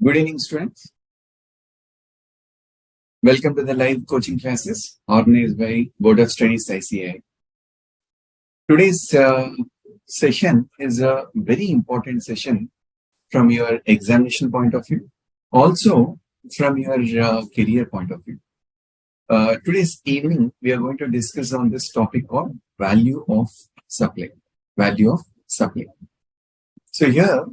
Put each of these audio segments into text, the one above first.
Good evening, students. Welcome to the live coaching classes organized by Board of Studies ICI. Today's session is a very important session from your examination point of view, also from your career point of view. Today's evening, we are going to discuss on this topic called value of supply. Value of supply. So here,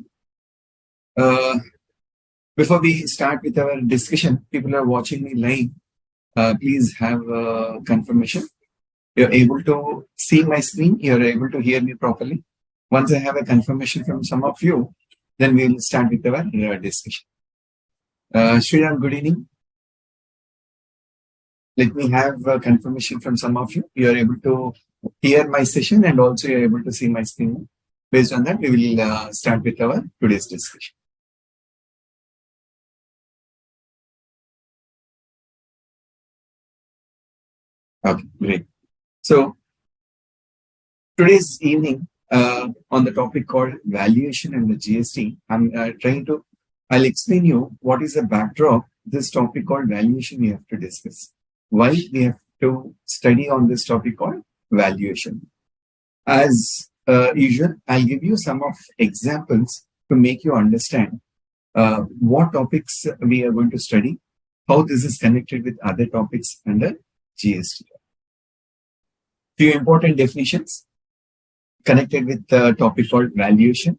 before we start with our discussion, people are watching me live. Please have confirmation. You're able to see my screen. You're able to hear me properly. Once I have a confirmation from some of you, then we'll start with our discussion. Sriram, good evening. Let me have confirmation from some of you. You're able to hear my session and also you're able to see my screen. Based on that, we will start with our today's discussion. Okay, great. So today's evening on the topic called valuation and the GST, I'll explain you what is the backdrop, this topic called valuation we have to discuss. Why we have to study on this topic called valuation. As usual, I'll give you some of examples to make you understand what topics we are going to study, how this is connected with other topics under GST. Few important definitions connected with the topic called valuation.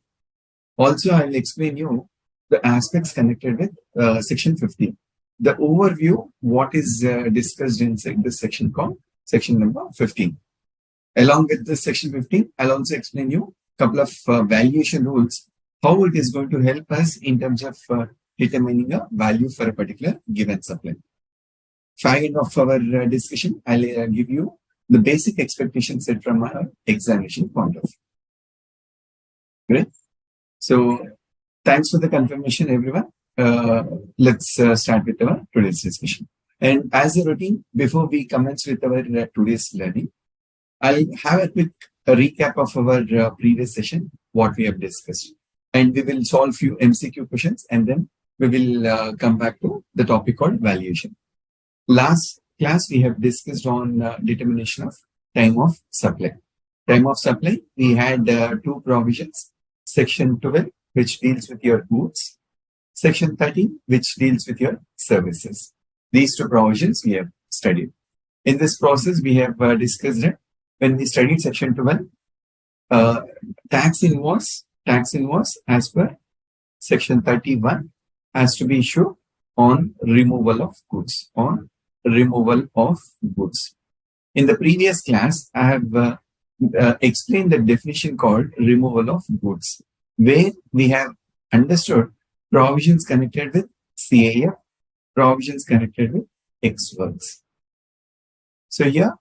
Also, I will explain you the aspects connected with section 15. The overview, what is discussed in this section called section number 15. Along with this section 15, I'll also explain you a couple of valuation rules, how it is going to help us in terms of determining a value for a particular given supply. End of our discussion, I'll give you the basic expectations set from our examination point of view. Great. So thanks for the confirmation, everyone. Let's start with our today's discussion. And as a routine, before we commence with our today's learning, I'll have a quick recap of our previous session, what we have discussed. And we will solve few MCQ questions and then we will come back to the topic called valuation. Last class, we have discussed on determination of time of supply. Time of supply, we had two provisions. Section 12, which deals with your goods. Section 13, which deals with your services. These two provisions we have studied. In this process, we have discussed it. When we studied section 12, tax invoice as per section 31 has to be issued on removal of goods, In the previous class, I have explained the definition called removal of goods, where we have understood provisions connected with CAF, provisions connected with X works. So here,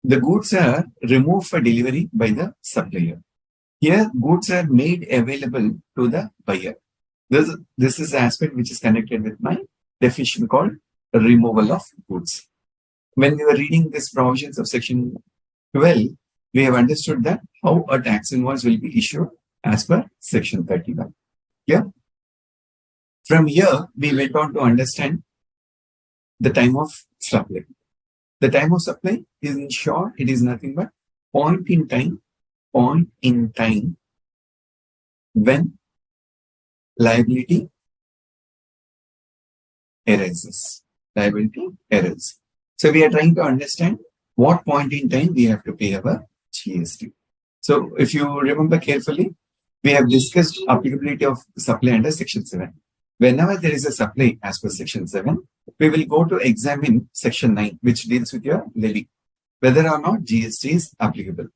the goods are removed for delivery by the supplier. Here, goods are made available to the buyer. This is the aspect which is connected with my definition called removal of goods. When we were reading these provisions of section 12, we have understood that how a tax invoice will be issued as per section 31. Yeah. From here, we went on to understand the time of supply. The time of supply is, in short, it is nothing but point in time when liability arises. So we are trying to understand what point in time we have to pay our GST. So if you remember carefully, we have discussed applicability of supply under section 7. Whenever there is a supply as per section 7, we will go to examine section 9, which deals with your levy, whether or not GST is applicable.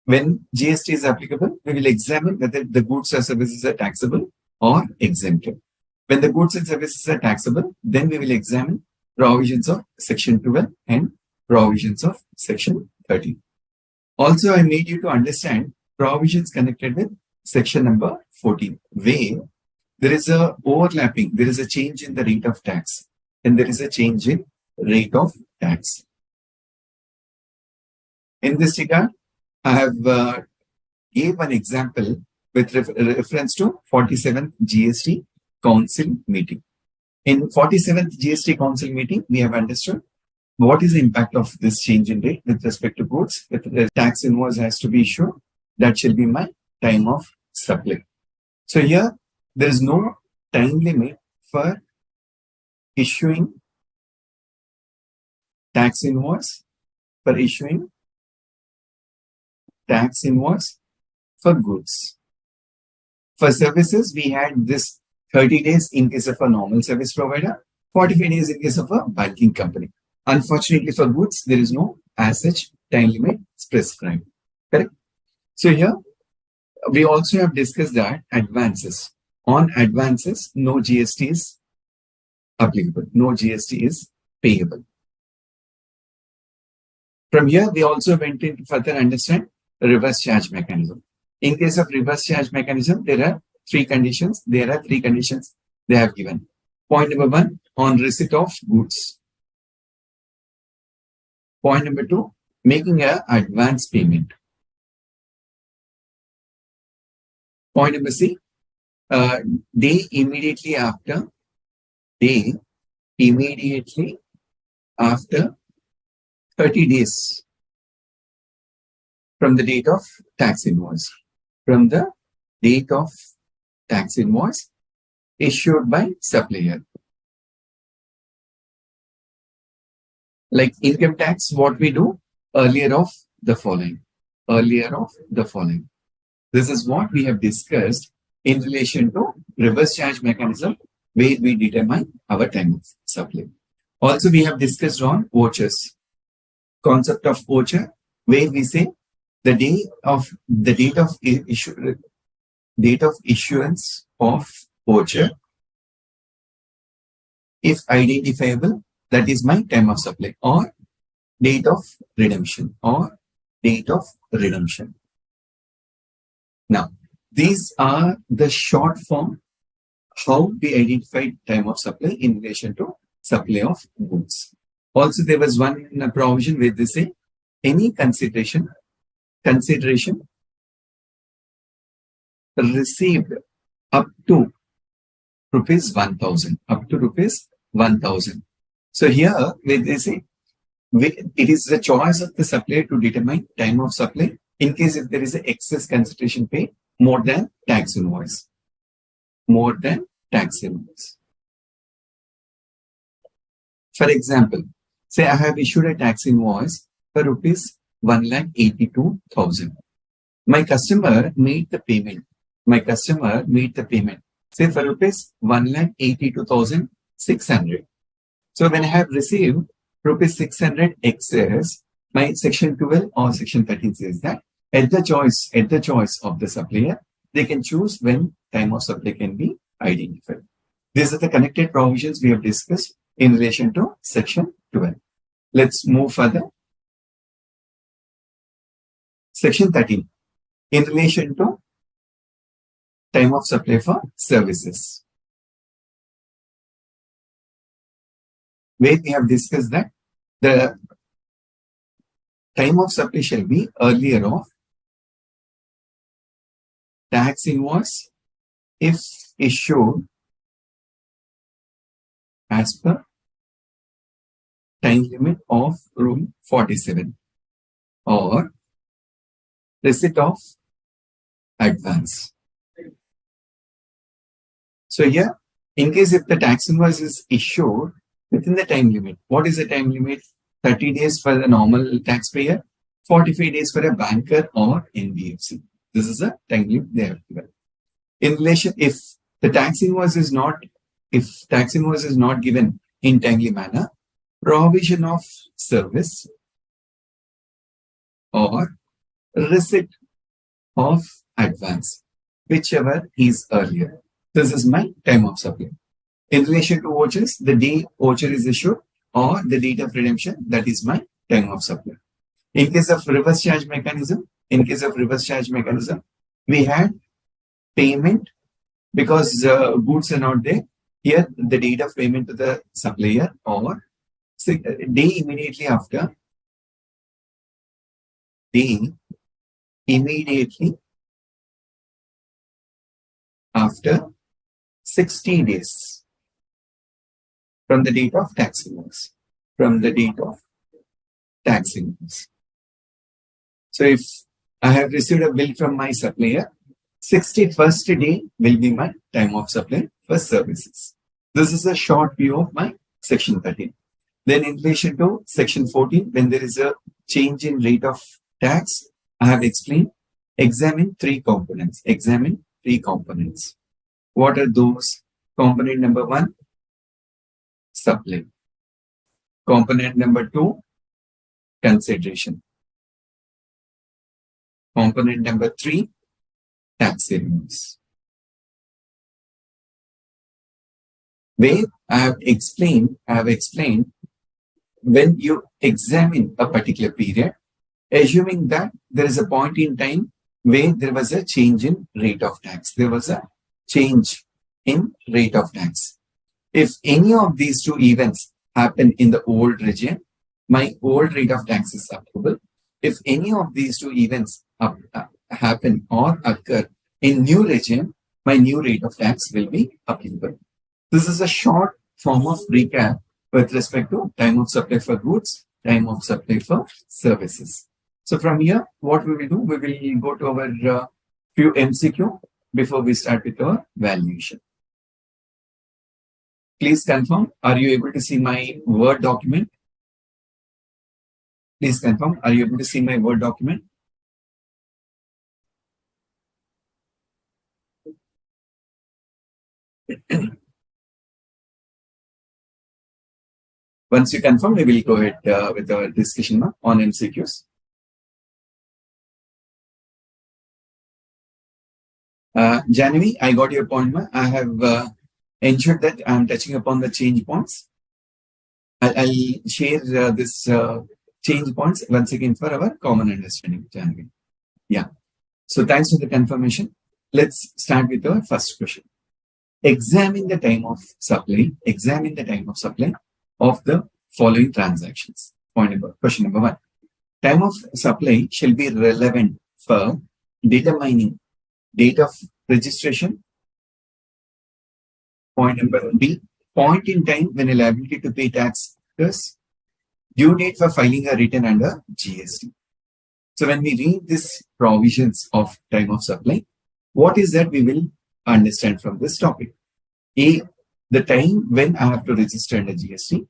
When GST is applicable, we will examine whether the goods or services are taxable or exempted. When the goods and services are taxable, then we will examine provisions of section 12 and provisions of section 13. Also, I made you to understand provisions connected with section number 14, where there is a overlapping, there is a change in the rate of tax, and there is a change in rate of tax. In this regard, I have gave an example with reference to 47 GST Council meeting. In 47th GST Council meeting, we have understood what is the impact of this change in rate with respect to goods. If the tax invoice has to be issued, that shall be my time of supply. So here, there is no time limit for issuing tax invoice, for issuing tax invoice for goods. For services, we had this 30 days in case of a normal service provider, 45 days in case of a banking company. Unfortunately, for goods, there is no as such time limit prescribed. Correct? So here, we also have discussed that advances. On advances, no GST is applicable. No GST is payable. From here, we also went in to further understand the reverse charge mechanism. In case of reverse charge mechanism, there are three conditions. There are three conditions they have given. Point number one, on receipt of goods. Point number two, making an advance payment. Point number C, day immediately after 30 days from the date of tax invoice. From the date of tax invoice issued by supplier. Like income tax, what we do earlier of the following. Earlier of the following. This is what we have discussed in relation to reverse charge mechanism, where we determine our time of supply. Also, we have discussed on vouchers. Concept of voucher, where we say the date of issuance of voucher, if identifiable, that is my time of supply, or date of redemption, Now, these are the short form how we identify time of supply in relation to supply of goods. Also, there was one provision where they say any consideration received up to rupees 1,000. So here, where they say it is the choice of the supplier to determine time of supply in case if there is an excess consideration paid more than tax invoice. For example, say I have issued a tax invoice for rupees 1,82,000. My customer made the payment. Say for rupees 1,82,600. So when I have received rupees 600 excess, my section 12 or section 13 says that at the choice of the supplier, they can choose when time of supply can be identified. These are the connected provisions we have discussed in relation to section 12. Let's move further. Section 13, in relation to time of supply for services, where we have discussed that the time of supply shall be earlier of tax invoice if issued as per time limit of Rule 47 or receipt of advance. So here, in case if the tax invoice is issued within the time limit, what is the time limit? 30 days for the normal taxpayer, 45 days for a banker or NBFC. This is a time limit they have given. In relation, if tax invoice is not given in timely manner, provision of service or receipt of advance, whichever is earlier. This is my time of supply. In relation to vouchers, the day voucher is issued or the date of redemption, that is my time of supply. In case of reverse charge mechanism, we had payment because goods are not there. Here, the date of payment to the supplier or day immediately after 60 days from the date of tax invoice. From the date of tax invoice. So if I have received a bill from my supplier, 61st day will be my time of supply for services. This is a short view of my section 13. Then in relation to section 14, when there is a change in rate of tax, I have explained, examine three components. Examine three components. What are those? Component number 1, supply. Component number 2, consideration. Component number 3, tax savings. Where I have explained when you examine a particular period, assuming that there is a point in time where there was a change in rate of tax. There was a change in rate of tax. If any of these two events happen in the old regime, my old rate of tax is applicable. If any of these two events happen or occur in new regime, my new rate of tax will be applicable. This is a short form of recap with respect to time of supply for goods, time of supply for services. So from here, what we will do, we will go to our few MCQ before we start with our valuation. Please confirm, are you able to see my Word document? Please confirm, are you able to see my Word document? Once you confirm, we will go ahead with our discussion on MCQs. Janvi, I got your point. I have ensured that I am touching upon the change points. I'll share this change points once again for our common understanding, Janvi. Yeah. So thanks for the confirmation. Let's start with our first question. Examine the time of supply. Examine the time of supply of the following transactions. Question number 1. Time of supply shall be relevant for determining date of registration. Point number B. Point in time when a liability to pay tax occurs. Due date for filing a return under GST. So when we read these provisions of time of supply, what is that we will understand from this topic? A. The time when I have to register under GST.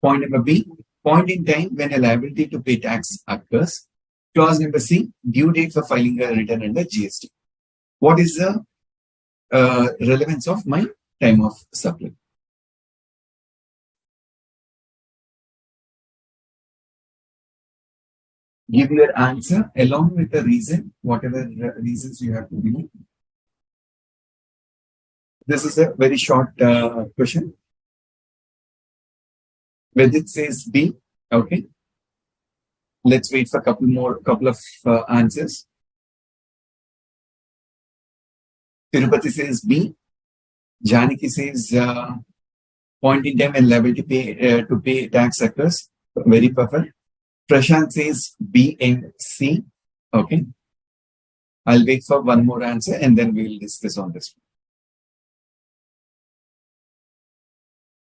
Point number B. Point in time when a liability to pay tax occurs. Clause number C. Due date for filing a return under GST. What is the relevance of my time of supply? Give your answer along with the reason, whatever reasons you have to give. This is a very short question. Vedit says B. Okay. Let's wait for a couple of answers. Tirupati says B. Janaki says point in time when liability to pay tax occurs. Very perfect. Prashant says B and C. Okay. I'll wait for one more answer and then we will discuss on this.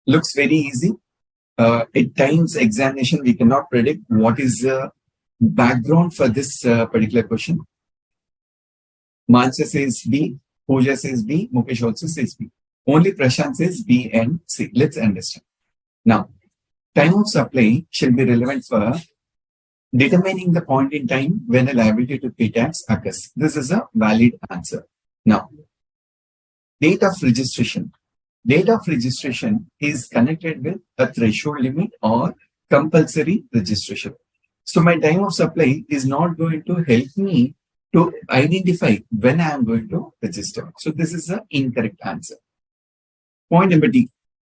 Looks very easy. At times examination, we cannot predict what is the background for this particular question. Mansa says B. Pooja says B. Mukesh also says B. Only Prashant says B and C. Let's understand. Now, time of supply shall be relevant for determining the point in time when a liability to pay tax occurs. This is a valid answer. Now, date of registration. Date of registration is connected with a threshold limit or compulsory registration. So my time of supply is not going to help me to identify when I am going to register. So this is an incorrect answer. Point number D.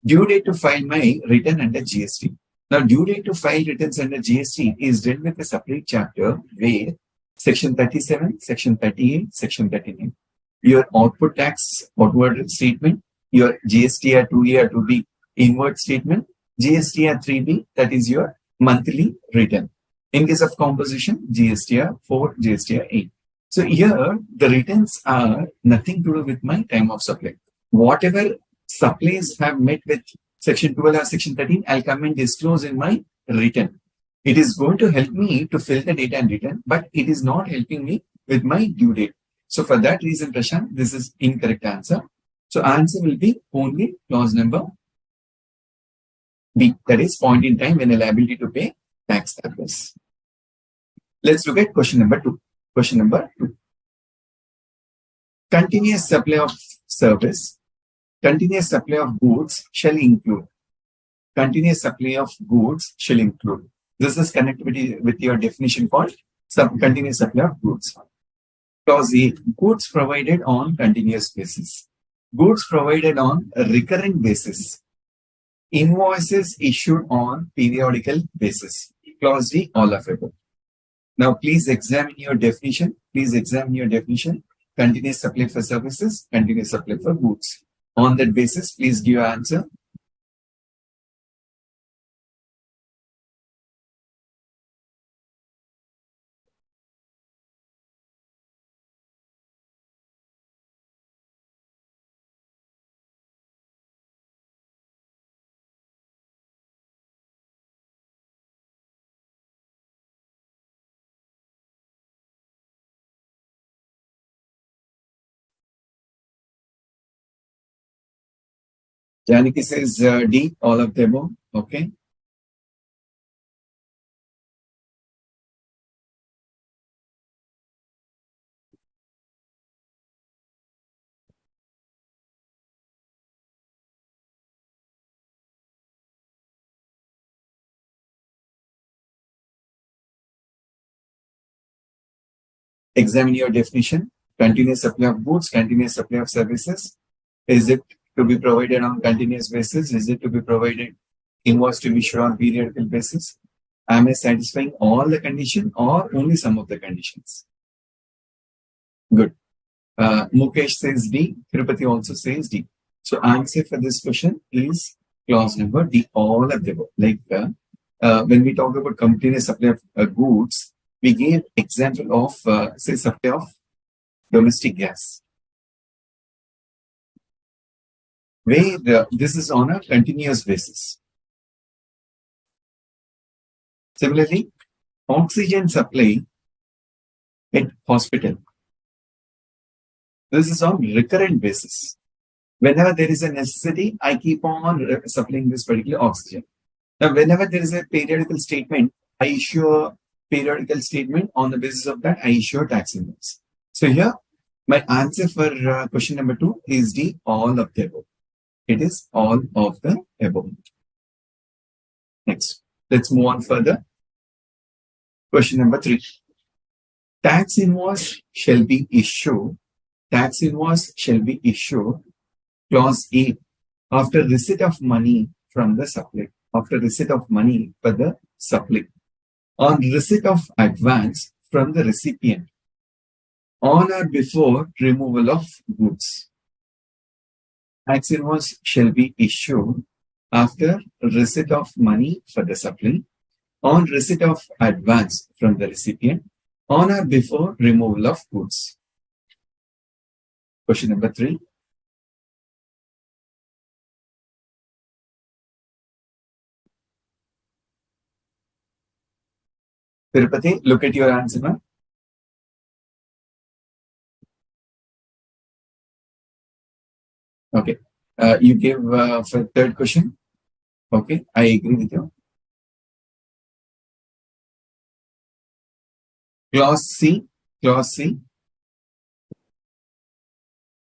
Due date to file my return under GST. Now, due date to file returns under GST is dealt with a separate chapter where Section 37, Section 38, Section 39. Your output tax outward statement, your GSTR 2A or 2B inward statement, GSTR 3B, that is your monthly return. In case of composition, GSTR 4, GSTR 8. So here, the returns are nothing to do with my time of supply. Whatever supplies have met with section 12 or section 13, I'll come and disclose in my return. It is going to help me to fill the data and return, but it is not helping me with my due date. So for that reason, Prashant, this is incorrect answer. So answer will be only clause number B, that is point in time when a liability to pay tax occurs. Let's look at question number 2. Question number 2. Continuous supply of service, continuous supply of goods shall include. Continuous supply of goods shall include. This is connected with your definition called continuous supply of goods. Clause A, goods provided on continuous basis. Goods provided on a recurrent basis. Invoices issued on periodical basis. Clause D, all of it. Now, please examine your definition. Please examine your definition. Continuous supply for services, continuous supply for goods. On that basis, please give your answer. Janaki says D, all of the above. Okay. Examine your definition. Continuous supply of goods, continuous supply of services. Is it to be provided on continuous basis? Is it to be provided invoice to be issued on periodical basis? Am I satisfying all the conditions or only some of the conditions? Good. Mukesh says D. Tirupati also says D. So answer for this question is clause number D. All of the above. Like when we talk about continuous supply of goods, we gave example of say supply of domestic gas, where this is on a continuous basis. Similarly, oxygen supply at hospital. This is on recurrent basis. Whenever there is a necessity, I keep on supplying this particular oxygen. Now, whenever there is a periodical statement, I issue a periodical statement. On the basis of that, I issue a tax invoice. So here, my answer for question number 2 is D, all of the above. It is all of the above. Next, let's move on further. Question number 3. Tax invoice shall be issued. Tax invoice shall be issued. Clause A, after receipt of money from the supply. After receipt of money for the supply. On receipt of advance from the recipient. On or before removal of goods. Tax invoice shall be issued after receipt of money for the supply, on receipt of advance from the recipient, on or before removal of goods. Question number 3. Tirupati, look at your answer now. Okay. You give for third question. Okay, I agree with you. Clause C. Clause C.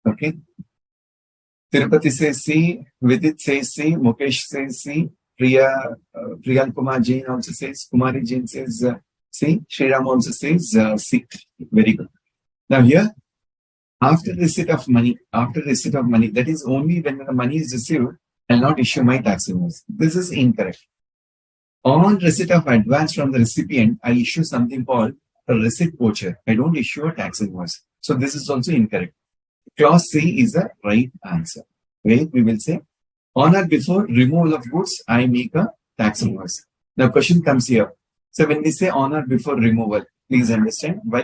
Okay. Tirupati says C. Vidit says C. Mukesh says C. Priyal Kumar Jain also says. Kumari Jain says C. Shriram also says C. Very good. Now here, after receipt of money, that is only when the money is received, I'll not issue my tax invoice. This is incorrect. On receipt of advance from the recipient, I issue something called a receipt voucher. I don't issue a tax invoice. So this is also incorrect. Clause C is the right answer. Wait, we will say, on or before removal of goods, I make a tax invoice. Now question comes here. So when we say on or before removal, please understand why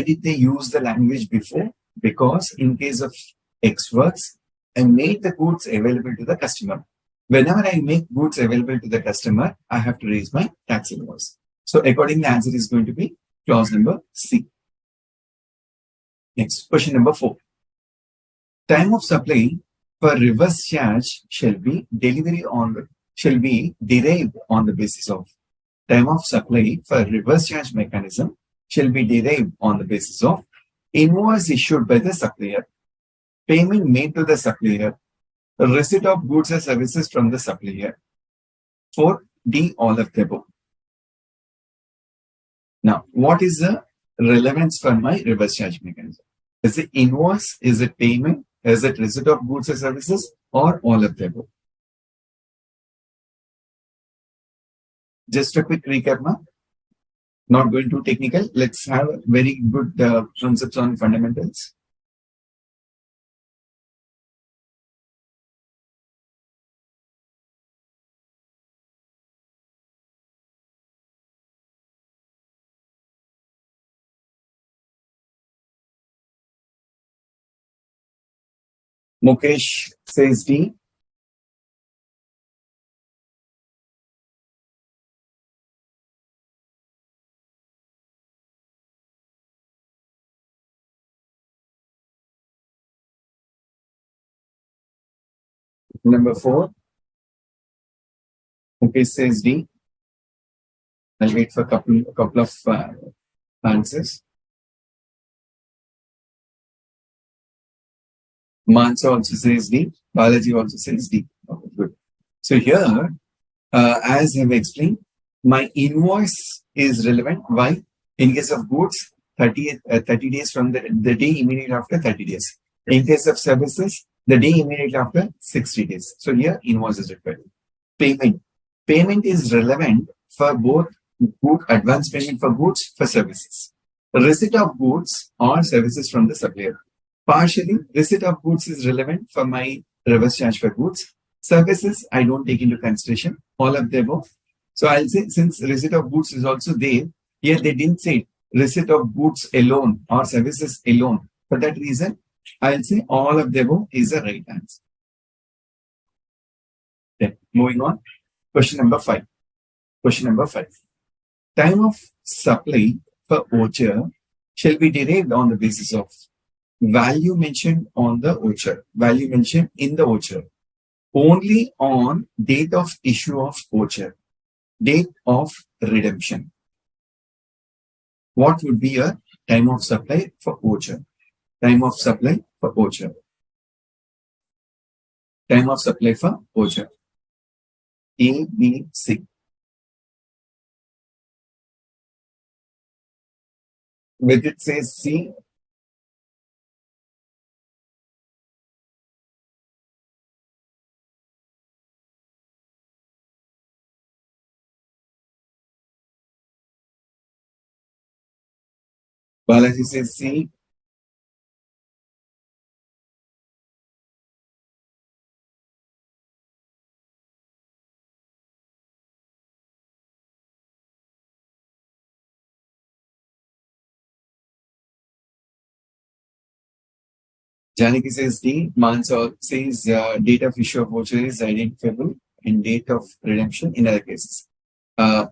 did they use the language before? because in case of X works, I made the goods available to the customer. Whenever I make goods available to the customer, I have to raise my tax invoice. So accordingly, the answer is going to be clause number C. Next, question number 4. Time of supply for reverse charge shall be derived on the basis of. Time of supply for reverse charge mechanism shall be derived on the basis of invoice issued by the supplier, payment made to the supplier, receipt of goods or services from the supplier. 4D, all of the above. Now, what is the relevance for my reverse charge mechanism? Is it invoice? Is it payment? Is it receipt of goods or services? Or all of the above? Just a quick recap, ma. Not going too technical. Let's have very good concepts on fundamentals. Mukesh says D. Number 4. Mukesh says D. I'll wait for a couple of answers. Mansa also says D. Balaji also says D. Okay, good. So here, as I've explained, my invoice is relevant. Why? In case of goods, 30 days from the day immediately after 30 days. In case of services, the day immediately after 60 days. So here, invoice is required. Payment. Payment is relevant for both good advance payment for goods, for services. Receipt of goods or services from the supplier. Partially, receipt of goods is relevant for my reverse charge for goods. Services, I don't take into consideration, all of the above. So I'll say, since receipt of goods is also there, here they didn't say receipt of goods alone or services alone. For that reason, I'll say all of the above is the right answer. Then, moving on. Question number 5. Question number 5. Time of supply for voucher shall be derived on the basis of value mentioned on the voucher, value mentioned in the voucher, only on date of issue of voucher, date of redemption. What would be a time of supply for voucher? Time of supply for voucher. Time of supply for voucher. A, B, C. With it says C. Balaji says C. Janaki says D. Mansa says date of issue of voucher is identifiable and date of redemption in other cases.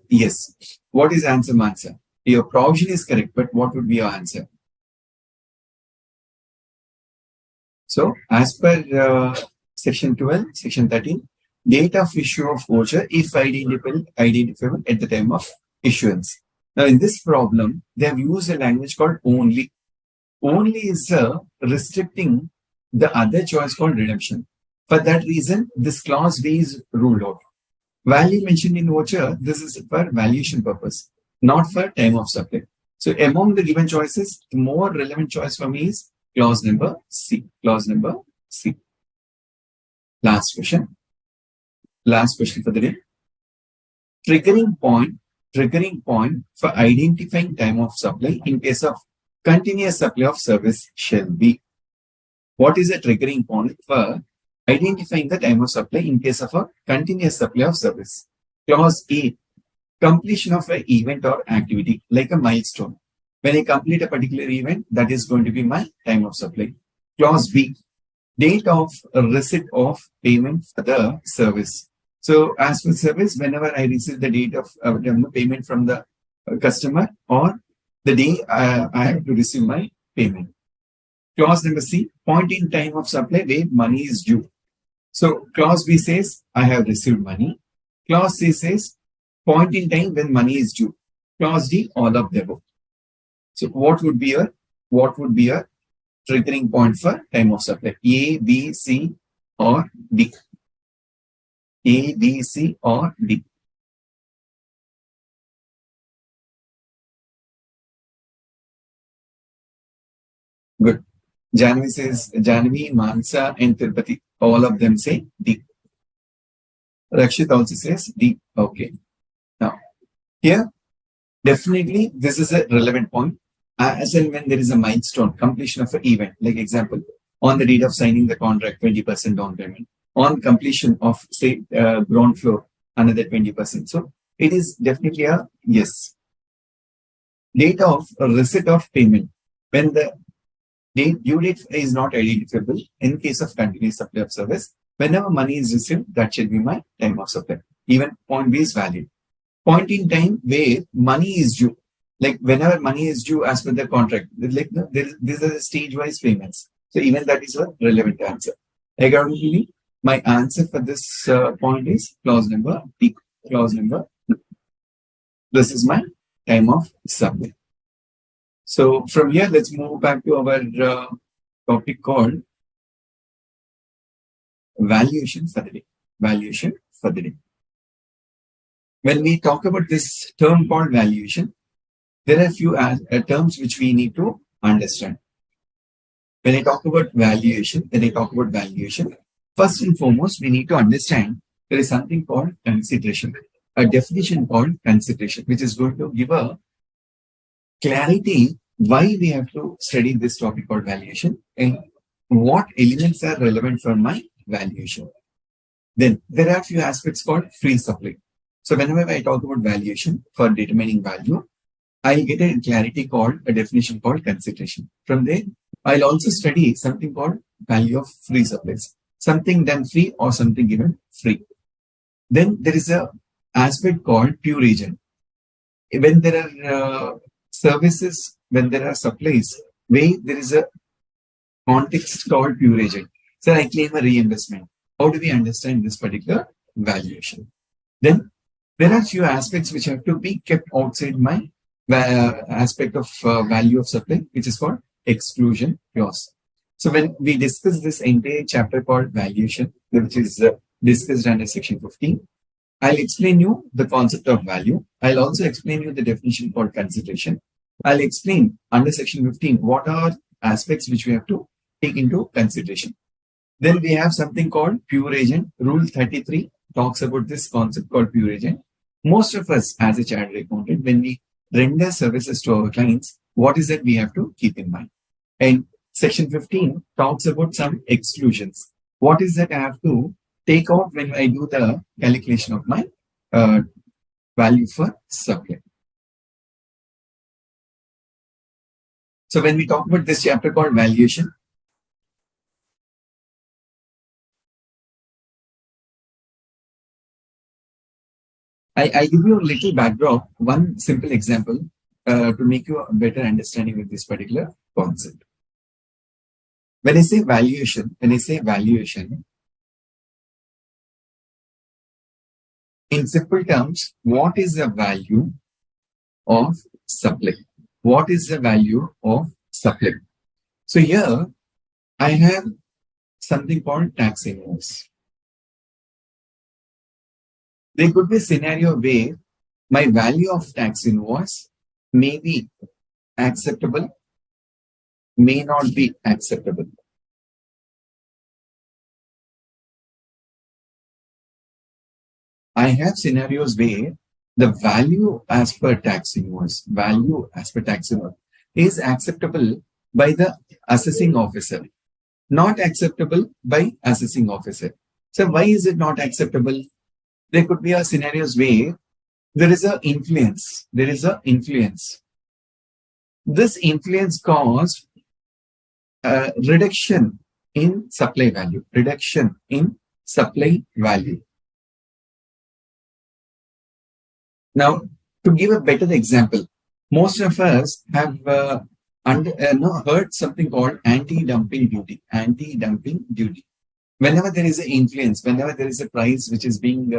Yes. What is answer, Mansa? Your provision is correct, but what would be your answer? So, as per section 12, section 13, date of issue of voucher if identifiable at the time of issuance. Now, in this problem, they have used a language called only. Only is restricting the other choice called redemption. For that reason, this clause B is ruled out. Value mentioned in voucher, this is for valuation purpose, not for time of supply. So among the given choices, the more relevant choice for me is clause number C. Clause number C. Last question. Last question for the day. Triggering point for identifying time of supply in case of continuous supply of service shall be. What is a triggering point for identifying the time of supply in case of a continuous supply of service? Clause A, completion of an event or activity like a milestone. When I complete a particular event, that is going to be my time of supply. Clause B, date of receipt of payment for the service. So as for service, whenever I receive the date of payment from the customer or the day I have to receive my payment. Clause number C, point in time of supply where money is due. So clause B says I have received money. Clause C says point in time when money is due. Clause D, all of the above. So what would be a triggering point for time of supply? A, B, C, or D? A, B, C, or D? Good. Janvi says Janvi, Mansa, and Tirupati. All of them say D. Rakshit also says D. Okay. Now, here, definitely, this is a relevant point. As and when there is a milestone, completion of an event, like example, on the date of signing the contract, 20% down payment. On completion of, say, ground floor, another 20%. So, it is definitely a yes. Date of receipt of payment. When the due date is not identifiable, in case of continuous supply of service, whenever money is received, that should be my time of supply. Even point B is valid. Point in time where money is due, like whenever money is due as per the contract, like these are the stage-wise payments. So even that is a relevant answer. Accordingly, my answer for this point is clause number D. Clause number D. This is my time of supply. So from here, let's move back to our topic called valuation for the day. Valuation for the day. When we talk about this term called valuation, there are a few terms which we need to understand. When I talk about valuation, first and foremost, we need to understand there is something called consideration, a definition called consideration, which is going to give a clarity why we have to study this topic called valuation and what elements are relevant for my valuation. Then there are a few aspects called free supply. So whenever I talk about valuation for determining value, I'll get a clarity called a definition called consideration. From there, I'll also study something called value of free supplies, something done free or something given free. Then there is a aspect called pure agent. When there are services, when there are supplies, where there is a context called pure agent. So I claim a reimbursement. How do we understand this particular valuation? Then there are few aspects which have to be kept outside my aspect of value of supply, which is called exclusion clause. So when we discuss this entire chapter called valuation, which is discussed under section 15, I'll explain you the concept of value. I'll also explain you the definition called consideration. I'll explain under section 15 what are aspects which we have to take into consideration. Then we have something called pure agent. Rule 33 talks about this concept called pure agent. Most of us as a chartered accountant, when we render services to our clients, what is that we have to keep in mind? And section 15 talks about some exclusions. What is that I have to take out when I do the calculation of my value for supply? So when we talk about this chapter called valuation, I'll give you a little backdrop, one simple example to make you a better understanding with this particular concept. When I say valuation, in simple terms, what is the value of supply? What is the value of supply? So here I have something called tax invoice. There could be a scenario where my value of tax invoice may be acceptable, may not be acceptable. I have scenarios where the value as per tax invoice, is acceptable by the assessing officer, not acceptable by assessing officer. So why is it not acceptable? There could be a scenarios where there is a influence. This influence caused a reduction in supply value. Reduction in supply value. Now, to give a better example, most of us have heard something called anti-dumping duty. Anti-dumping duty. Whenever there is an influence, whenever there is a price which is being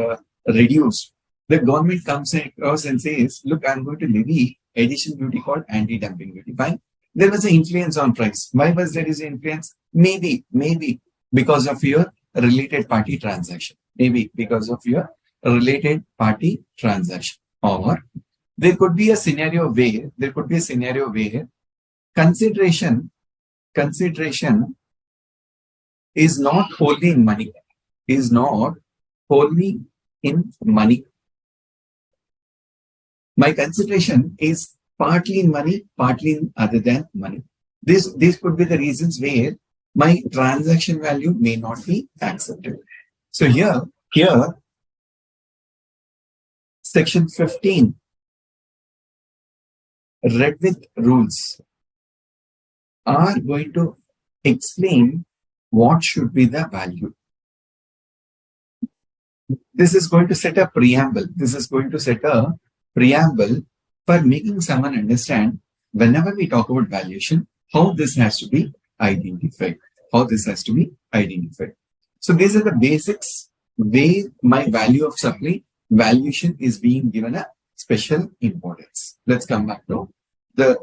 reduced, the government comes across and says, look, I'm going to levy additional duty called anti-dumping duty. Why? There was an influence on price. Why was there is an influence? Maybe because of your related party transaction. Maybe because of your related party transaction. Or there could be a scenario where consideration is not wholly in money. Is not wholly in money. My consideration is partly in money, partly in other than money. These could be the reasons where my transaction value may not be accepted. So here, section 15, red with rules, are going to explain what should be the value. This is going to set a preamble. For making someone understand whenever we talk about valuation, how this has to be identified. So these are the basics where my value of supply valuation is being given a special importance. Let's come back to the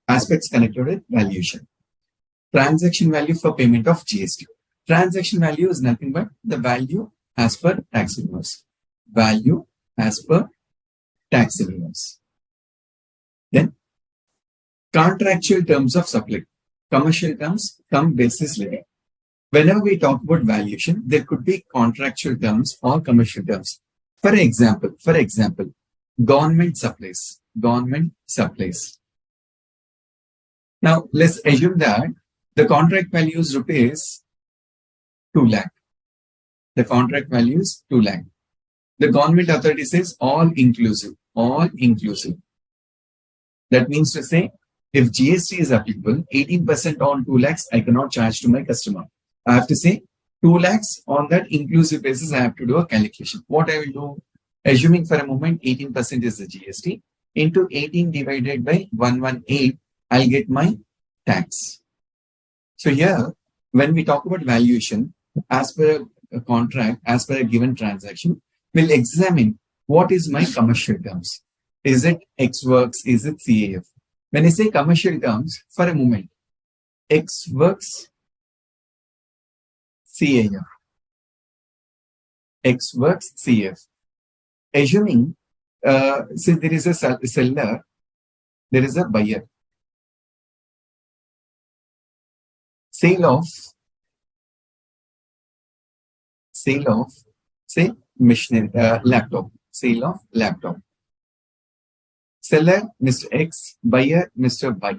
aspects connected with valuation. Transaction value for payment of GST. Transaction value is nothing but the value as per tax invoice. Value as per tax invoice. Then contractual terms of supply. Commercial terms come basis levy. Whenever we talk about valuation, there could be contractual terms or commercial terms. For example, government supplies. Now, let's assume that the contract value is rupees 2 lakh. The contract value is 2 lakh. The government authority says all inclusive. That means to say, if GST is applicable, 18% on 2 lakhs, I cannot charge to my customer. I have to say 2 lakhs on that inclusive basis, I have to do a calculation. What I will do, assuming for a moment 18% is the GST, into 18 divided by 118, I'll get my tax. So here, when we talk about valuation, as per a contract, as per a given transaction, we'll examine what is my commercial terms. Is it X works? Is it CAF? When I say commercial terms, for a moment, X works CAF. X works CF. Assuming, say there is a seller, there is a buyer. Sale of say machinery, laptop. Sale of laptop. Seller Mr. X, buyer Mr. Y.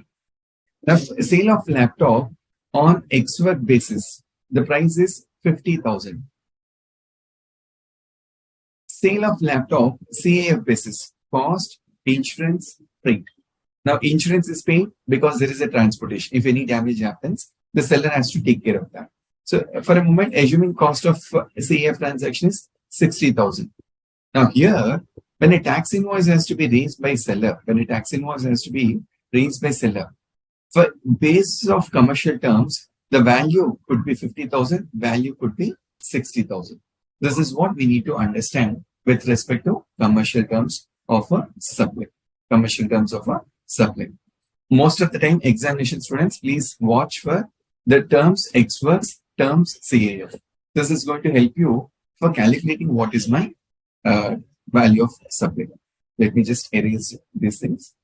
Now, sale of laptop on X work basis, the price is 50,000. Sale of laptop CAF basis, cost, insurance, freight. Now, insurance is paid because there is a transportation. If any damage happens, the seller has to take care of that. So, for a moment, assuming cost of CAF transaction is 60,000. Now, here, when a tax invoice has to be raised by seller, for basis of commercial terms, the value could be 50,000, value could be 60,000. This is what we need to understand with respect to commercial terms of a supply. Most of the time, examination students, please watch for the terms X works, terms CAF. This is going to help you for calculating what is my value of supply. Let me just erase these things.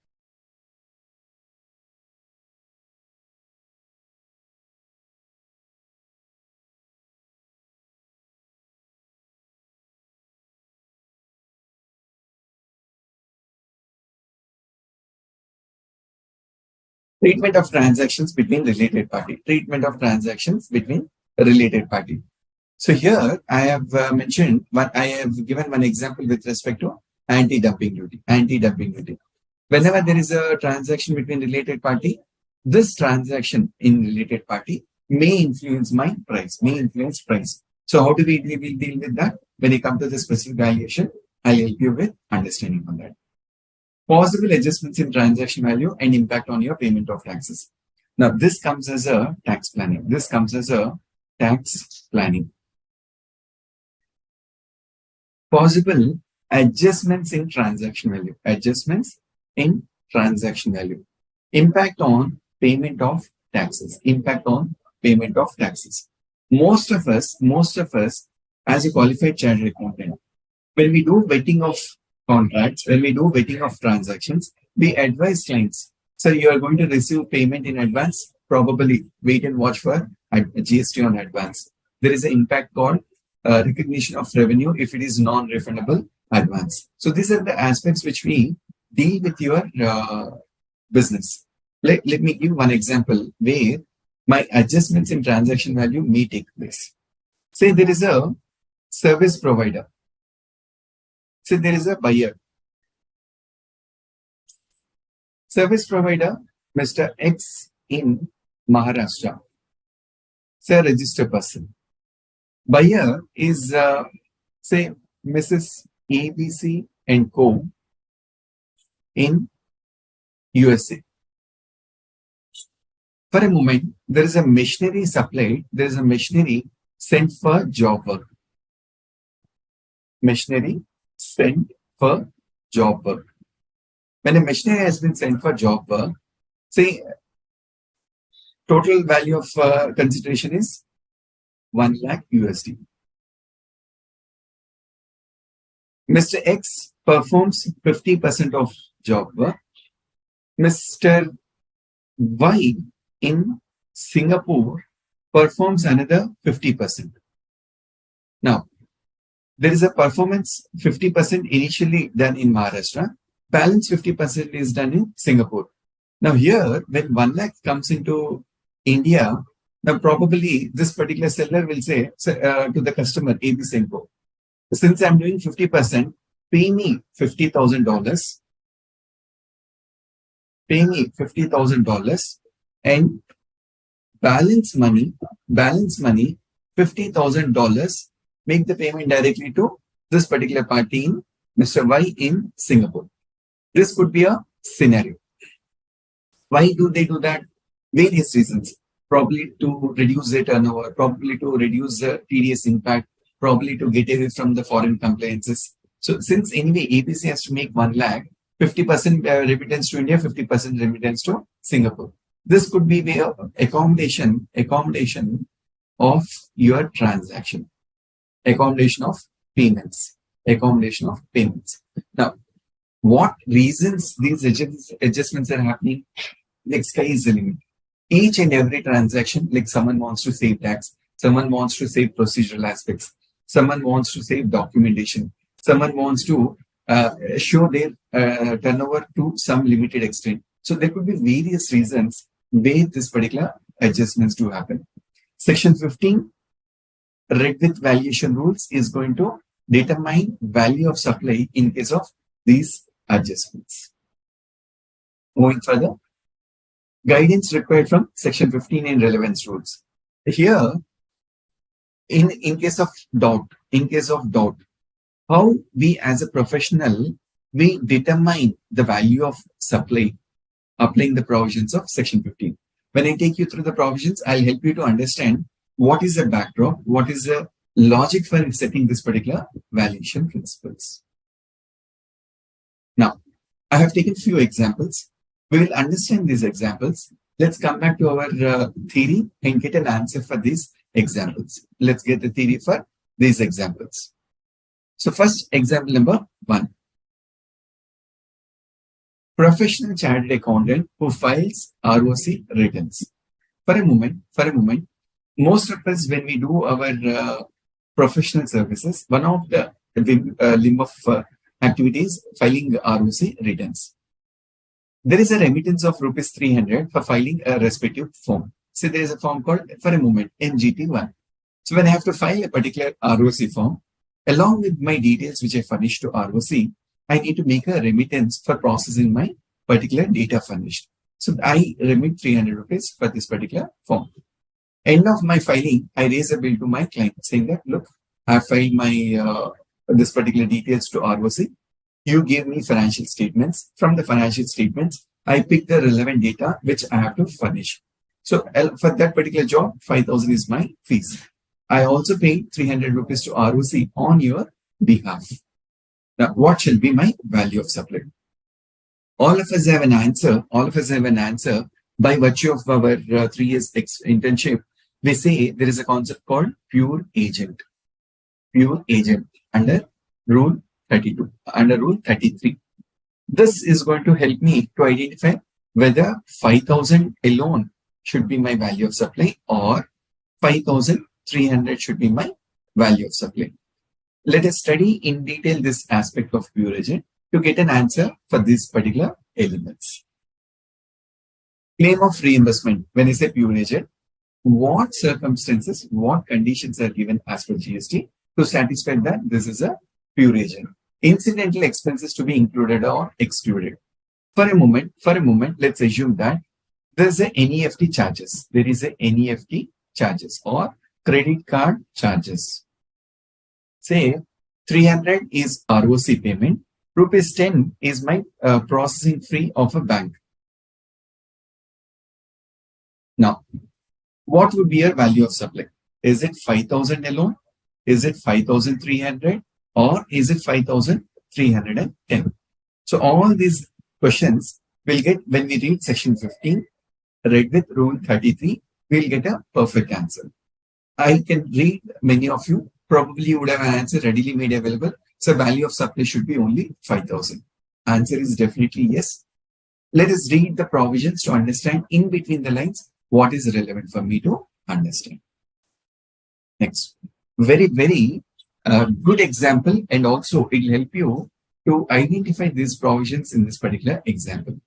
Treatment of transactions between related party. So here I have mentioned, but I have given one example with respect to anti-dumping duty. Whenever there is a transaction between related party, this transaction in related party may influence my price, may influence price. So how do we deal with that? When you come to the specific valuation, I'll help you with understanding on that. Possible adjustments in transaction value and impact on your payment of taxes. Now, this comes as a tax planning. This comes as a tax planning. Possible adjustments in transaction value. Adjustments in transaction value. Impact on payment of taxes. Impact on payment of taxes. Most of us, as a qualified chartered accountant, when we do vetting of contracts, when we do vetting of transactions, we advise clients, so you are going to receive payment in advance, probably wait and watch for GST on advance. There is an impact called recognition of revenue if it is non-refundable advance. So these are the aspects which we deal with your business. Let me give one example where my adjustments in transaction value may take place. Say there is a service provider. Say there is a buyer. Service provider, Mr. X in Maharashtra. Say a registered person. Buyer is, say, Mrs. ABC and Co. in USA. For a moment, there is a machinery supplied, there is a machinery sent for job work. Machinery sent for job work. When a machinery has been sent for job work, say total value of consideration is 1 lakh USD. Mr. X performs 50% of job work. Mr. Y in Singapore performs another 50%. Now, there is a performance 50% initially done in Maharashtra, balance 50% is done in Singapore. Now here, when 1 lakh comes into India, now probably this particular seller will say to the customer, ABC and Co, since I'm doing 50%, pay me $50,000. Pay me $50,000 and balance money, $50,000, make the payment directly to this particular party in Mr. Y in Singapore. This could be a scenario. Why do they do that? Various reasons. Probably to reduce their turnover, probably to reduce the TDS impact, probably to get away from the foreign compliances. So since anyway ABC has to make 1 lakh, 50% remittance to India, 50% remittance to Singapore. This could be the accommodation of your transaction, accommodation of payments. Now, what reasons these adjustments are happening? Like sky is the limit. Each and every transaction, like someone wants to save tax, someone wants to save procedural aspects, someone wants to save documentation, someone wants to show their turnover to some limited extent. So there could be various reasons where this particular adjustments do happen. Section 15, read with valuation rules, is going to determine value of supply in case of these adjustments. Moving further, guidance required from section 15 in relevance rules. Here, in case of doubt, how we as a professional, we determine the value of supply, applying the provisions of section 15. When I take you through the provisions, I'll help you to understand what is the backdrop, what is the logic for setting this particular valuation principles. Now, I have taken few examples. We will understand these examples. Let's come back to our theory and get an answer for these examples. Let's get the theory for these examples. So first, example number 1. Professional chartered accountant who files ROC returns. For a moment, most of us, when we do our professional services, one of the limb of activities, filing ROC returns. There is a remittance of rupees 300 for filing a respective form. So there is a form called, for a moment, NGT1. So when I have to file a particular ROC form, along with my details which I furnish to ROC, I need to make a remittance for processing my particular data furnished. So I remit 300 rupees for this particular form. End of my filing, I raise a bill to my client saying that, look, I filed my this particular details to ROC. You give me financial statements. From the financial statements, I pick the relevant data which I have to furnish. So for that particular job, 5,000 is my fees. I also pay 300 rupees to ROC on your behalf. Now, what shall be my value of supply? All of us have an answer. All of us have an answer by virtue of our 3 years internship. We say there is a concept called pure agent. Pure agent under Rule 32, under Rule 33. This is going to help me to identify whether 5,000 alone should be my value of supply or 5,300 should be my value of supply. Let us study in detail this aspect of pure agent to get an answer for these particular elements. Claim of reimbursement. When I say pure agent, what circumstances, what conditions are given as per GST to satisfy that this is a pure agent? Incidental expenses to be included or excluded. For a moment, let's assume that there's a NEFT charges. There is a NEFT charges or credit card charges. Say 300 is ROC payment. Rupees 10 is my processing fee of a bank. Now, what would be your value of supply? Is it 5,000 alone? Is it 5,300? Or is it 5,310? So all these questions will get, when we read section 15, read with Rule 33, we'll get a perfect answer. I can read, many of you probably would have an answer readily made available. So value of supply should be only 5,000. Answer is definitely yes. Let us read the provisions to understand in between the lines what is relevant for me to understand. Next, very good example, and also it will help you to identify these provisions in this particular example.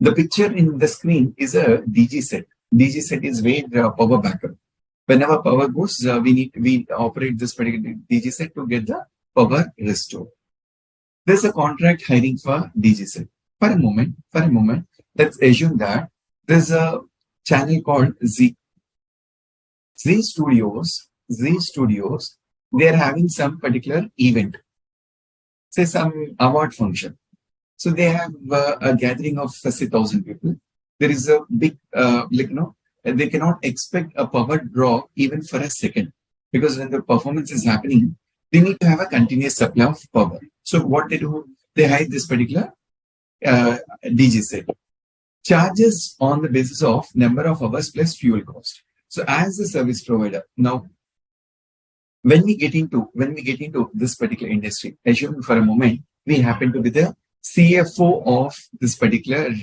The picture in the screen is a DG set. DG set is where power backup. Whenever power goes, we operate this particular DG set to get the power restored. There's a contract hiring for DG set. For a moment, let's assume that there's a channel called Z Studios, they are having some particular event, say some award function. So they have a gathering of say 1,000 people. There is a big, they cannot expect a power drop even for a second, because when the performance is happening, they need to have a continuous supply of power. So what they do, they hire this particular DG set. Charges on the basis of number of hours plus fuel cost. So as a service provider, now when we get into this particular industry, assume for a moment we happen to be the CFO of this particular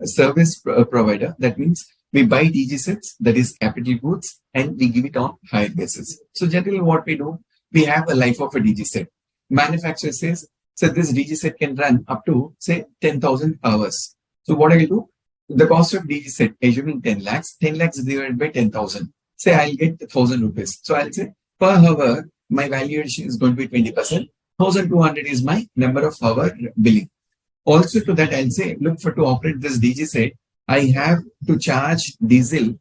service provider. That means we buy DG sets, that is capital goods, and we give it on hire basis. So generally what we do, we have a life of a DG set. Manufacturer says, so this DG set can run up to say 10,000 hours. So what I will do, the cost of DG set, assuming 10 lakhs divided by 10,000. Say I'll get 1,000 rupees. So I'll say per hour, my valuation is going to be 20%. 1,200 is my number of hour billing. Also to that, I'll say, look, to operate this DG set, I have to charge diesel,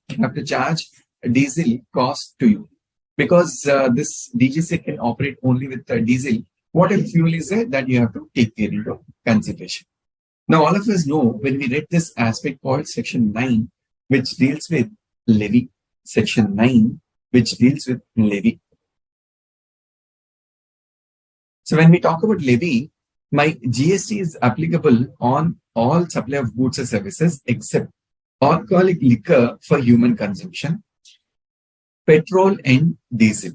cost to you. Because this DG set can operate only with diesel. What if fuel is there that you have to take care into consideration? Now, all of us know when we read this aspect called section 9, which deals with levy. Section 9, which deals with levy. So when we talk about levy, my GST is applicable on all supply of goods and services except alcoholic liquor for human consumption, petrol and diesel.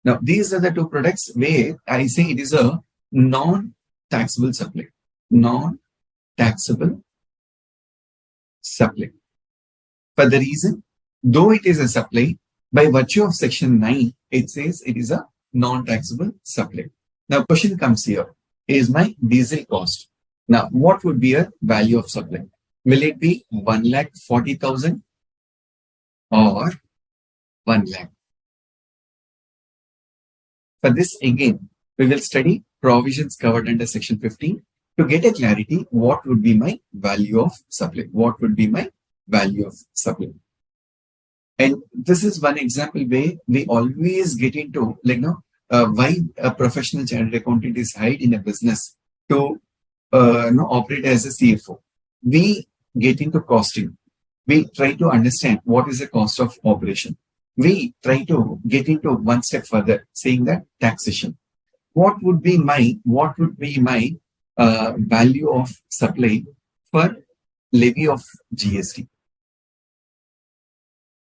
Now, these are the two products where I say it is a non-taxable supply. Non-taxable supply. For the reason, though it is a supply, by virtue of section 9, it says it is a non-taxable supply. Now, question comes here. Is my diesel cost? Now, what would be a value of supply? Will it be 1,40,000 or 1 lakh? For this, again, we will study provisions covered under section 15 To get a clarity, what would be my value of supply? What would be my value of supply? And this is one example where we always get into why a professional chartered accountant is hired in a business to operate as a CFO. We get into costing. We try to understand what is the cost of operation. We try to get into one step further, saying that taxation. What would be my value of supply for levy of GST?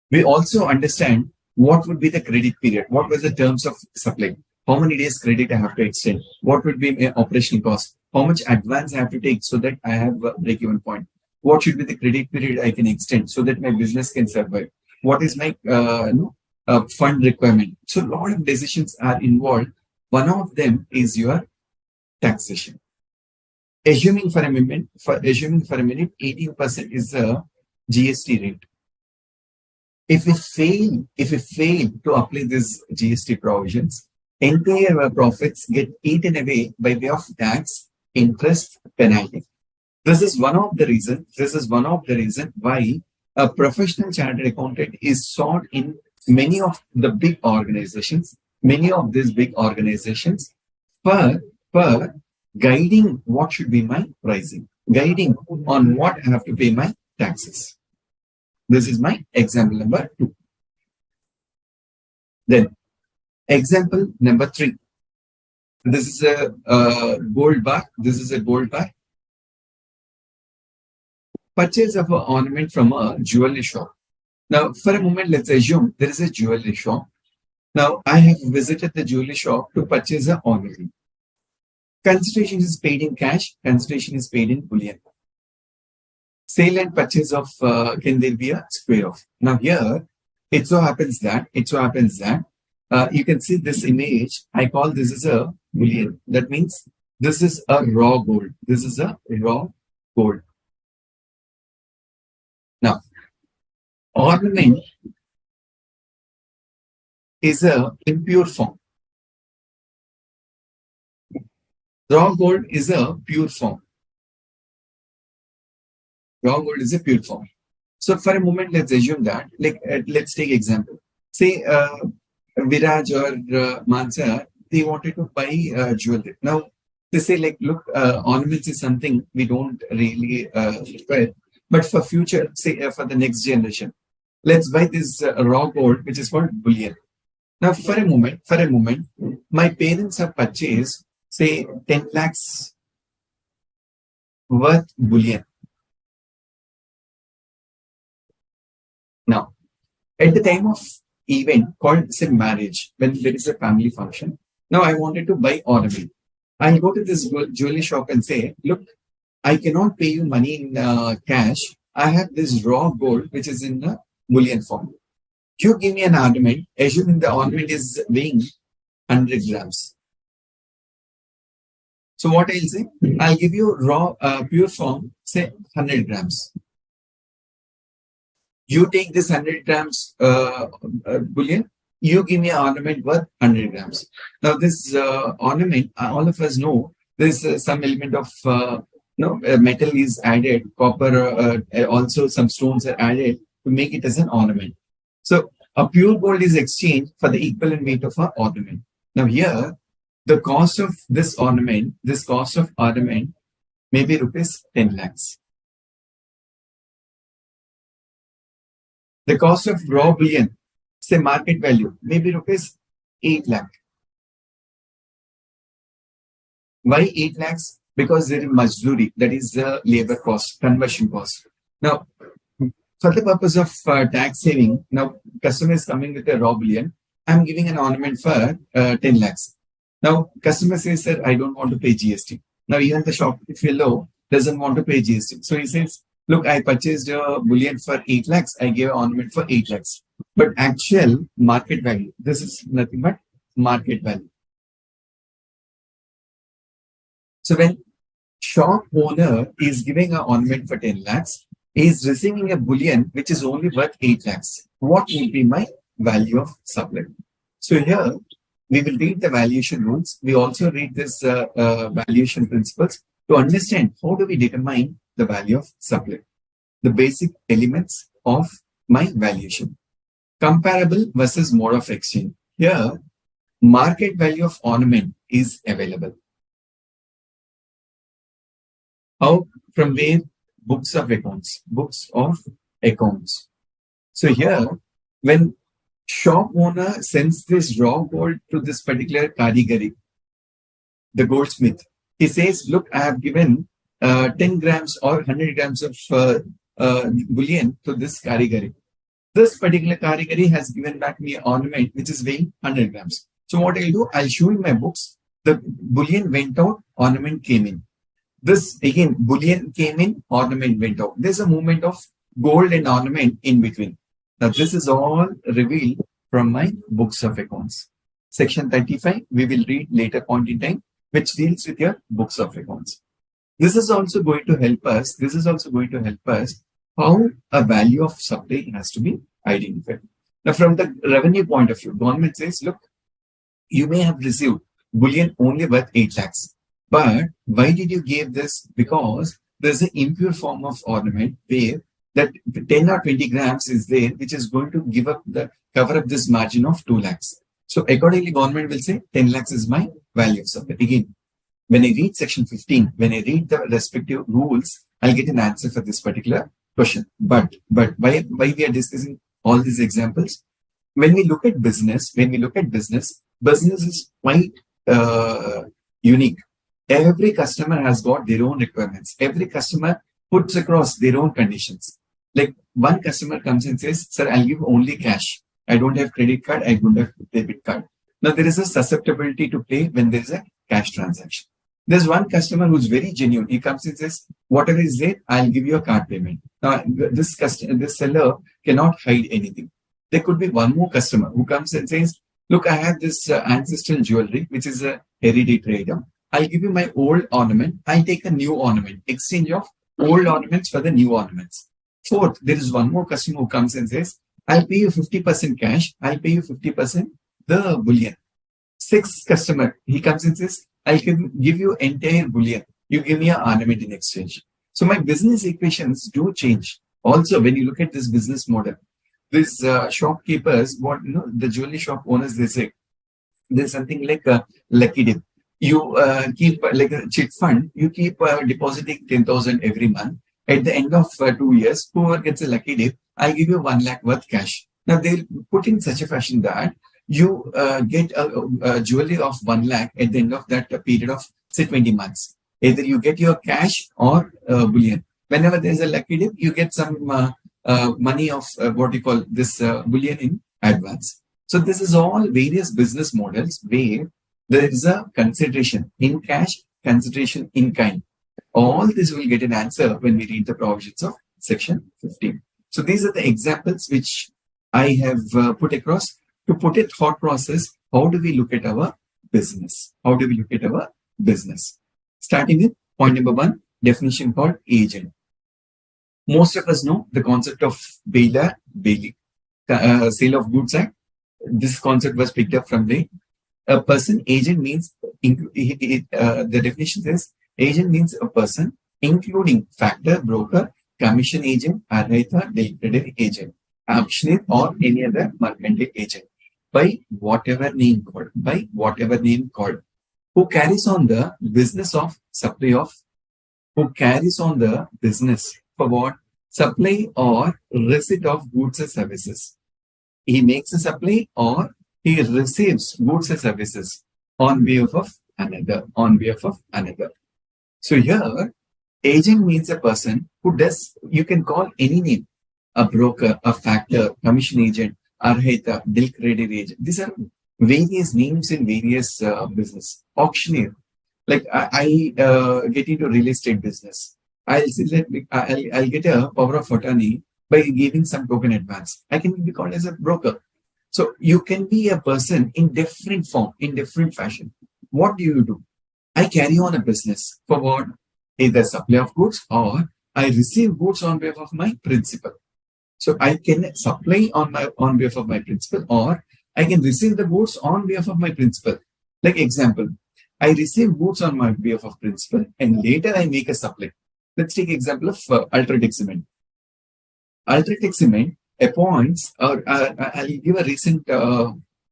We also understand what would be the credit period. What was the terms of supply? How many days credit I have to extend? What would be my operational cost? How much advance I have to take so that I have a break-even point? What should be the credit period I can extend so that my business can survive? What is my fund requirement? So a lot of decisions are involved. One of them is your taxation. Assuming for a minute, 18% is the GST rate. If we fail to apply these GST provisions, entire profits get eaten away by way of tax, interest, penalty. This is one of the reasons why a professional chartered accountant is sought in many of the big organizations, for guiding what should be my pricing, guiding on what I have to pay my taxes. This is my example number 2. Then example number 3. This is a gold bar. Purchase of an ornament from a jewelry shop. Now, for a moment, let's assume there is a jewelry shop. Now, I have visited the jewelry shop to purchase an ornament. Consideration is paid in cash. Consideration is paid in bullion. Sale and purchase of can there be a square off? Now here, it so happens that you can see this image. I call this as a bullion. That means this is a raw gold. Now, ornament is a impure form. Raw gold is a pure form. So for a moment, let's assume that, let's take example. Say Viraj or Mansa, they wanted to buy jewelry. Now they say look, ornaments is something we don't really require, but for future, say for the next generation, let's buy this raw gold, which is called bullion. Now for a moment, my parents have purchased, say 10 lakhs worth bullion. Now, at the time of event called say marriage, when there is a family function, now I wanted to buy ornament. I'll go to this jewelry shop and say, look, I cannot pay you money in cash. I have this raw gold, which is in a bullion form. You give me an ornament, assuming the ornament is weighing 100 grams. So what I'll say, I'll give you raw, pure form, say 100 grams. You take this 100 grams bullion, you give me an ornament worth 100 grams. Now this ornament, all of us know, there's some element of metal is added, copper, also some stones are added to make it as an ornament. So a pure gold is exchanged for the equivalent weight of an ornament. Now here, the cost of this ornament, may be rupees 10 lakhs. The cost of raw bullion, say market value, may be rupees 8 lakh. Why 8 lakhs? Because there is mazduri, that is the labor cost, conversion cost. Now, for the purpose of tax saving, now customer is coming with a raw bullion. I'm giving an ornament for 10 lakhs. Now, customer says, sir, I don't want to pay GST. Now, even the shop fellow doesn't want to pay GST. So he says, look, I purchased a bullion for 8 lakhs. I gave an ornament for 8 lakhs. But actual market value, this is nothing but market value. So when shop owner is giving an ornament for 10 lakhs, he is receiving a bullion which is only worth 8 lakhs. What will be my value of supply? So here, we will read the valuation rules. We also read this valuation principles. To understand how do we determine the value of supply, the basic elements of my valuation. Comparable versus mode of exchange. Here, market value of ornament is available. How? From where? Books of accounts. Books of accounts. So here, when shop owner sends this raw gold to this particular karigari, the goldsmith, he says, look, I have given 10 grams or 100 grams of bullion to this karigari. This particular karigari has given back me an ornament which is weighing 100 grams. So what I'll do, I'll show in my books, the bullion went out, ornament came in. This again, bullion came in, ornament went out. There's a movement of gold and ornament in between. Now this is all revealed from my books of accounts. Section 35, we will read later point in time, which deals with your books of accounts. This is also going to help us. How a value of supply has to be identified. Now, from the revenue point of view, government says, look, you may have received bullion only worth 8 lakhs. But why did you give this? Because there's an impure form of ornament where that 10 or 20 grams is there, which is going to cover up this margin of 2 lakhs. So accordingly, government will say 10 lakhs is my value of supply. Again, when I read section 15, when I read the respective rules, I'll get an answer for this particular question. But why we are discussing all these examples? When we look at business, business is quite unique. Every customer has got their own requirements. Every customer puts across their own conditions. Like one customer comes and says, sir, I'll give only cash. I don't have credit card. I don't have debit card. Now there is a susceptibility to play when there is a cash transaction. There's one customer who's very genuine. He comes and says, whatever is there, I'll give you a card payment. Now, this seller cannot hide anything. There could be one more customer who comes and says, look, I have this ancestral jewelry, which is a hereditary item. I'll give you my old ornament. I'll take a new ornament. Exchange of old ornaments for the new ornaments. Fourth, there is one more customer who comes and says, I'll pay you 50% cash. I'll pay you 50% the bullion. Sixth customer, he comes and says, I can give you entire bullion. You give me an ornament in exchange. So my business equations do change. Also, when you look at this business model, these shopkeepers, the jewelry shop owners, they say, there's something like a lucky dip. You keep like a chit fund, you keep depositing 10,000 every month. At the end of 2 years, whoever gets a lucky dip, I'll give you 1 lakh worth cash. Now they'll put in such a fashion that you get a jewelry of 1 lakh at the end of that period of say 20 months. Either you get your cash or bullion. Whenever there's a lucky dip, you get some money of what you call this bullion in advance. So this is all various business models where there is a consideration in cash, consideration in kind. All this will get an answer when we read the provisions of section 15. So these are the examples which I have put across to put a thought process. How do we look at our business? Starting with point number 1, definition called agent. Most of us know the concept of bailor, bailey, Sale of Goods Act. This concept was picked up from the person. Agent means, the definition says, agent means a person including factor, broker, commission agent, arraita, delivery agent, auctioneer or any other mercantile agent by whatever name called, who carries on the business of supply of, for what? Supply or receipt of goods and services. He makes a supply or he receives goods and services on behalf of another. So here, agent means a person who does, you can call any name, a broker, a factor, commission agent, arhaita, bill credit agent. These are various names in various business. Auctioneer, like I get into real estate business. I'll get a power of attorney by giving some token advance. I can be called as a broker. So you can be a person in different form, in different fashion. What do? I carry on a business for what? Either supply of goods or I receive goods on behalf of my principal. So I can supply on behalf of my principal or I can receive the goods on behalf of my principal. Like example, I receive goods on my behalf of principal and later I make a supply. Let's take example of Ultratech Cement. Ultratech Cement appoints, or I'll give a recent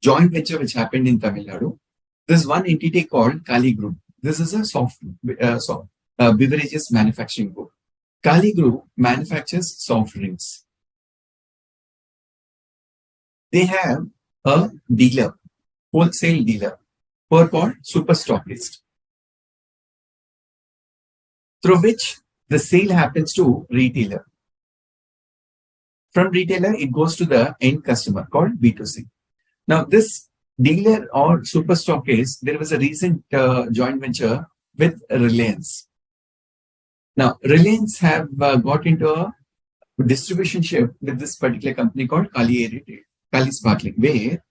joint venture which happened in Tamil Nadu. There's one entity called Kali Group. This is a beverages manufacturing group. Kali Group manufactures soft drinks. They have a dealer, wholesale dealer, who are called super stockist, through which the sale happens to retailer. From retailer, it goes to the end customer called B2C. Now, this dealer or super stockist, there was a recent joint venture with Reliance. Now, Reliance have got into a distribution ship with this particular company called Kali Sparkling, where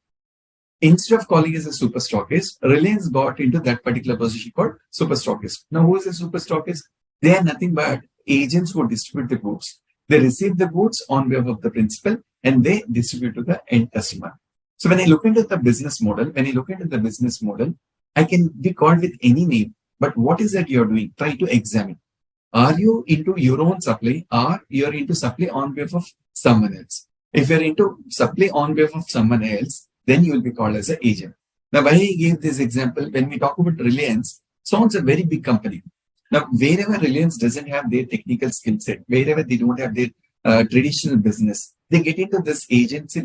instead of calling as a super stockist, Reliance got into that particular position called super stockist. Now, who is a super stockist? They are nothing but agents who distribute the goods. They receive the goods on behalf of the principal and they distribute to the end customer. So when I look into the business model, I can be called with any name. But what is that you're doing? Try to examine. Are you into your own supply or you're into supply on behalf of someone else? If you're into supply on behalf of someone else, then you will be called as an agent. Now, why I gave this example, when we talk about Reliance, sounds a very big company. Now, wherever Reliance doesn't have their technical skill set, wherever they don't have their traditional business, they get into this agency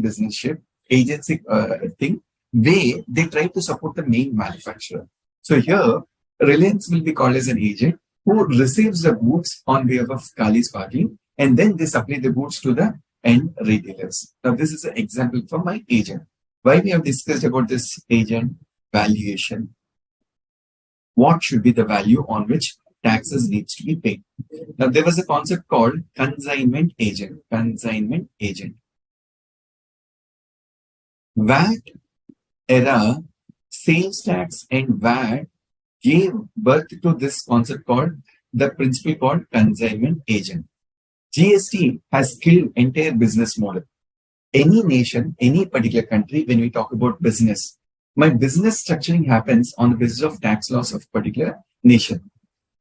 thing, where they try to support the main manufacturer. So here, Reliance will be called as an agent who receives the goods on behalf of Kali Sparkling, and then they supply the goods to the end retailers. Now, this is an example for my agent. Why we have discussed about this agent valuation? What should be the value on which taxes needs to be paid? Now, there was a concept called consignment agent. Consignment agent. VAT era, sales tax and VAT gave birth to this concept called the principle called consignment agent. GST has killed entire business model. Any nation, any particular country, when we talk about business, my business structuring happens on the basis of tax laws of particular nation.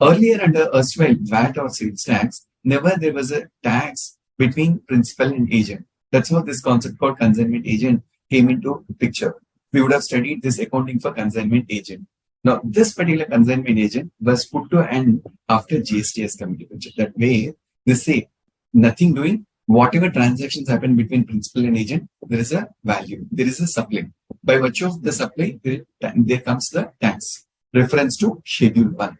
Earlier under erstwhile VAT or sales tax, never there was a tax between principal and agent. That's how this concept called consignment agent came into the picture. We would have studied this accounting for consignment agent. Now, this particular consignment agent was put to an end after GST has come into picture. That way, they say nothing doing. Whatever transactions happen between principal and agent, there is a value. There is a supply. By virtue of the supply, there comes the tax. Reference to Schedule 1.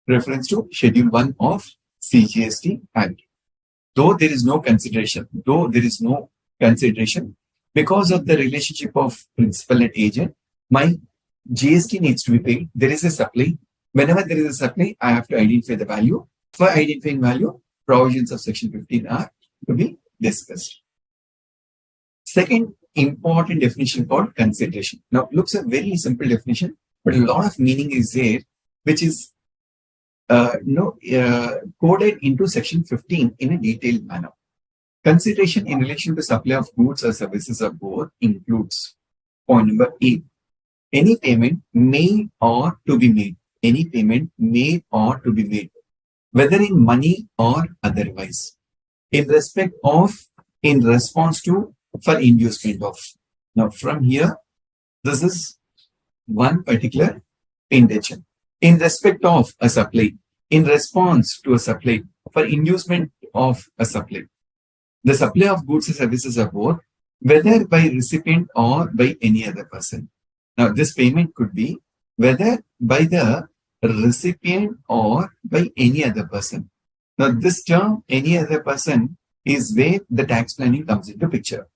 Reference to Schedule 1 of CGST Act. Though there is no consideration, because of the relationship of principal and agent, my GST needs to be paid. There is a supply. Whenever there is a supply, I have to identify the value. For identifying value, provisions of Section 15 are to be discussed. Second important definition called consideration. Now, looks a very simple definition, but a lot of meaning is there, which is coded into Section 15 in a detailed manner. Consideration in relation to supply of goods or services or both includes point number 8. Any payment made or to be made. Any payment made or to be made, whether in money or otherwise, in response to, for inducement of. Now, from here, this is one particular intention. In respect of a supply, in response to a supply, for inducement of a supply. The supply of goods and services are both, whether by recipient or by any other person. Now, this payment could be whether by the recipient or by any other person. Now, this term, any other person, is where the tax planning comes into picture,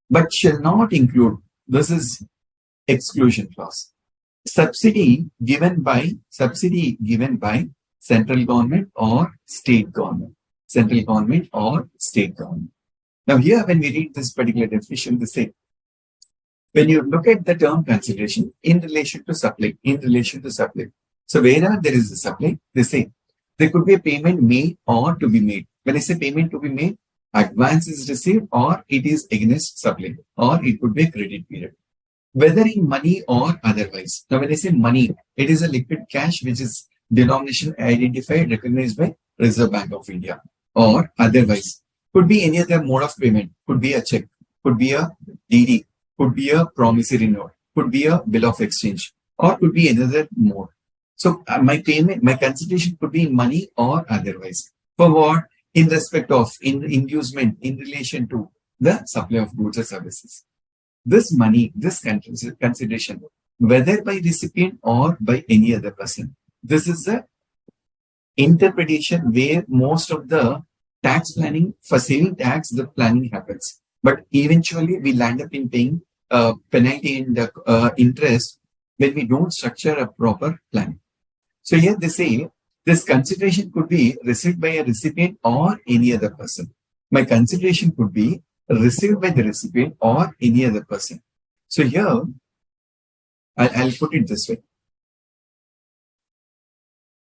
but shall not include, this is exclusion clause, subsidy given by central government or state government. Central government or state government. Now, here when we read this particular definition, they say, when you look at the term consideration in relation to supply, so wherever there is a supply, they say there could be a payment made or to be made. When I say payment to be made, advance is received or it is against supply, or it could be a credit period. whether in money or otherwise. Now, when I say money, it is a liquid cash which is denomination identified, recognized by Reserve Bank of India, or otherwise. Could be any other mode of payment, could be a check, could be a DD, could be a promissory note, could be a bill of exchange, or could be another mode. So my payment, my consideration could be in money or otherwise. For what? In respect of, in inducement, in relation to the supply of goods or services. This money, this consideration, whether by recipient or by any other person, this is the interpretation where most of the tax planning, for saving tax, the planning happens. But eventually we land up in paying penalty and interest when we don't structure a proper plan. So here they say this consideration could be received by a recipient or any other person. My consideration could be received by the recipient or any other person. So here, I'll put it this way.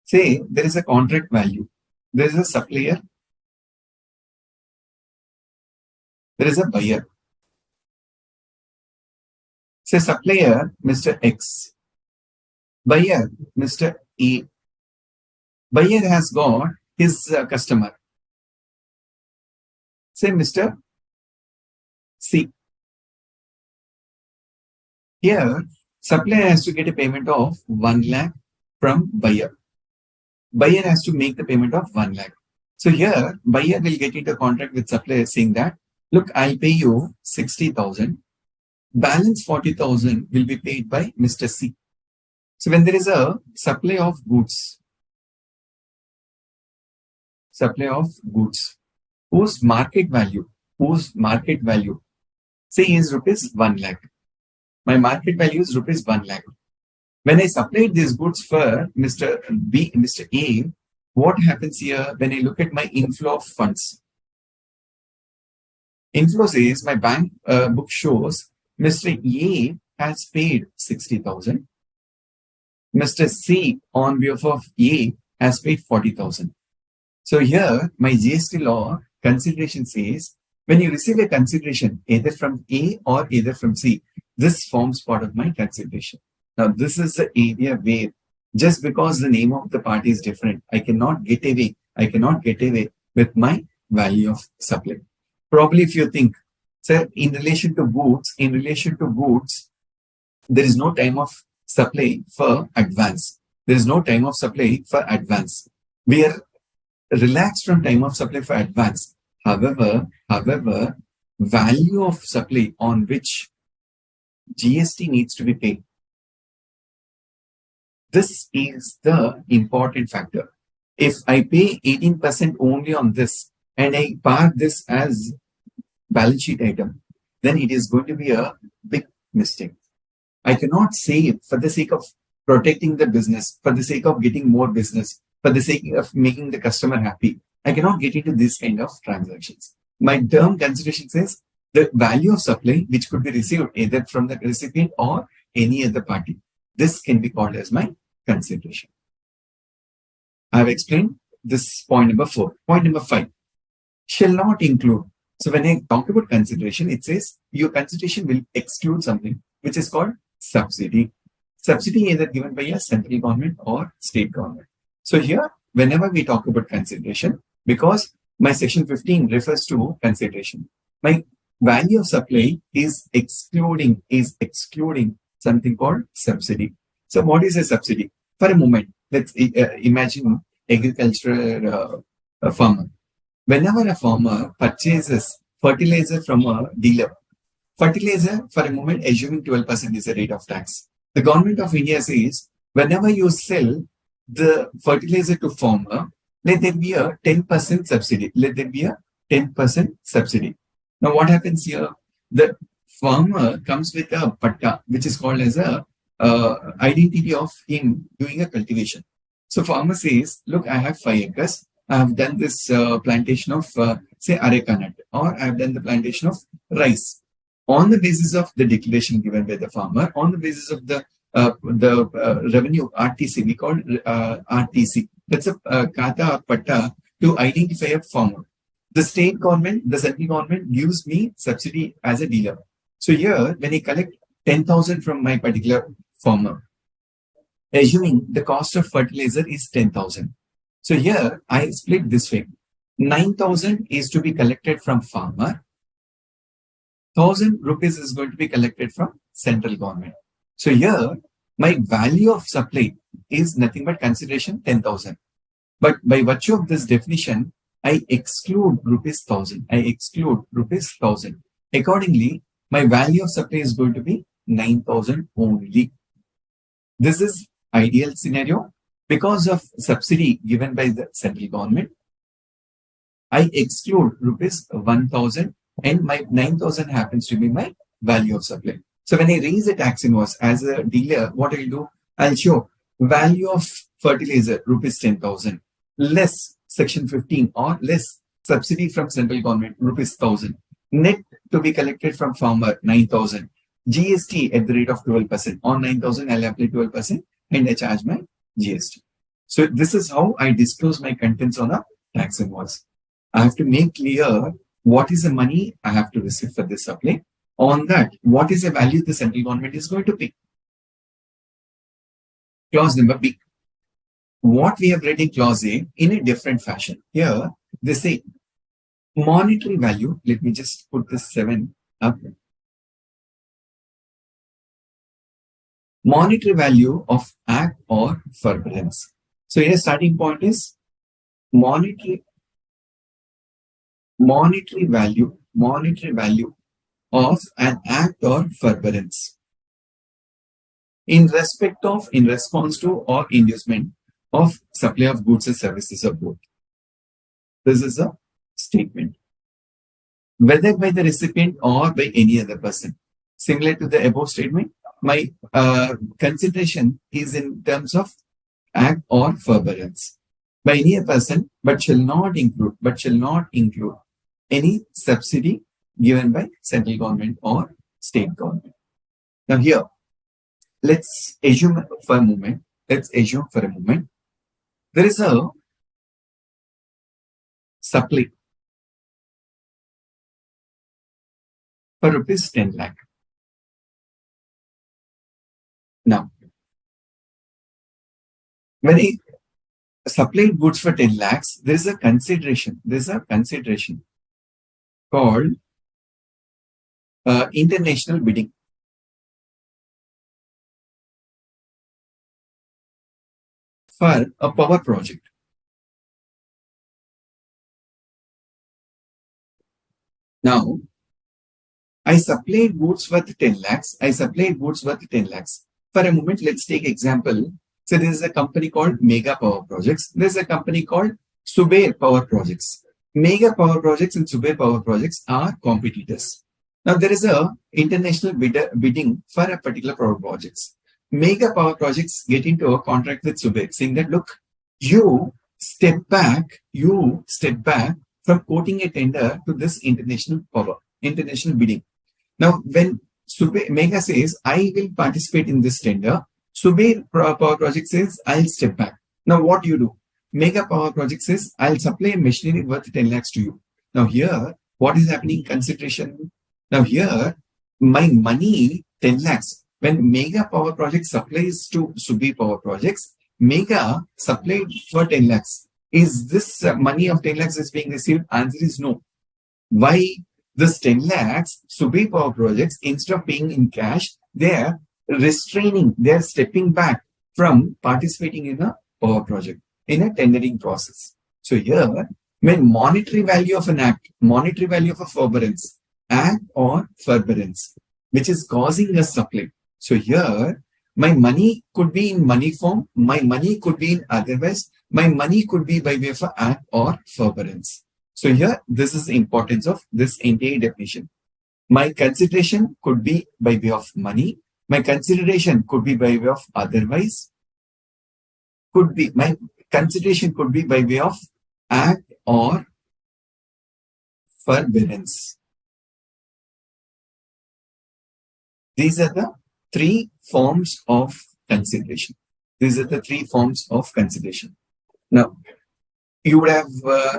Say there is a contract value. There is a supplier. There is a buyer. Say supplier, Mr. X. Buyer, Mr. A. Buyer has got his customer. Say Mr. C. Here, supplier has to get a payment of 1 lakh from buyer. Buyer has to make the payment of 1 lakh. So here, buyer will get into a contract with supplier saying that, look, I'll pay you 60,000. Balance 40,000 will be paid by Mr. C. So when there is a supply of goods, whose market value, say is rupees 1 lakh. My market value is rupees 1 lakh. When I supplied these goods for Mr. B, Mr. A, what happens here when I look at my inflow of funds? Inflow says my bank book shows Mr. A has paid 60,000. Mr. C on behalf of A has paid 40,000. So here my GST law consideration says when you receive a consideration either from A or either from C, this forms part of my consideration. Now this is the area where just because the name of the party is different, I cannot get away with my value of supply. Probably if you think, sir, in relation to goods, there is no time of supply for advance. There is no time of supply for advance. We are relaxed from time of supply for advance. However, value of supply on which GST needs to be paid. This is the important factor. If I pay 18% only on this and I park this as balance sheet item, then it is going to be a big mistake. I cannot save for the sake of protecting the business, for the sake of getting more business, for the sake of making the customer happy. I cannot get into this kind of transactions. My term consideration says the value of supply, which could be received either from the recipient or any other party. This can be called as my consideration. I have explained this point number 4. Point number 5, shall not include. So when I talk about consideration, it says your consideration will exclude something which is called subsidy. Subsidy either given by a central government or state government. So here, whenever we talk about consideration, because my section 15 refers to consideration, my value of supply is excluding something called subsidy. So what is a subsidy? For a moment, let's imagine agricultural farmer. Whenever a farmer purchases fertilizer from a dealer, fertilizer, for a moment, assuming 12% is the rate of tax. The government of India says, whenever you sell the fertilizer to farmer, let there be a 10% subsidy. Now what happens here? The farmer comes with a patta, which is called as a identity of him doing a cultivation. So farmer says, look, I have 5 acres. I have done this plantation of say areca nut, or I have done the plantation of rice. On the basis of the declaration given by the farmer, on the basis of the revenue RTC, we call RTC. That's a kata or patta to identify a farmer. The state government, the central government gives me subsidy as a dealer. So here, when I collect 10,000 from my particular farmer. Assuming the cost of fertilizer is 10,000. So here I split this way. 9,000 is to be collected from farmer. 1,000 rupees is going to be collected from central government. So here my value of supply is nothing but consideration 10,000. But by virtue of this definition, I exclude rupees 1,000. I exclude rupees 1,000. Accordingly, my value of supply is going to be 9,000 only. This is ideal scenario. Because of subsidy given by the central government, I exclude rupees 1,000 and my 9,000 happens to be my value of supply. So when I raise a tax invoice as a dealer, what I'll do, I'll show value of fertilizer rupees 10,000 less section 15 or less subsidy from central government rupees 1,000, net to be collected from farmer 9,000, GST at the rate of 12%. On 9,000 I'll apply 12% and I charge my GST. So this is how I disclose my contents on a tax invoice. I have to make clear what is the money I have to receive for this supply. On that, what is the value the central government is going to pay? Clause number B. What we have read in clause A in a different fashion. Here, they say monetary value. Let me just put this 7 up. Monetary value of act or forbearance. So here starting point is monetary value of an act or forbearance in response to or inducement of supply of goods and services or both. This is a statement. Whether by the recipient or by any other person. Similar to the above statement, my consideration is in terms of act or forbearance by any person, but shall not include any subsidy given by central government or state government. Now here, let's assume for a moment, there is a supply for rupees 10 lakh. Now, when I supply goods for 10 lakhs, there is a consideration. Called international bidding. For a power project. Now, I supplied goods worth 10 lakhs. For a moment, let's take example. So there is a company called Mega Power Projects. There is a company called Subair Power Projects. Mega Power Projects and Subair Power Projects are competitors. Now there is a international bidding for a particular power projects. Mega Power Projects get into a contract with Subair, saying that look, you step back from quoting a tender to this international bidding. Now when Mega says, I will participate in this tender, Subair Power Project says, I'll step back. Now what do you do? Mega Power Project says, I'll supply a machinery worth 10 lakhs to you. Now here, what is happening? Consideration. Now here, my money 10 lakhs. When Mega Power Project supplies to Subair Power Projects, Mega supplied for 10 lakhs. Is this money of 10 lakhs is being received? Answer is no. Why? This 10 lakhs, Subair Power Projects, instead of paying in cash, they are stepping back from participating in a power project, in a tendering process. So here, when monetary value of an act, monetary value of a forbearance, act or forbearance, which is causing a supply. So here, my money could be in money form, my money could be in otherwise, my money could be by way of an act or forbearance. So here, this is the importance of this entire definition. My consideration could be by way of money. My consideration could be by way of otherwise. My consideration could be by way of act or forbearance. These are the three forms of consideration. Now, you would have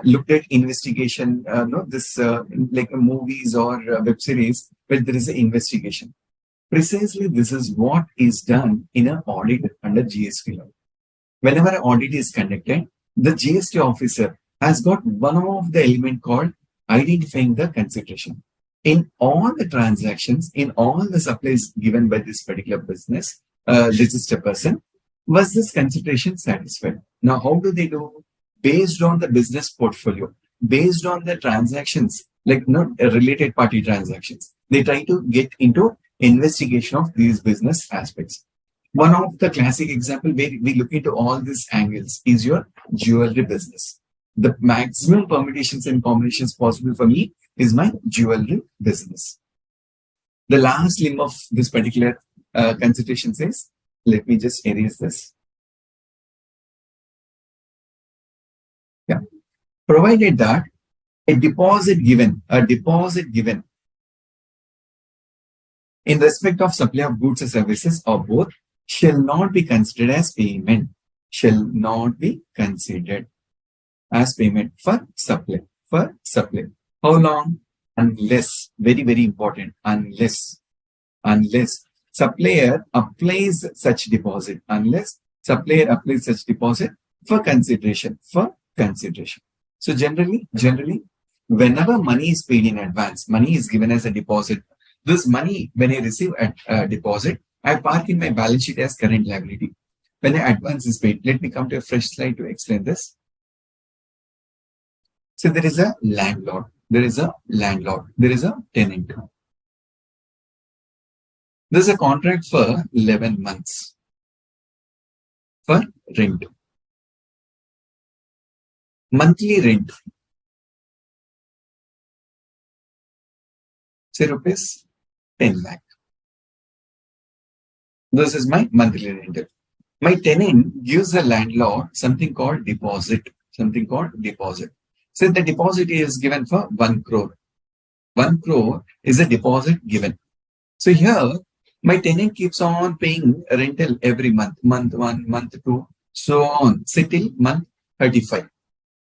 looked at investigation, like movies or web series where there is an investigation. Precisely this is what is done in an audit under GST law. Whenever an audit is conducted, the GST officer has got one of the element called identifying the consideration. In all the transactions, in all the supplies given by this particular business registered person, was this consideration satisfied? Now, how do they do? Based on the business portfolio, based on the transactions, like not related party transactions, they try to get into investigation of these business aspects. One of the classic example where we look into all these angles is your jewelry business. The maximum permutations and combinations possible for me is my jewelry business. The last limb of this particular consideration says, let me just erase this. Yeah. Provided that a deposit given in respect of supply of goods or services or both shall not be considered as payment, shall not be considered as payment for supply. How long? Unless, very, very important, unless supplier applies such deposit, for consideration, So generally, whenever money is paid in advance, money is given as a deposit. This money, when I receive a deposit, I park in my balance sheet as current liability. When an advance is paid, let me come to a fresh slide to explain this. So there is a landlord, there is a tenant. There is a contract for 11 months for rent. Monthly rent, say rupees 10 lakh. This is my monthly rental. My tenant gives the landlord something called deposit. So the deposit is given for 1 crore. 1 crore is a deposit given. So here, my tenant keeps on paying rental every month, month 1, month 2, so on, till month 35.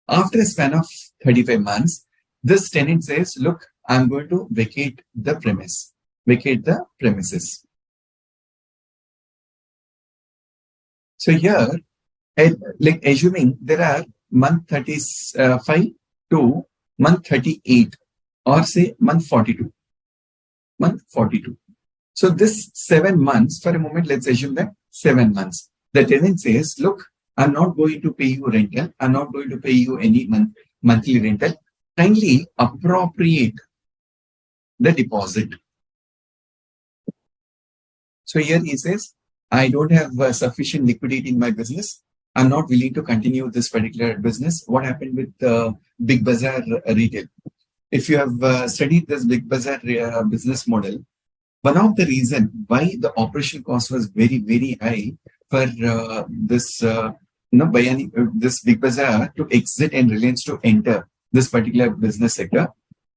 After a span of 35 months, this tenant says, look, I'm going to vacate the premises. So here, like assuming there are month 35 to month 38, or say month 42. So this 7 months, for a moment, let's assume that 7 months. The tenant says, look, I'm not going to pay you rental. I'm not going to pay you any monthly rental. Kindly appropriate the deposit. So here he says, I don't have sufficient liquidity in my business. I'm not willing to continue this particular business. What happened with Big Bazaar retail? If you have studied this Big Bazaar business model, one of the reasons why the operation cost was very, very high for this Big Bazaar to exit and Reliance to enter this particular business sector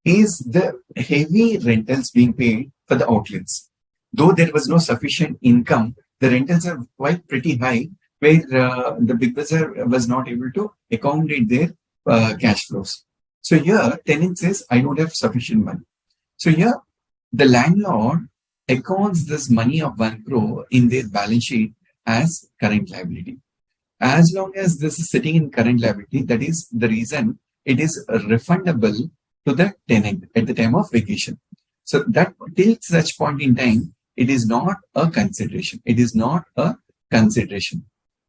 is the heavy rentals being paid for the outlets. Though there was no sufficient income, the rentals are quite pretty high, where the Big Bazaar was not able to accommodate their cash flows. So here, tenant says, I don't have sufficient money. So here, the landlord accounts this money of 1 crore in their balance sheet as current liability. As long as this is sitting in current liability, that is the reason it is refundable to the tenant at the time of vacation. So that till such point in time, it is not a consideration.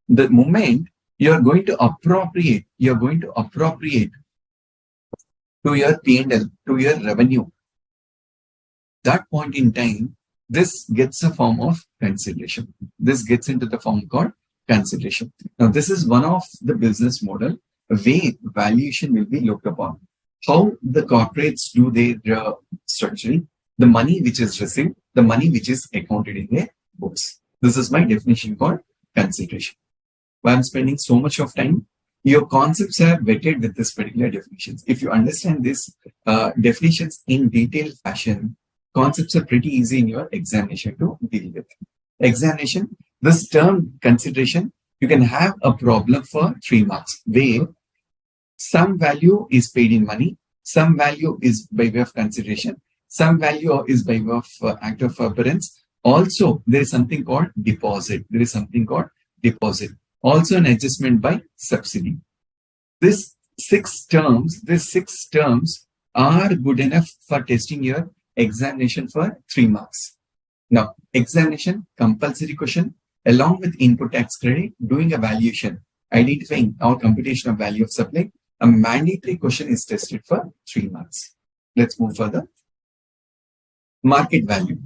The moment you are going to appropriate to your P&L, to your revenue, that point in time, this gets a form of consideration. This gets into the form called consideration. Now, this is one of the business model where valuation will be looked upon. How the corporates do their structuring, the money which is received, the money which is accounted in their books. This is my definition called consideration. Why I'm spending so much of time, your concepts are vetted with this particular definitions. If you understand this definitions in detailed fashion, concepts are pretty easy in your examination to deal with. Examination, this term consideration, you can have a problem for 3 marks, where some value is paid in money, some value is by way of consideration, some value is by way of act of occurrence, Also, there is something called deposit. There is something called deposit. Also an adjustment by subsidy. These six terms are good enough for testing your examination for 3 marks. Now, examination, compulsory question, along with input tax credit, doing a valuation, identifying or computation of value of supply, a mandatory question is tested for 3 marks. Let's move further. Market value.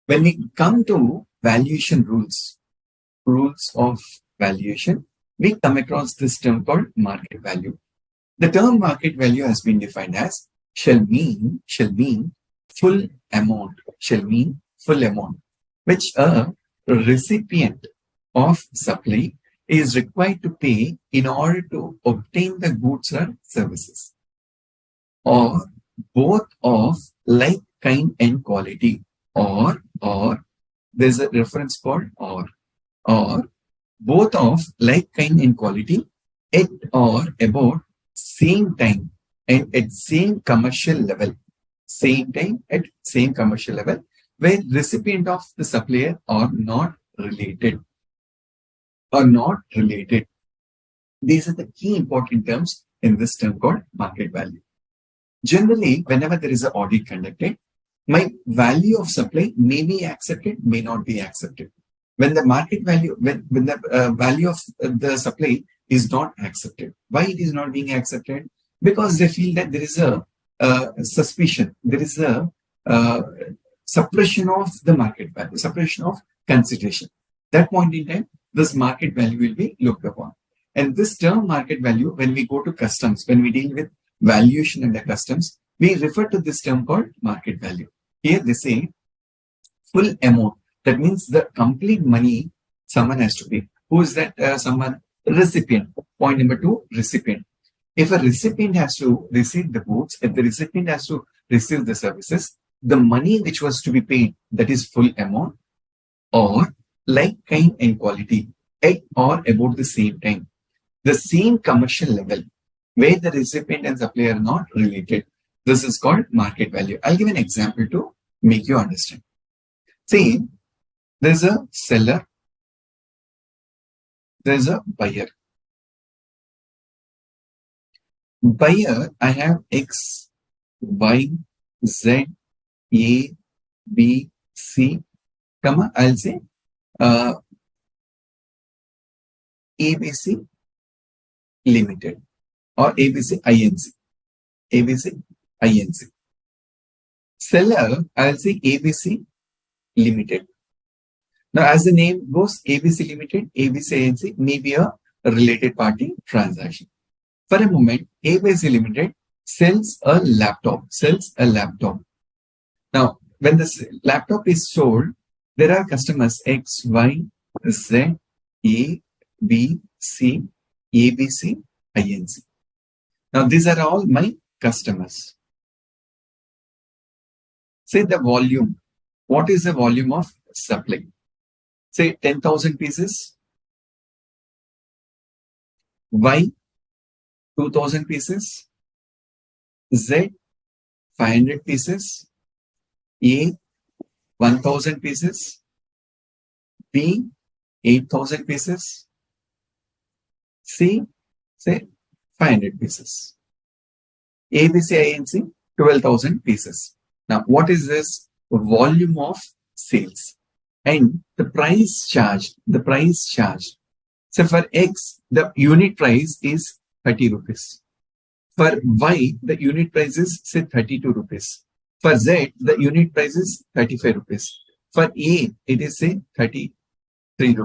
When we come to valuation rules of valuation, we come across this term called market value. The term market value has been defined as shall mean full amount, which a recipient of supply is required to pay in order to obtain the goods or services, or both of like kind and quality, or there's a reference called or both of like kind and quality at or about same time and at same commercial level, where recipient of the supplier are not related. These are the key important terms in this term called market value. Generally, whenever there is an audit conducted, my value of supply may be accepted, may not be accepted. When the market value, when the value of the supply is not accepted. Why it is not being accepted? Because they feel that there is a suspicion, there is a suppression of the market value, suppression of consideration. That point in time, this market value will be looked upon. And this term market value, when we go to customs, when we deal with valuation and the customs, we refer to this term called market value. Here they say full amount. That means the complete money someone has to pay. Who is that someone? Recipient. Point number 2, recipient. If a recipient has to receive the goods, if the recipient has to receive the services, the money which was to be paid, that is full amount, or like kind and quality, at or about the same time, the same commercial level, where the recipient and supplier are not related. This is called market value. I'll give an example to make you understand. See, there's a seller, there's a buyer. Buyer, I have X, Y, Z, A, B, C, comma, I'll say ABC Limited or ABC INC. ABC INC. Seller, I'll say ABC Limited. Now, as the name goes, ABC Limited, ABC INC may be a related party transaction. For a moment, ABC Limited sells a laptop. Now, when this laptop is sold, there are customers X, Y, Z, A, B, C, ABC, INC. Now, these are all my customers. Say the volume. What is the volume of supply? Say 10,000 pieces. Y, 2,000 pieces. Z, 500 pieces. A, 1,000 pieces. B, 8,000 pieces. C, say 500 pieces. ABC INC, 12,000 pieces. Now, what is this? Volume of sales. And the price charged. So for X, the unit price is 30 rupees. For Y, the unit price is say 32 rupees. For Z, the unit price is 35 rupees. For A, it is say 33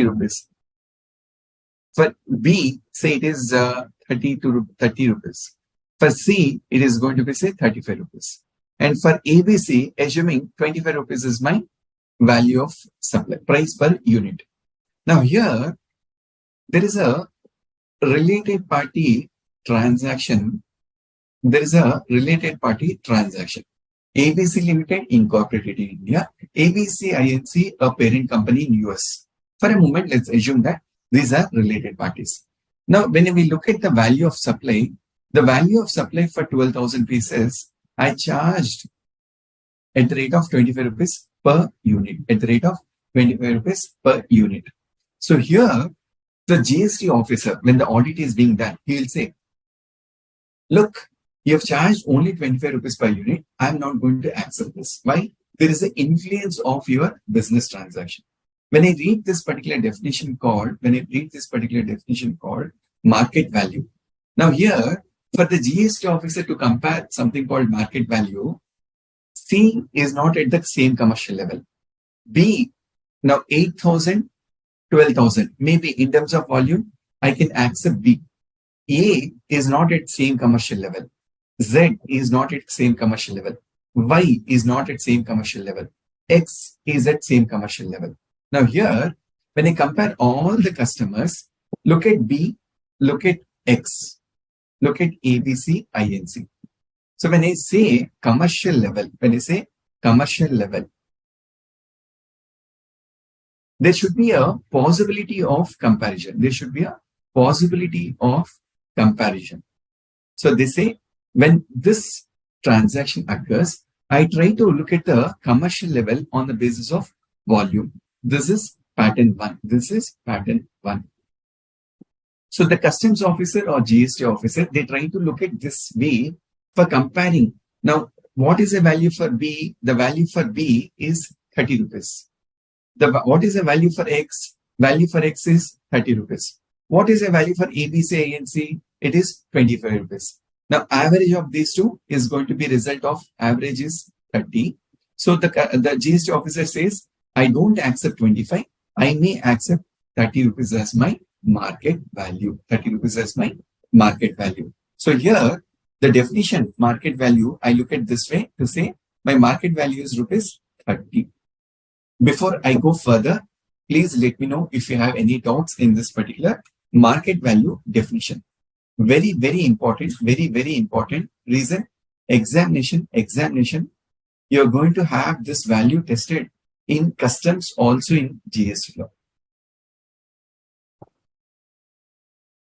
rupees. For B, say it is 30 rupees. For C, it is going to be say 35 rupees. And for ABC, assuming 25 rupees is my value of supply, price per unit. Now here, there is a related party transaction. ABC Limited incorporated in India. ABC INC, a parent company in US. For a moment, let's assume that these are related parties. Now, when we look at the value of supply, the value of supply for 12,000 pieces, I charged at the rate of 25 rupees per unit, at the rate of 25 rupees per unit. So here, the GST officer, when the audit is being done, he will say, look, you have charged only 25 rupees per unit. I'm not going to accept this. Why? There is an influence of your business transaction. When I read this particular definition called market value. Now here, for the GST officer to compare something called market value, C is not at the same commercial level. B, now 8,000, 12,000. Maybe in terms of volume, I can accept B. A is not at same commercial level. Z is not at same commercial level. Y is not at same commercial level. X is at same commercial level. Now here, when I compare all the customers, look at B, look at X, look at A, B, C, I, and C. So when I say commercial level, there should be a possibility of comparison. So they say, when this transaction occurs, I try to look at the commercial level on the basis of volume. This is pattern 1. So the customs officer or GST officer, they try to look at this way for comparing. Now, what is the value for B? The value for B is 30 rupees. What is the value for X? Value for X is 30 rupees. What is the value for A, B, C, A, and C? It is 25 rupees. Now, average of these two is going to be result of average is 30. So the GST officer says, I don't accept 25. I may accept 30 rupees as my market value. So here, the definition market value, I look at this way to say my market value is rupees 30. Before I go further, please let me know if you have any doubts in this particular market value definition. Very, very important reason. Examination. You're going to have this value tested in customs, also in GST law.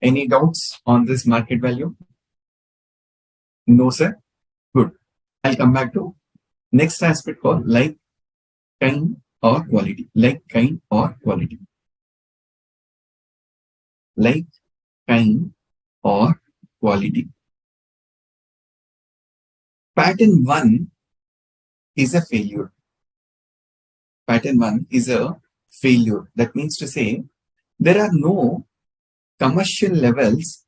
Any doubts on this market value? No, sir. Good. I'll come back to next aspect called like, kind, or quality. Like, kind, or quality. Like, kind, or quality. Pattern 1 is a failure. That means to say, there are no commercial levels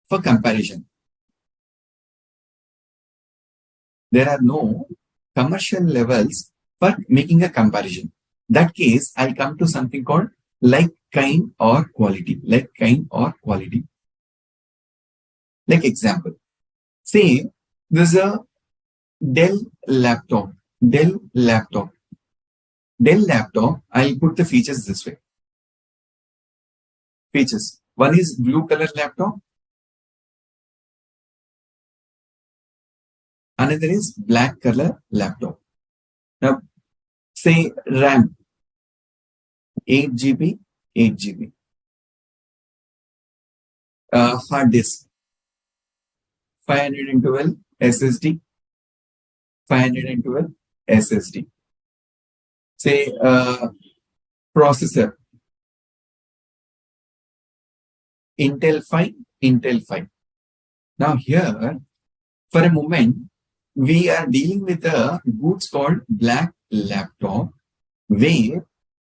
for comparison. There are no commercial levels for making a comparison. That case, I'll come to something called like, kind, or quality. Like example, say there's a Dell laptop. I'll put the features this way. Features. One is blue color laptop. Another is black color laptop. Now, say RAM, 8 GB. Hard disk, 512 SSD. Say processor, Intel 5. Now here, for a moment, we are dealing with a goods called black laptop, where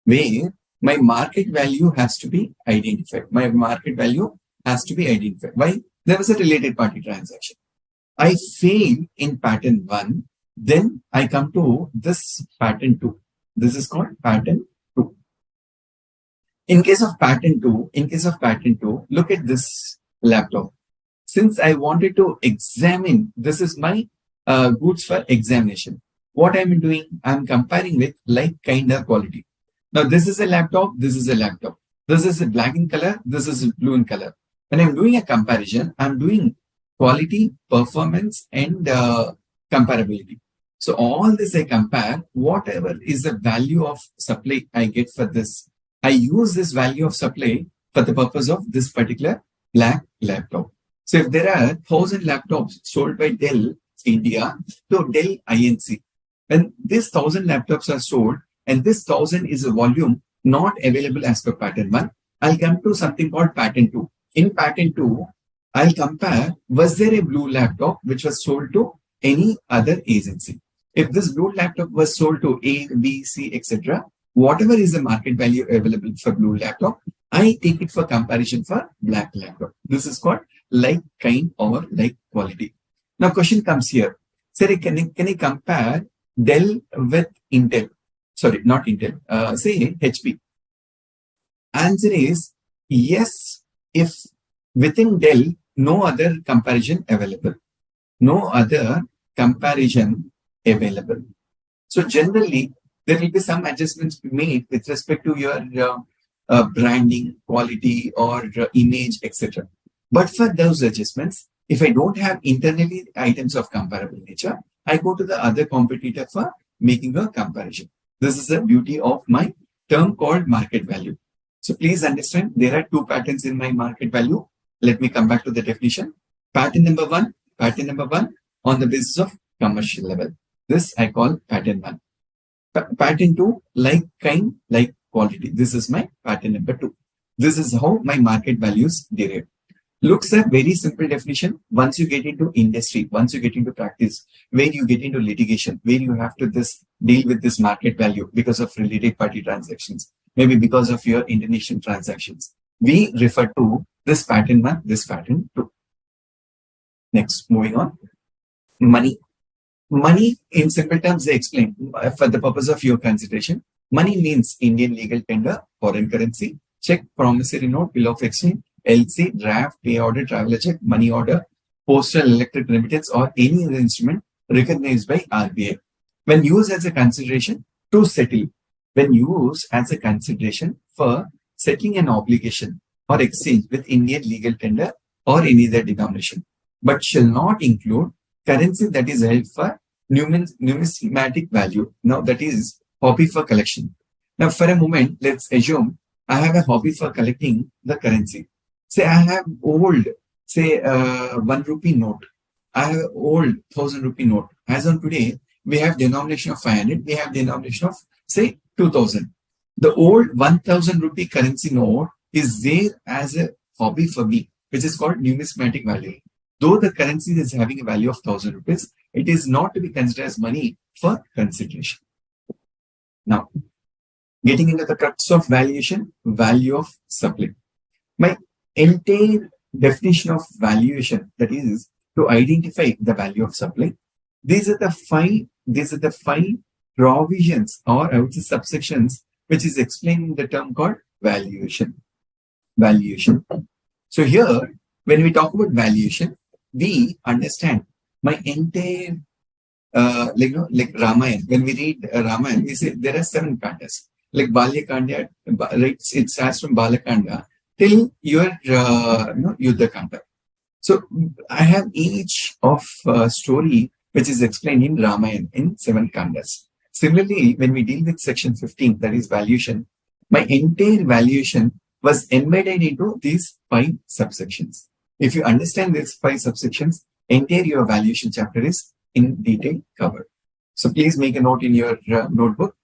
my market value has to be identified. Why? There was a related party transaction. I fail in pattern 1, then I come to this pattern 2. This is called pattern 2. In case of pattern 2, look at this laptop. Since I wanted to examine, this is my goods for examination. What I'm doing, I'm comparing with like, kind, or quality. Now this is a laptop, this is black in color, this is blue in color. When I'm doing a comparison, I'm doing quality, performance, and comparability. So all this I compare, whatever is the value of supply I get for this. I use this value of supply for the purpose of this particular black laptop. So if there are 1,000 laptops sold by Dell India to Dell INC, When this 1,000 laptops are sold and this 1,000 is a volume not available as per pattern 1, I'll come to something called pattern 2. In pattern 2, I'll compare, was there a blue laptop which was sold to any other agency? If this blue laptop was sold to A, B, C, etc., whatever is the market value available for blue laptop, I take it for comparison for black laptop. This is called like kind or like quality. Now question comes here. Say, can I compare Dell with Intel? Sorry, not Intel. Say HP. Answer is yes, if within Dell, no other comparison available. No other comparison available. So generally, there will be some adjustments made with respect to your branding, quality, or image, etc. But for those adjustments, if I don't have internally items of comparable nature, I go to the other competitor for making a comparison. This is the beauty of my term called market value. So please understand, there are two patterns in my market value. Let me come back to the definition. Pattern number one on the basis of commercial level. This I call pattern 1. Pattern 2, like kind, like quality. This is my pattern number 2. This is how my market values derive. Looks a very simple definition. Once you get into industry, once you get into practice, where you get into litigation, where you have to deal with this market value because of related party transactions, maybe because of your international transactions, we refer to this pattern 1, this pattern 2. Next, moving on. Money. Money, in simple terms, they explain for the purpose of your consideration. Money means Indian legal tender, foreign currency, check, promissory note, bill of exchange, LC, draft, pay order, traveler check, money order, postal electric remittance, or any other instrument recognized by RBI. When used as a consideration to settle, when used as a consideration for settling an obligation or exchange with Indian legal tender or any other denomination, but shall not include currency that is held for numismatic value. Now that is hobby for collection. Now for a moment, let's assume I have a hobby for collecting the currency. Say I have old, say 1 rupee note. I have old 1,000 rupee note. As on today, we have denomination of 500. We have denomination of say 2,000. The old 1,000 rupee currency note is there as a hobby for me, which is called numismatic value. Though the currency is having a value of 1,000 rupees, it is not to be considered as money for consideration. Now, getting into the crux of valuation, value of supply. My entire definition of valuation, that is to identify the value of supply. These are the five provisions, or I would say subsections, which is explained in the term called valuation. Valuation. So here, when we talk about valuation, we understand my entire like Ramayana. When we read Ramayana, we say there are 7 kandas. Like Balyakanda, right? It starts from Balakanda till your Yuddha Kanda. So I have each of story which is explained in Ramayana in 7 kandas. Similarly, when we deal with section 15, that is valuation, my entire valuation was embedded into these 5 subsections. If you understand these 5 subsections, entire your valuation chapter is in detail covered. So please make a note in your notebook.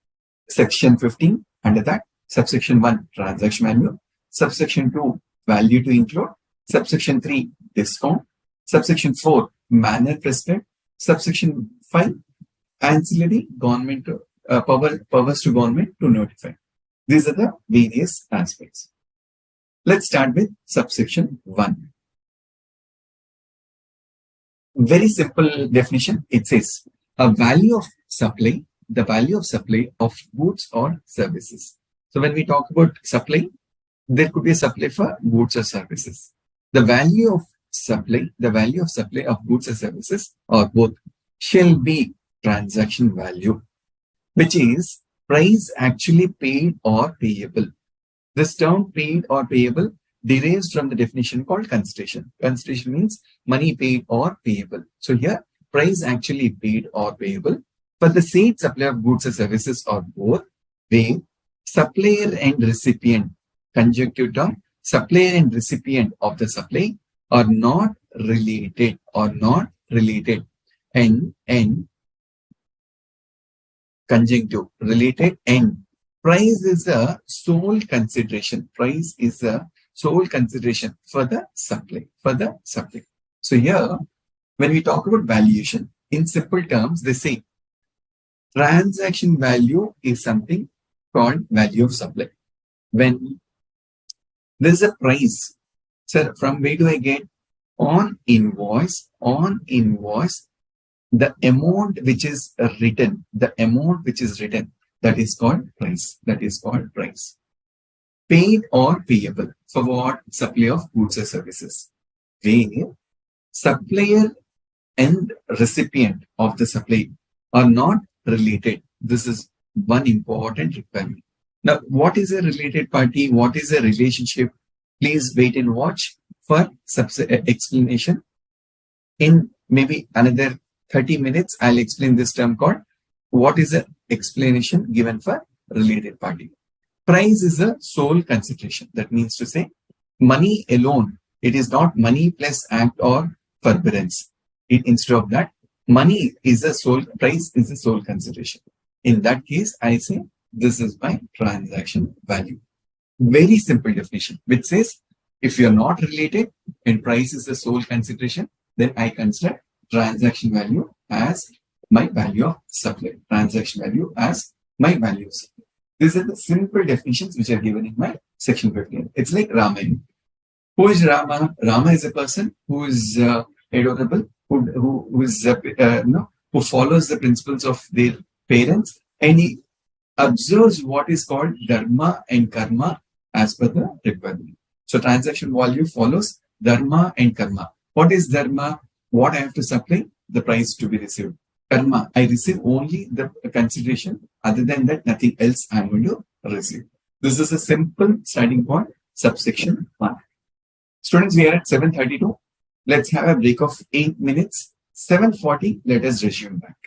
Section 15, under that, subsection 1, transaction value. Subsection 2, value to include. Subsection 3, discount. Subsection 4, manner prescribed. Subsection 5, ancillary government powers to government to notify. These are the various aspects. Let's start with subsection 1. Very simple definition. It says a value of supply, the value of supply of goods or services. So when we talk about supply, there could be a supply for goods or services. The value of supply of goods or services, or both, shall be transaction value, which is price actually paid or payable. This term paid or payable derives from the definition called consideration. Consideration means money paid or payable. So here, price actually paid or payable for the said supply of goods or services, or both, where supplier and recipient, conjunctive term, supplier and recipient of the supply are not related, and conjunctive, related, and price is a sole consideration. Price is a sole consideration for the supply. So here, when we talk about valuation, in simple terms, they say transaction value is something called value of supply. When there is a price, sir, from where do I get? On invoice, the amount which is written, that is called price. Paid or payable for what? Supply of goods or services. Where supplier and recipient of the supply are not related. This is one important requirement. Now, what is a related party? What is a relationship? Please wait and watch for explanation. In maybe another 30 minutes, I'll explain this term called what is the explanation given for related party. Price is a sole consideration. That means to say money alone. It is not money plus act or forbearance. Instead of that, price is a sole consideration. In that case, I say this is my transaction value. Very simple definition, which says if you're not related and price is the sole consideration, then I consider transaction value as my value of supply. These are the simple definitions which are given in my section 15. It's like Ramayana. Who is Rama? Rama is a person who is adorable, who follows the principles of their parents, and he observes what is called dharma and karma as per the requirement. So transaction value follows dharma and karma. What is dharma? What I have to supply? The price to be received. Karma, I receive only the consideration. Other than that, nothing else I am going to receive. This is a simple starting point, subsection 1. Students, we are at 7:32. Let's have a break of 8 minutes. 7:40, let us resume back.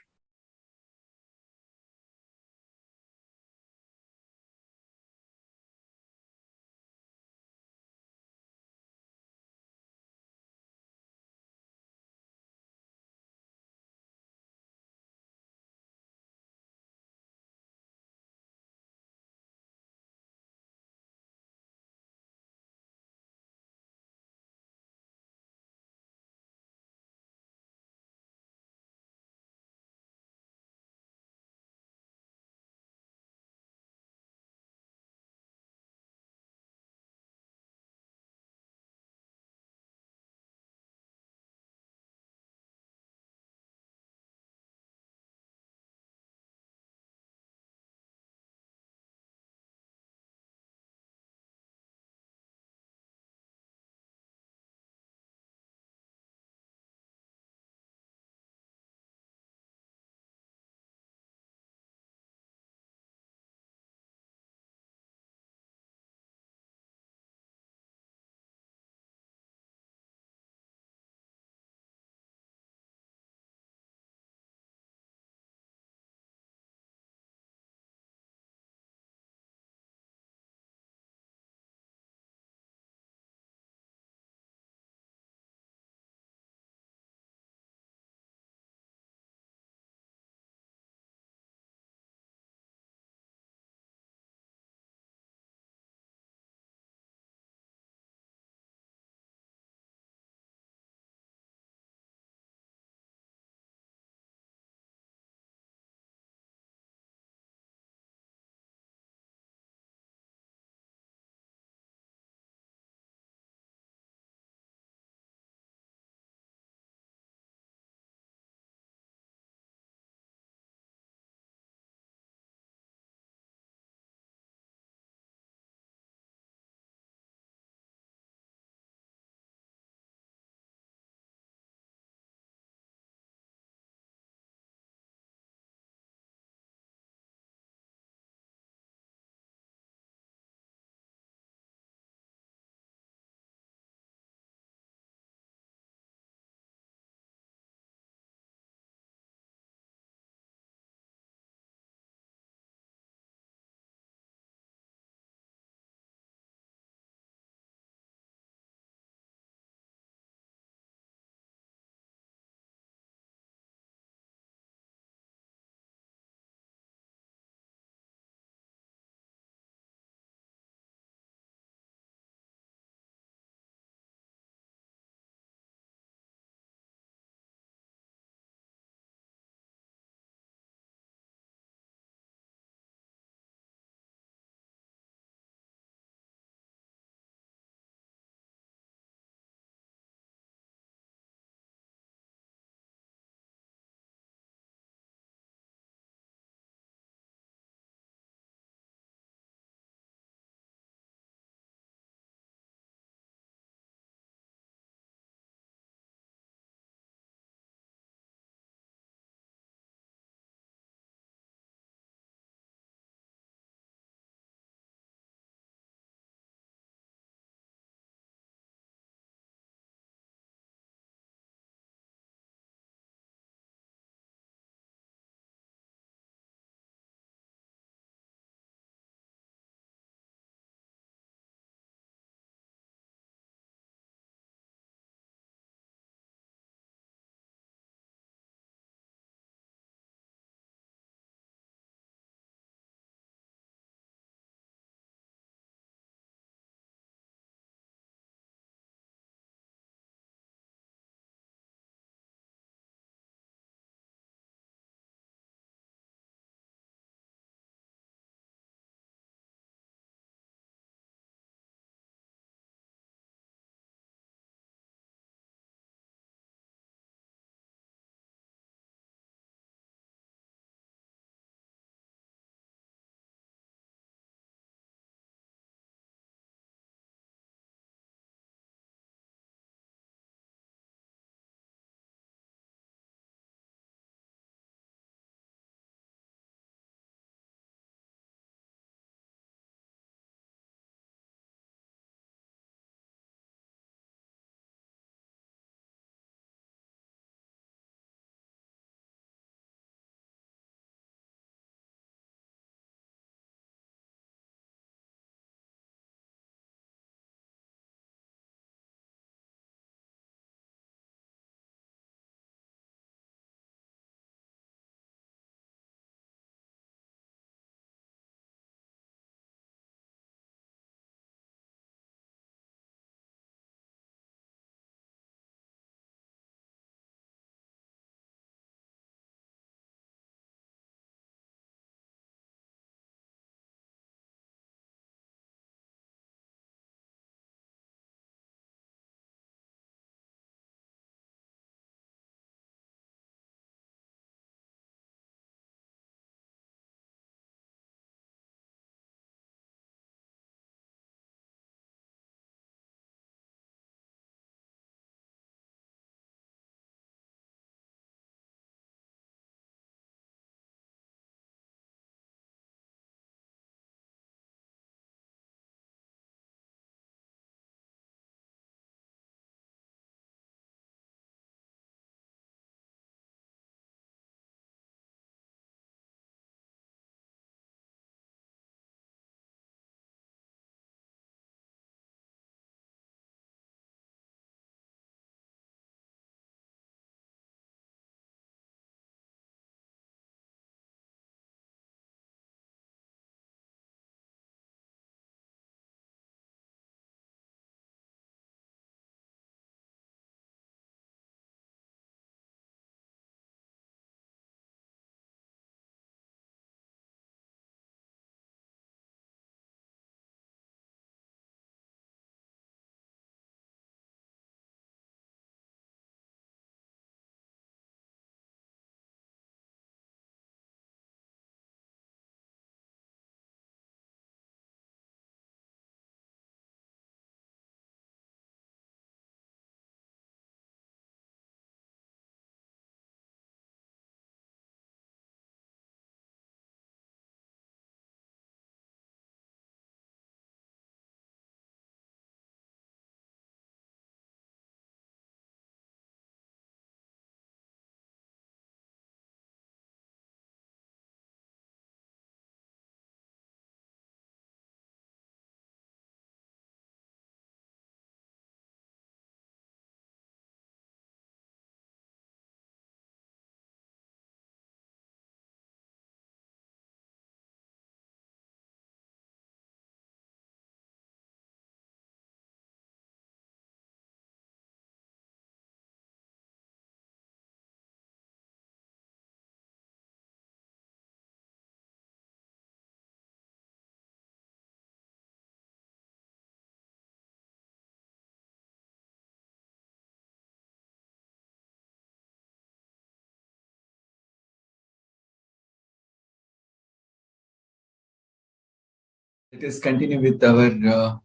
Let us continue with our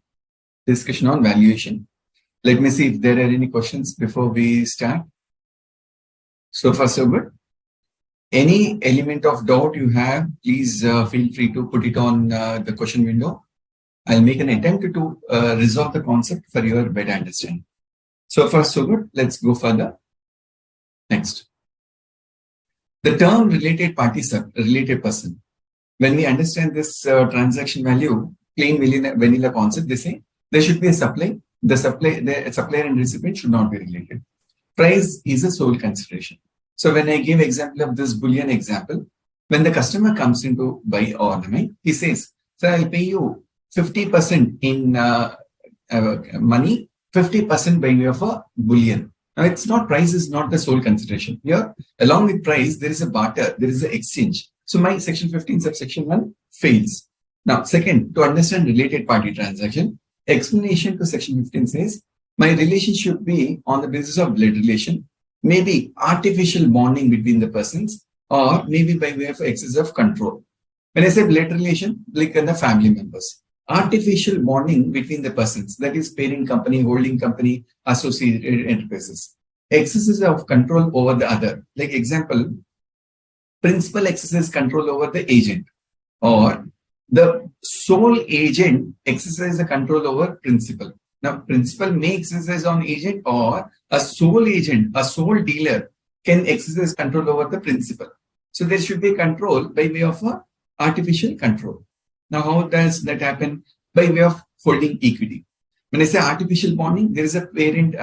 discussion on valuation. Let me see if there are any questions before we start. So far, so good. Any element of doubt you have, please feel free to put it on the question window. I'll make an attempt to resolve the concept for your better understanding. So far, so good. Let's go further. Next. The term related party, related person. When we understand this transaction value, plain vanilla concept, they say there should be a supply. The supplier and recipient should not be related. Price is a sole consideration. So when I give example of this Boolean example, when the customer comes in to buy ornament, he says, "Sir, I'll pay you 50% in money, 50% by way of a Boolean." Now, it's not, price is not the sole consideration. Here, along with price, there is a barter, there is an exchange. So my section 15 subsection 1 fails. Now, second, to understand related party transaction, explanation to section 15 says, my relation should be on the basis of blood relation, maybe artificial bonding between the persons, or maybe by way of excess of control. When I say blood relation, like in the family members, artificial bonding between the persons, that is parent company, holding company, associated enterprises. Excesses of control over the other. Like example, principal exercises control over the agent, or the sole agent exercises the control over principal. Now, principal may exercise on agent, or a sole agent, a sole dealer can exercise control over the principal. So there should be control by way of a artificial control. Now, how does that happen? By way of holding equity. When I say artificial bonding, there is a parent,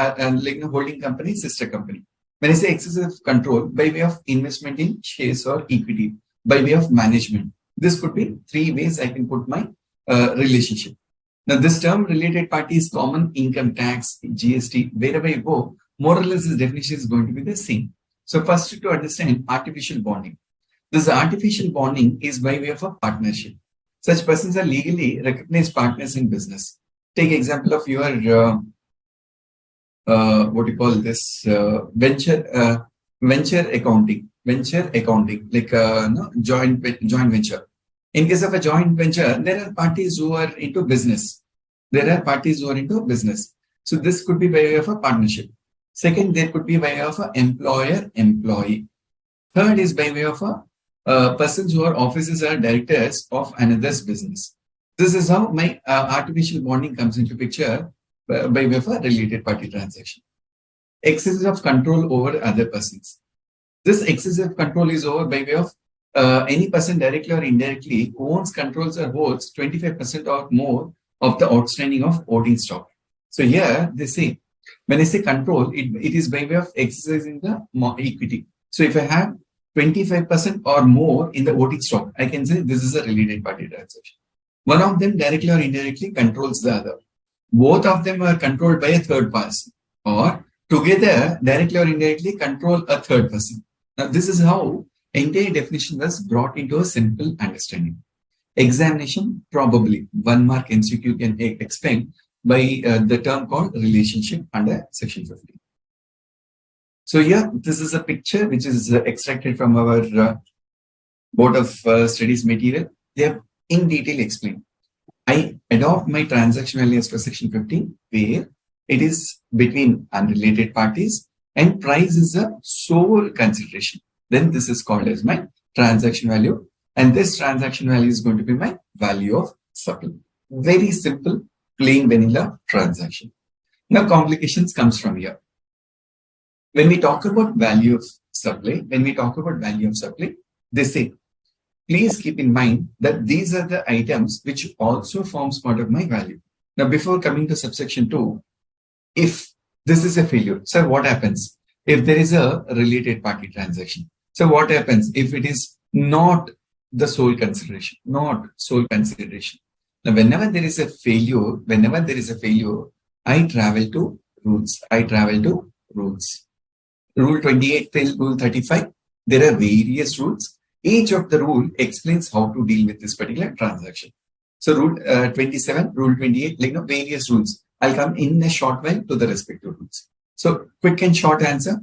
like a holding company, sister company. When I say excessive control, by way of investment in shares or equity, by way of management. This could be three ways I can put my relationship. Now, this term related party is common, income tax, GST, wherever you go, more or less this definition is going to be the same. So first, to understand artificial bonding. This artificial bonding is by way of a partnership. Such persons are legally recognized partners in business. Take example of your what do you call this venture accounting, like no, joint venture. In case of a joint venture, there are parties who are into business. So this could be by way of a partnership. Second, there could be by way of a employer-employee. Third is by way of a persons who are officers or directors of another's business. This is how my artificial bonding comes into picture by way of a related party transaction. Excess of control over other persons. This excessive control is over by way of any person directly or indirectly owns, controls, or holds 25% or more of the outstanding of voting stock. So here they say, when I say control, it is by way of exercising the equity. So if I have 25% or more in the voting stock, I can say this is a related party transaction. One of them directly or indirectly controls the other. Both of them are controlled by a third person, or together directly or indirectly control a third person. Now, this is how entire definition was brought into a simple understanding. Examination, probably 1 mark MCQ can explain by the term called relationship under section 15. So here, this is a picture which is extracted from our Board of Studies material. They have in detail explained. I adopt my transaction value as per section 15, where it is between unrelated parties and price is a sole consideration. Then this is called as my transaction value, and this transaction value is going to be my value of supply. Very simple, plain vanilla transaction. Now complications comes from here. When we talk about value of supply, they say, please keep in mind that these are the items which also forms part of my value. Now, before coming to subsection 2, if this is a failure, so what happens? If there is a related party transaction, so what happens if it is not the sole consideration, Now, whenever there is a failure, I travel to rules. Rule 28 till Rule 35, there are various rules. Each of the rule explains how to deal with this particular transaction. So Rule 27, Rule 28, like various rules. I'll come in a short while to the respective rules. So quick and short answer.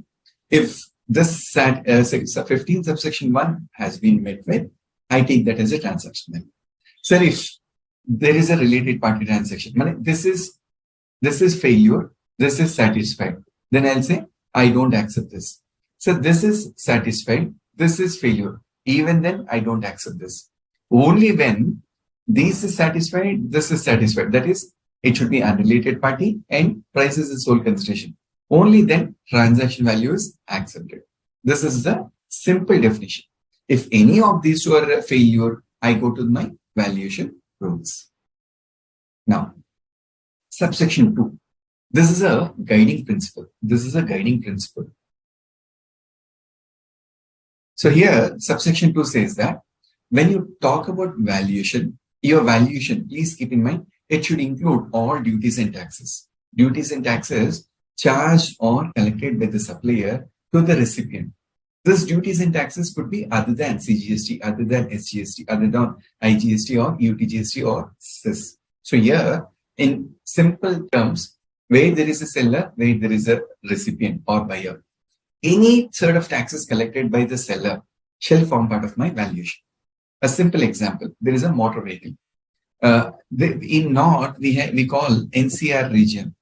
If this 15 subsection 1 has been met with, I take that as a transaction value. So if there is a related party transaction. This is failure, this is satisfied. Then I'll say, I don't accept this. So this is satisfied, this is failure. Even then, I don't accept this. Only when this is satisfied, this is satisfied. That is, it should be unrelated party and price is the sole consideration. Only then transaction value is accepted. This is the simple definition. If any of these two are a failure, I go to my valuation rules. Now, subsection 2. This is a guiding principle. This is a guiding principle. So here, subsection 2 says that when you talk about valuation, your valuation, please keep in mind, it should include all duties and taxes. Duties and taxes charged or collected by the supplier to the recipient. These duties and taxes could be other than CGST, other than SGST, other than IGST or UTGST or CIS. So here, in simple terms, where there is a seller, where there is a recipient or buyer, any sort of taxes collected by the seller shall form part of my valuation. A simple example, there is a motor vehicle. In North, we call NCR region,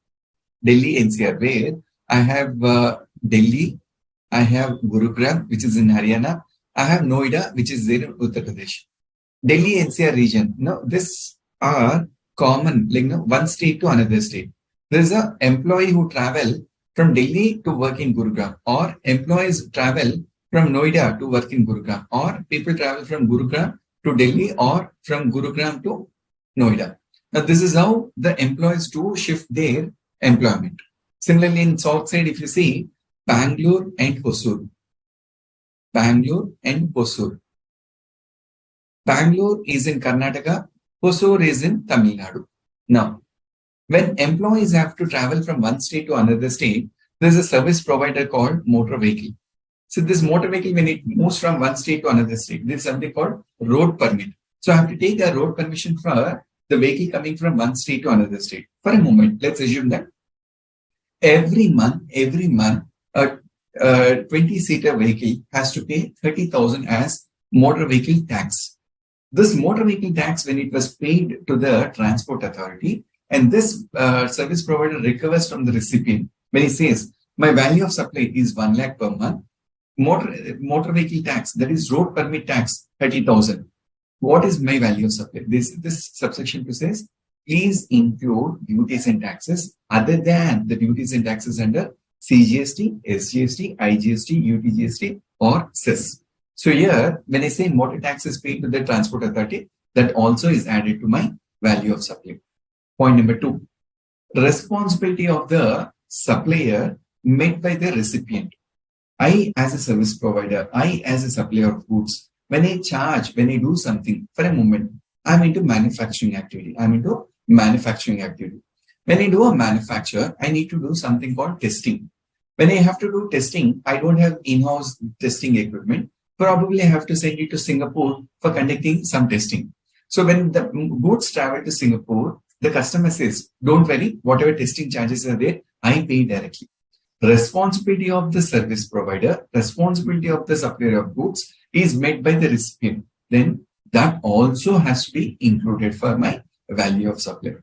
Delhi NCR, where I have Delhi, I have Gurugram, which is in Haryana, I have Noida, which is there in Uttar Pradesh. Delhi NCR region, this are common, like one state to another state. There is an employee who travel from Delhi to work in Gurugram, or employees travel from Noida to work in Gurugram, or people travel from Gurugram to Delhi or from Gurugram to Noida. Now, this is how the employees do shift their employment. Similarly, in South side, if you see Bangalore and Hosur. Bangalore and Hosur. Bangalore is in Karnataka, Hosur is in Tamil Nadu. Now, when employees have to travel from one state to another state, there is a service provider called motor vehicle. So this motor vehicle, when it moves from one state to another state, there is something called road permit. So I have to take a road permission for the vehicle coming from one state to another state. For a moment, let's assume that every month, a 20-seater vehicle has to pay 30,000 as motor vehicle tax. This motor vehicle tax, when it was paid to the transport authority, and this service provider recovers from the recipient, when he says, my value of supply is 1 lakh per month, motor vehicle tax, that is road permit tax, 30,000. What is my value of supply? This subsection 2 says, please include duties and taxes other than the duties and taxes under CGST, SGST, IGST, UTGST, or CIS. So here, when I say motor tax is paid to the transport authority, that also is added to my value of supply. Point number 2, responsibility of the supplier met by the recipient. I, as a service provider, I, as a supplier of goods, when I do something, for a moment, I'm into manufacturing activity. When I do a manufacture, I need to do something called testing. When I have to do testing, I don't have in-house testing equipment. Probably I have to send it to Singapore for conducting some testing. So when the goods travel to Singapore, the customer says, don't worry, whatever testing charges are there, I pay directly. Responsibility of the service provider, responsibility of the supplier of goods is met by the recipient. Then that also has to be included for my value of supply.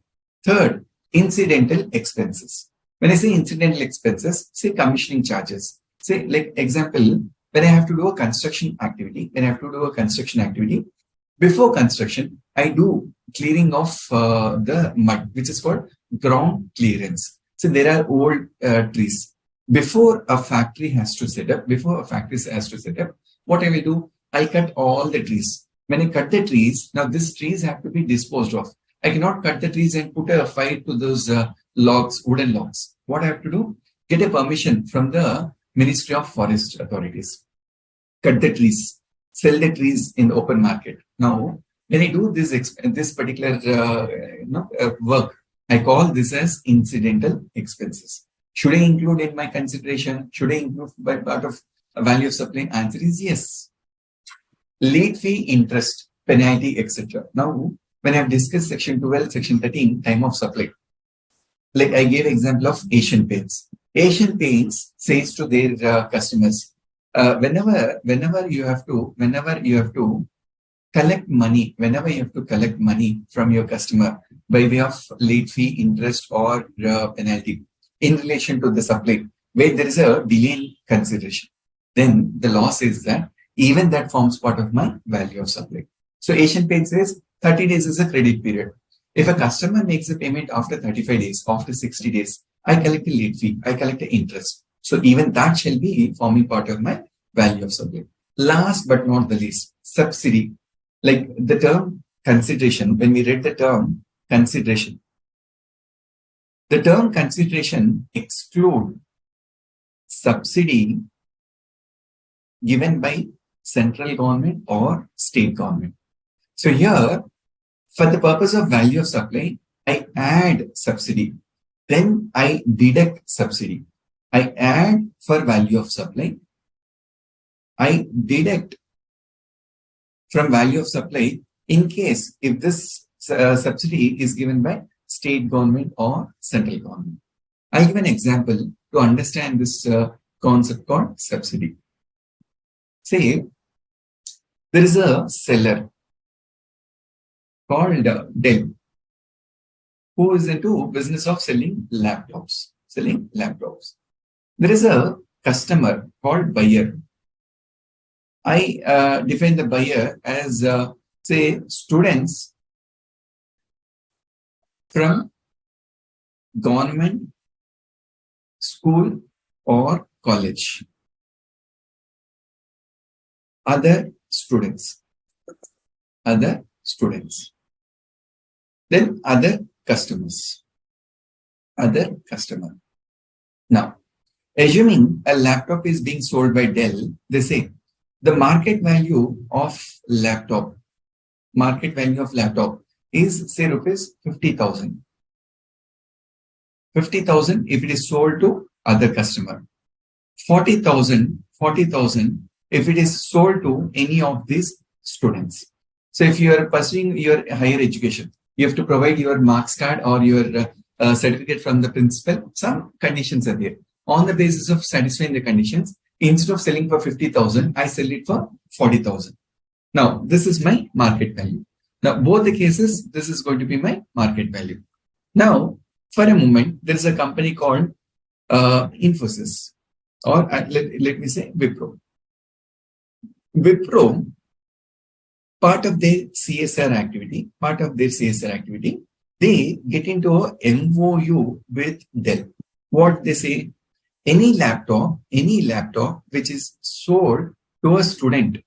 Third, incidental expenses. When I say incidental expenses, say commissioning charges. Say, like example, when I have to do a construction activity, before construction, I do clearing of the mud, which is called ground clearance. So there are old trees. Before a factory has to set up, what I will do, I cut all the trees. When I cut the trees, now these trees have to be disposed of. I cannot cut the trees and put a fire to those logs, wooden logs. What I have to do? Get a permission from the Ministry of Forest authorities. Cut the trees, sell the trees in the open market. Now, when I do this particular work, I call this as incidental expenses. Should I include in my consideration? Should I include by part of a value of supply? Answer is yes. Late fee, interest, penalty, etc. Now, when I have discussed section 12, section 13, time of supply, like I gave example of Asian Paints. Asian Paints says to their customers, whenever you have to collect money, whenever you have to collect money from your customer by way of late fee, interest, or penalty in relation to the supply, where there is a delay in consideration, then the law says that even that forms part of my value of supply. So Asian Paint says 30 days is a credit period. If a customer makes a payment after 35 days, after 60 days, I collect a late fee, I collect the interest. So even that shall be forming part of my value of supply. Last but not the least, subsidy. Like the term consideration, when we read the term consideration, the term consideration exclude subsidy given by central government or state government. So here, for the purpose of value of supply, I add subsidy. Then I deduct subsidy. I add for value of supply. I deduct from value of supply in case if this subsidy is given by state government or central government. I'll give an example to understand this concept called subsidy. Say there is a seller called Dell who is into business of selling laptops. There is a customer called buyer. I define the buyer as say students from government school or college. Other students. Then other customers. Now, assuming a laptop is being sold by Dell, they say the market value of laptop is say rupees 50,000. 50,000 if it is sold to other customer. 40,000 if it is sold to any of these students. So if you are pursuing your higher education, you have to provide your marks card or your certificate from the principal. Some conditions are there. On the basis of satisfying the conditions, instead of selling for 50,000, I sell it for 40,000. Now, this is my market value. Now, both the cases, this is going to be my market value. Now, for a moment, there is a company called Infosys, or let me say Wipro. Wipro, part of their CSR activity, they get into a MOU with Dell. What they say, any laptop which is sold to a student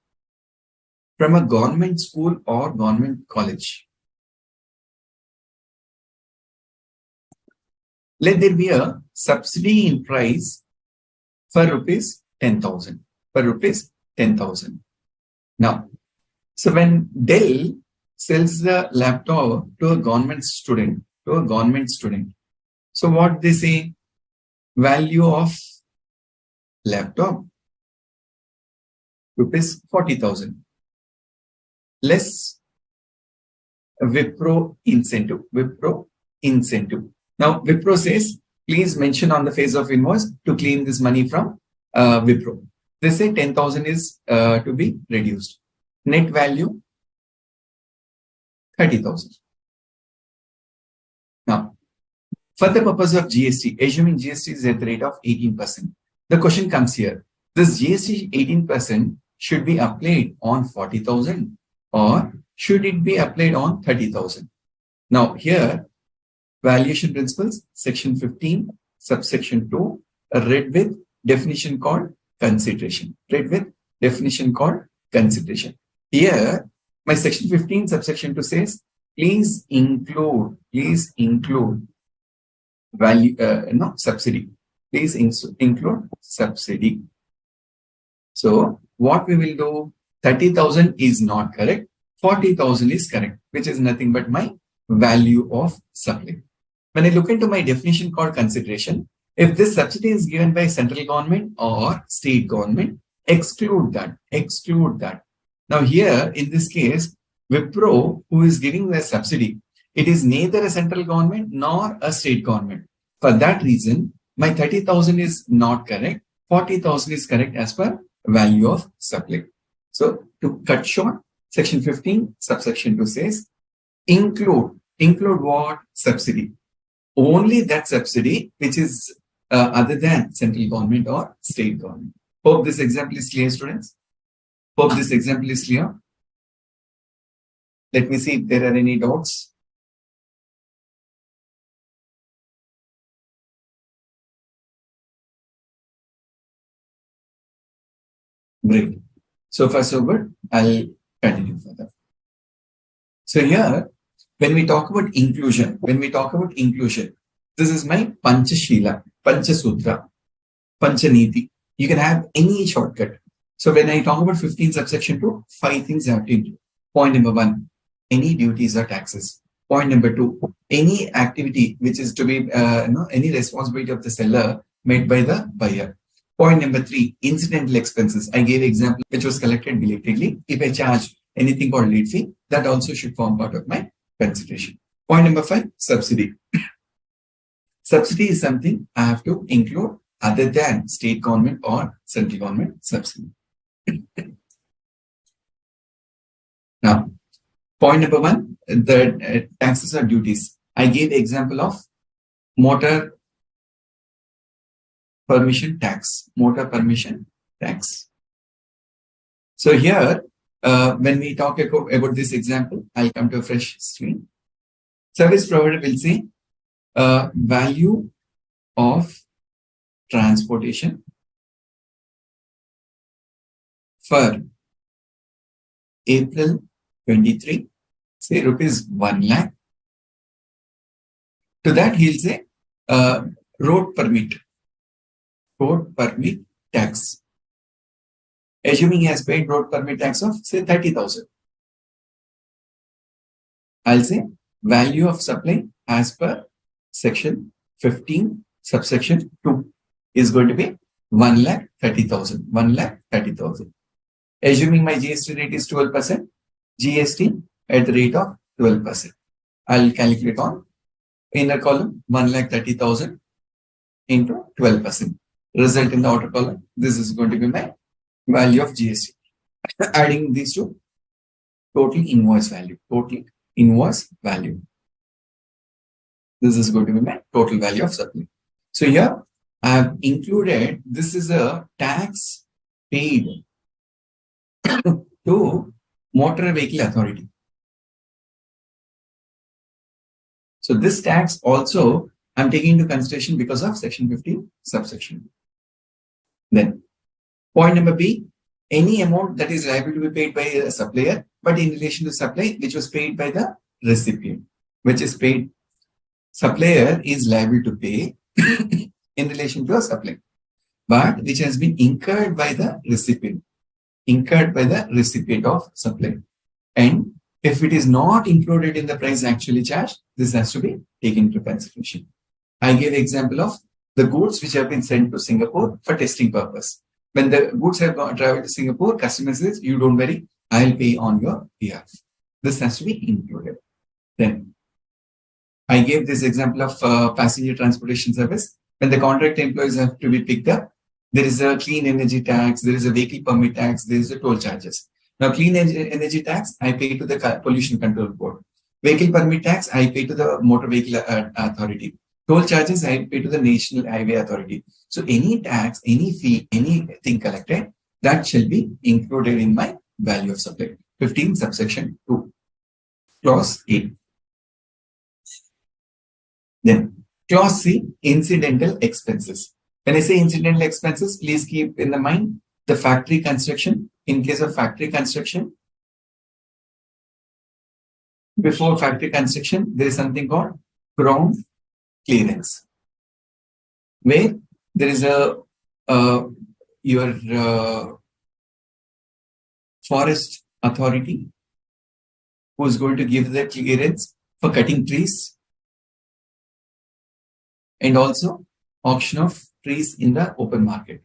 from a government school or government college, let there be a subsidy in price for rupees 10,000. Now, so when Dell sells the laptop to a government student, so what they say, value of laptop rupees 40,000 less Wipro incentive. Now Wipro says, please mention on the face of invoice to claim this money from Wipro. They say 10,000 is to be reduced. Net value 30,000. Now, for the purpose of GST, assuming GST is at the rate of 18%, the question comes here. This GST 18% should be applied on 40,000 or should it be applied on 30,000? Now, here, valuation principles, section 15, subsection 2, read with definition called consideration. Here, my section 15, subsection 2 says, please include value, subsidy. Please include subsidy. So what we will do, 30,000 is not correct, 40,000 is correct, which is nothing but my value of supply. When I look into my definition called consideration, if this subsidy is given by central government or state government, exclude that. Now here, in this case, Wipro, who is giving the subsidy, it is neither a central government nor a state government. For that reason, my 30,000 is not correct, 40,000 is correct as per value of supply. So to cut short, Section 15, subsection 2 says, include what? Subsidy. Only that subsidy which is other than central government or state government. Hope this example is clear, students. Hope this example is clear. Let me see if there are any doubts. Great. So far so good. I'll continue further. So here, when we talk about inclusion, this is my Panchashila, Panchasutra, Panchaniti. You can have any shortcut. So when I talk about 15 subsection 2, 5 things I have to include. Point number 1, any duties or taxes. Point number 2, any activity which is to be, any responsibility of the seller made by the buyer. Point number 3, incidental expenses. I gave example which was collected belatedly. If I charge anything called late fee, that also should form part of my consideration. Point number 5, subsidy. Subsidy is something I have to include other than state government or central government subsidy. Now, point number 1, the taxes or duties. I gave the example of motor permission tax. So here, when we talk about this example, I'll come to a fresh screen. Service provider will say value of transportation for April 23, say rupees 1 lakh. To that he'll say road permit tax. Assuming he has paid road permit tax of say 30,000. I'll say value of supply as per section 15 subsection 2 is going to be 1,30,000. Assuming my GST rate is 12%, GST at the rate of 12%. I'll calculate on inner column 1,30,000 into 12%. Result in the outer column. This is going to be my value of GST. Adding these two, total invoice value. This is going to be my total value of supply. So here I have included, this is a tax paid to Motor Vehicle Authority. So this tax also I'm taking into consideration because of section 15 subsection. Then point number B, any amount that is liable to be paid by a supplier, but in relation to supply which was paid by the recipient, which is paid. Supplier is liable to pay in relation to a supply, but which has been incurred by the recipient of supply. And if it is not included in the price actually charged, this has to be taken into consideration. I gave example of the goods which have been sent to Singapore for testing purpose. When the goods have traveled to Singapore, customer says, you don't worry, I'll pay on your behalf. This has to be included. Then I gave this example of passenger transportation service. When the contract employees have to be picked up, there is a clean energy tax, there is a vehicle permit tax, there is a toll charges. Now, clean energy tax, I pay to the pollution control board. Vehicle permit tax, I pay to the motor vehicle authority. Toll charges, I pay to the National Highway Authority. So any tax, any fee, anything collected, that shall be included in my value of supply. 15 subsection 2, clause A. Then clause C, incidental expenses. When I say incidental expenses, please keep in the mind the factory construction. In case of factory construction, before factory construction, there is something called ground clearance, where there is a your forest authority who is going to give the clearance for cutting trees, and also auction of trees in the open market.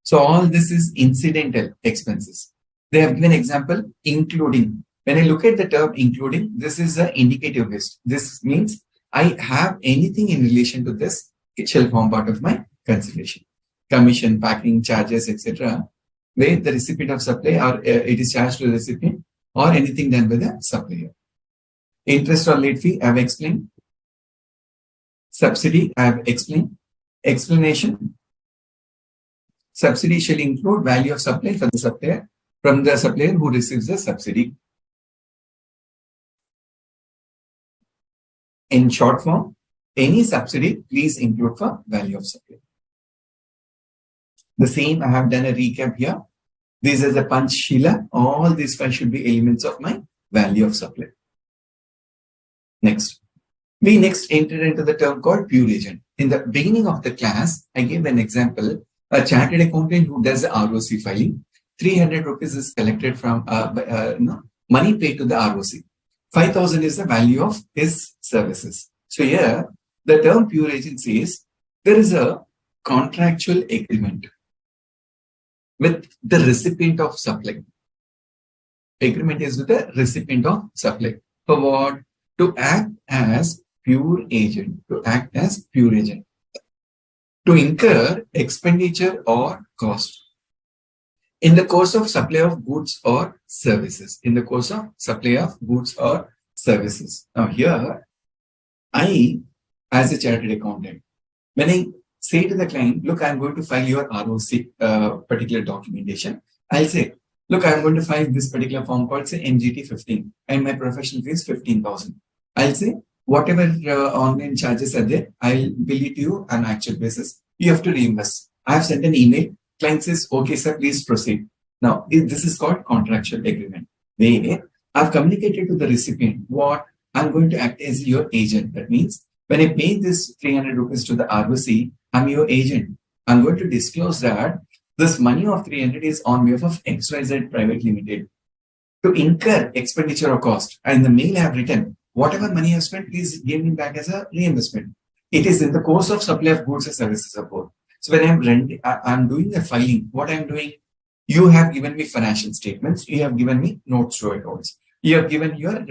So all this is incidental expenses. They have given example including. When I look at the term including, this is an indicative list. This means I have anything in relation to this, it shall form part of my consideration. Commission, packing, charges, etc. where the recipient of supply or it is charged to the recipient or anything done by the supplier. Interest or late fee, I have explained. Subsidy, I have explained. Explanation. Subsidy shall include value of supply for the supplier from the supplier who receives the subsidy. In short form, any subsidy, please include for value of supply. The same, I have done a recap here. This is a punch Sheila. All these five should be elements of my value of supply. Next. We next entered into the term called pure agent. In the beginning of the class, I gave an example. A chartered accountant who does the ROC filing, 300 rupees is collected from money paid to the ROC. 5,000 is the value of his services. So here, the term pure agent says there is a contractual agreement with the recipient of supply. Agreement is with the recipient of supply. For what? To act as pure agent. To act as pure agent. To incur expenditure or cost in the course of supply of goods or services. In the course of supply of goods or services. Now here, I, as a chartered accountant, when I say to the client, look, I'm going to file your ROC particular documentation, I'll say, look, I'm going to file this particular form called say MGT 15 and my professional fee is 15,000. I'll say, whatever online charges are there, I'll bill it to you on actual basis. You have to reimburse. I have sent an email. Client says, okay, sir, please proceed. Now, this is called contractual agreement. Where I've communicated to the recipient what I'm going to act as your agent. That means when I pay this 300 rupees to the ROC, I'm your agent. I'm going to disclose that this money of 300 is on behalf of XYZ Private Limited to incur expenditure or cost. And the mail I have written, whatever money I have spent, please give me back as a reimbursement. It is in the course of supply of goods and services support. So when I'm doing the filing, what I'm doing, you have given me financial statements, you have given me notes to accounts, you have given your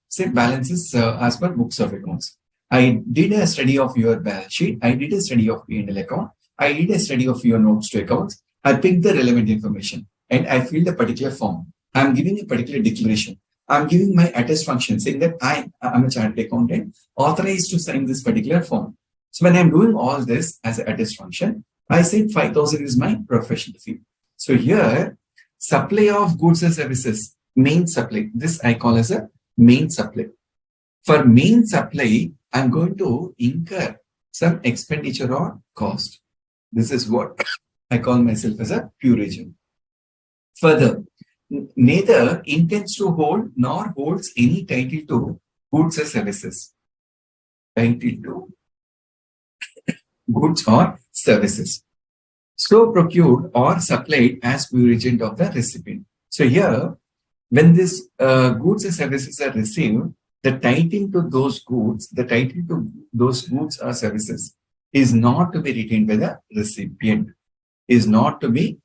say balances as per books of accounts. I did a study of your balance sheet, I did a study of P&L account, I did a study of your notes to accounts, I picked the relevant information and I filled a particular form. I'm giving a particular declaration. I'm giving my attest function saying that I am a chartered accountant authorized to sign this particular form. So when I'm doing all this as an attest function, I said 5,000 is my professional fee. So here, supply of goods and services, main supply. This I call as a main supply. For main supply, I'm going to incur some expenditure or cost. This is what I call myself as a pure agent. Further, neither intends to hold nor holds any title to goods or services. Title to goods or services. So procured or supplied as pure agent of the recipient. So here, when this goods and services are received, the title to those goods, or services is not to be retained by the recipient, is not to be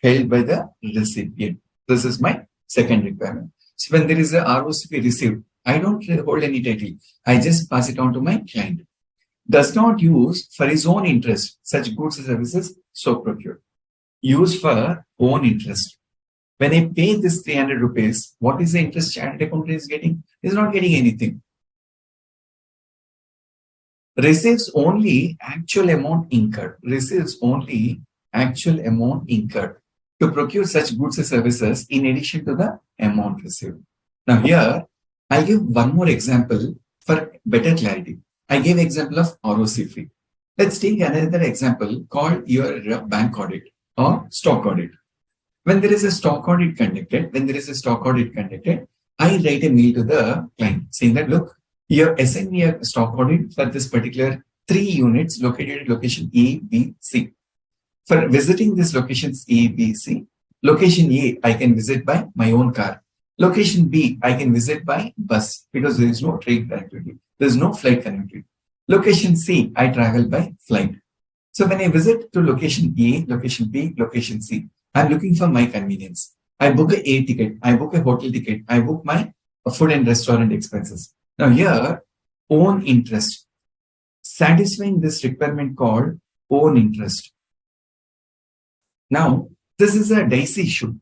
held by the recipient. This is my second requirement. So when there is a ROCP received, I don't hold any title. I just pass it on to my client. Does not use for his own interest such goods and services so procured. Use for own interest. When I pay this 300 rupees, what is the interest chartered accountant is getting? He is not getting anything. Receives only actual amount incurred. Receives only actual amount incurred to procure such goods and services in addition to the amount received. Now here, I'll give one more example for better clarity. I gave example of ROC fee. Let's take another example called your bank audit or stock audit. When there is a stock audit conducted, I write a mail to the client saying that, look, you have assigned me a stock audit for this particular 3 units located at location A, B, C. For visiting these locations A, B, C, location A, I can visit by my own car. Location B, I can visit by bus because there is no train connectivity. There is no flight connectivity. Location C, I travel by flight. So when I visit to location A, location B, location C, I'm looking for my convenience. I book a ticket, I book a hotel ticket, I book my food and restaurant expenses. Now here, own interest. Satisfying this requirement called own interest. Now, This is a dicey issue.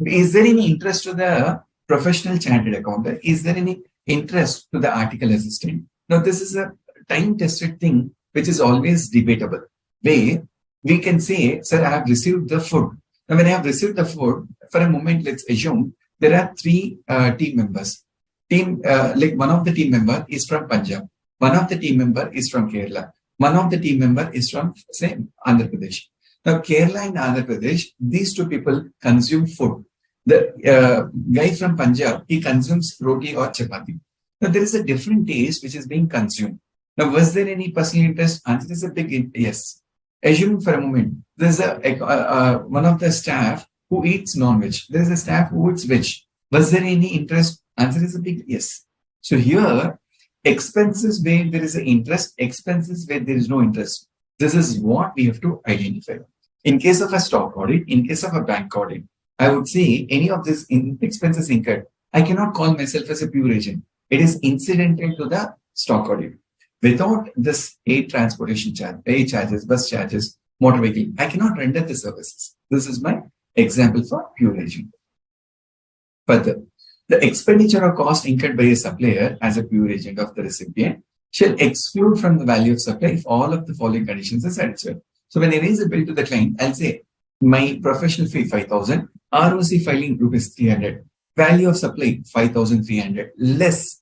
Is there any interest to the professional chartered accountant? Is there any interest to the article assistant? Now, this is a time-tested thing which is always debatable. Where we can say, sir, I have received the food. Now, when I have received the food, for a moment, let's assume there are three team members. Like one of the team member is from Punjab, one of the team member is from Kerala, one of the team member is from, say, Andhra Pradesh. Now, Kerala and Andhra Pradesh, these two people consume food. The guy from Punjab, he consumes roti or chapati. Now, there is a different taste which is being consumed. Now, was there any personal interest? Answer is a big yes. Assuming for a moment, there's one of the staff who eats non-veg. There is a staff who eats veg. Was there any interest? Answer is a big yes. So here, expenses where there is an interest, expenses where there is no interest. This is what we have to identify. In case of a stock audit, in case of a bank audit, I would say any of these expenses incurred, I cannot call myself as a pure agent. It is incidental to the stock audit. Without this aid transportation charge, aid charges, bus charges, motor vehicle, I cannot render the services. This is my example for pure agent. Further, the expenditure or cost incurred by a supplier as a pure agent of the recipient shall exclude from the value of supply if all of the following conditions are satisfied. So when I raise a bill to the client, I'll say my professional fee 5,000, ROC filing rupees 300, value of supply 5,300, less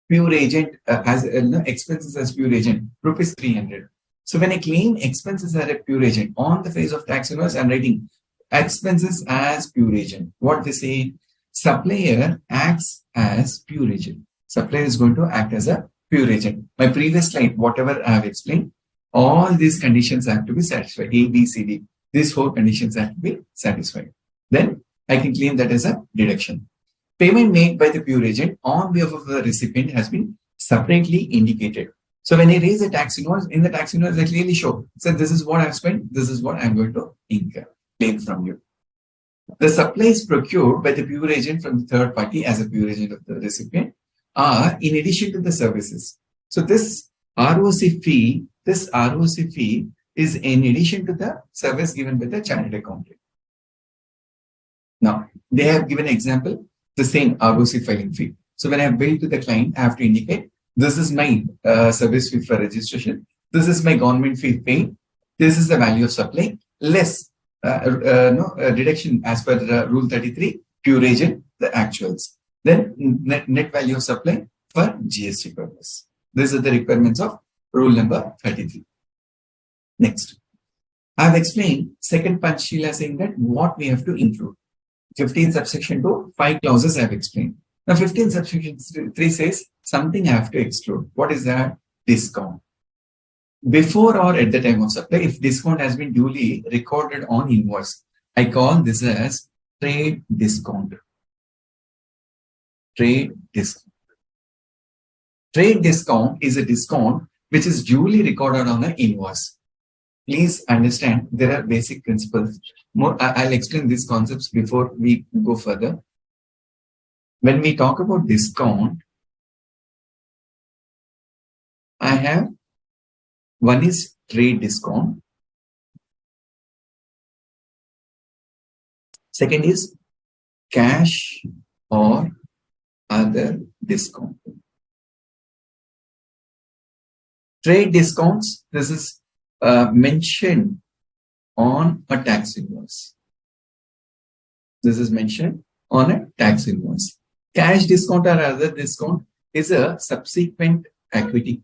pure agent as expenses as pure agent rupees 300. So when I claim expenses as a pure agent on the face of tax invoice, I'm writing expenses as pure agent. What they say, supplier acts as pure agent. Supplier is going to act as a pure agent. My previous slide, whatever I have explained, all these conditions have to be satisfied. A, B, C, D. These four conditions have to be satisfied. Then I can claim that as a deduction. Payment made by the pure agent on behalf of the recipient has been separately indicated. So when I raise a tax invoice, in the tax invoice, I clearly show, so this is what I've spent, this is what I'm going to incur, claim from you. The supplies procured by the pure agent from the third party as a pure agent of the recipient are in addition to the services. So this ROC fee is in addition to the service given by the chartered accountant. Now, they have given an example, the same ROC filing fee. So when I have billed to the client, I have to indicate, this is my service fee for registration. This is my government fee paid. This is the value of supply, less reduction as per rule 33, pure agent, the actuals. Then net value of supply for GST purpose. These are the requirements of rule number 33. Next, I have explained second Panchshila saying that what we have to include. 15 subsection 2, 5 clauses I have explained. Now 15 subsection 3 says something I have to exclude. What is that? Discount. Before or at the time of supply, if discount has been duly recorded on invoice, I call this as trade discount. Trade discount. Trade discount is a discount which is duly recorded on an invoice. Please understand there are basic principles. I'll explain these concepts before we go further. When we talk about discount, I have one is trade discount. Second is cash or other discount. Trade discounts, this is mentioned on a tax invoice. This is mentioned on a tax invoice. Cash discount or other discount is a subsequent activity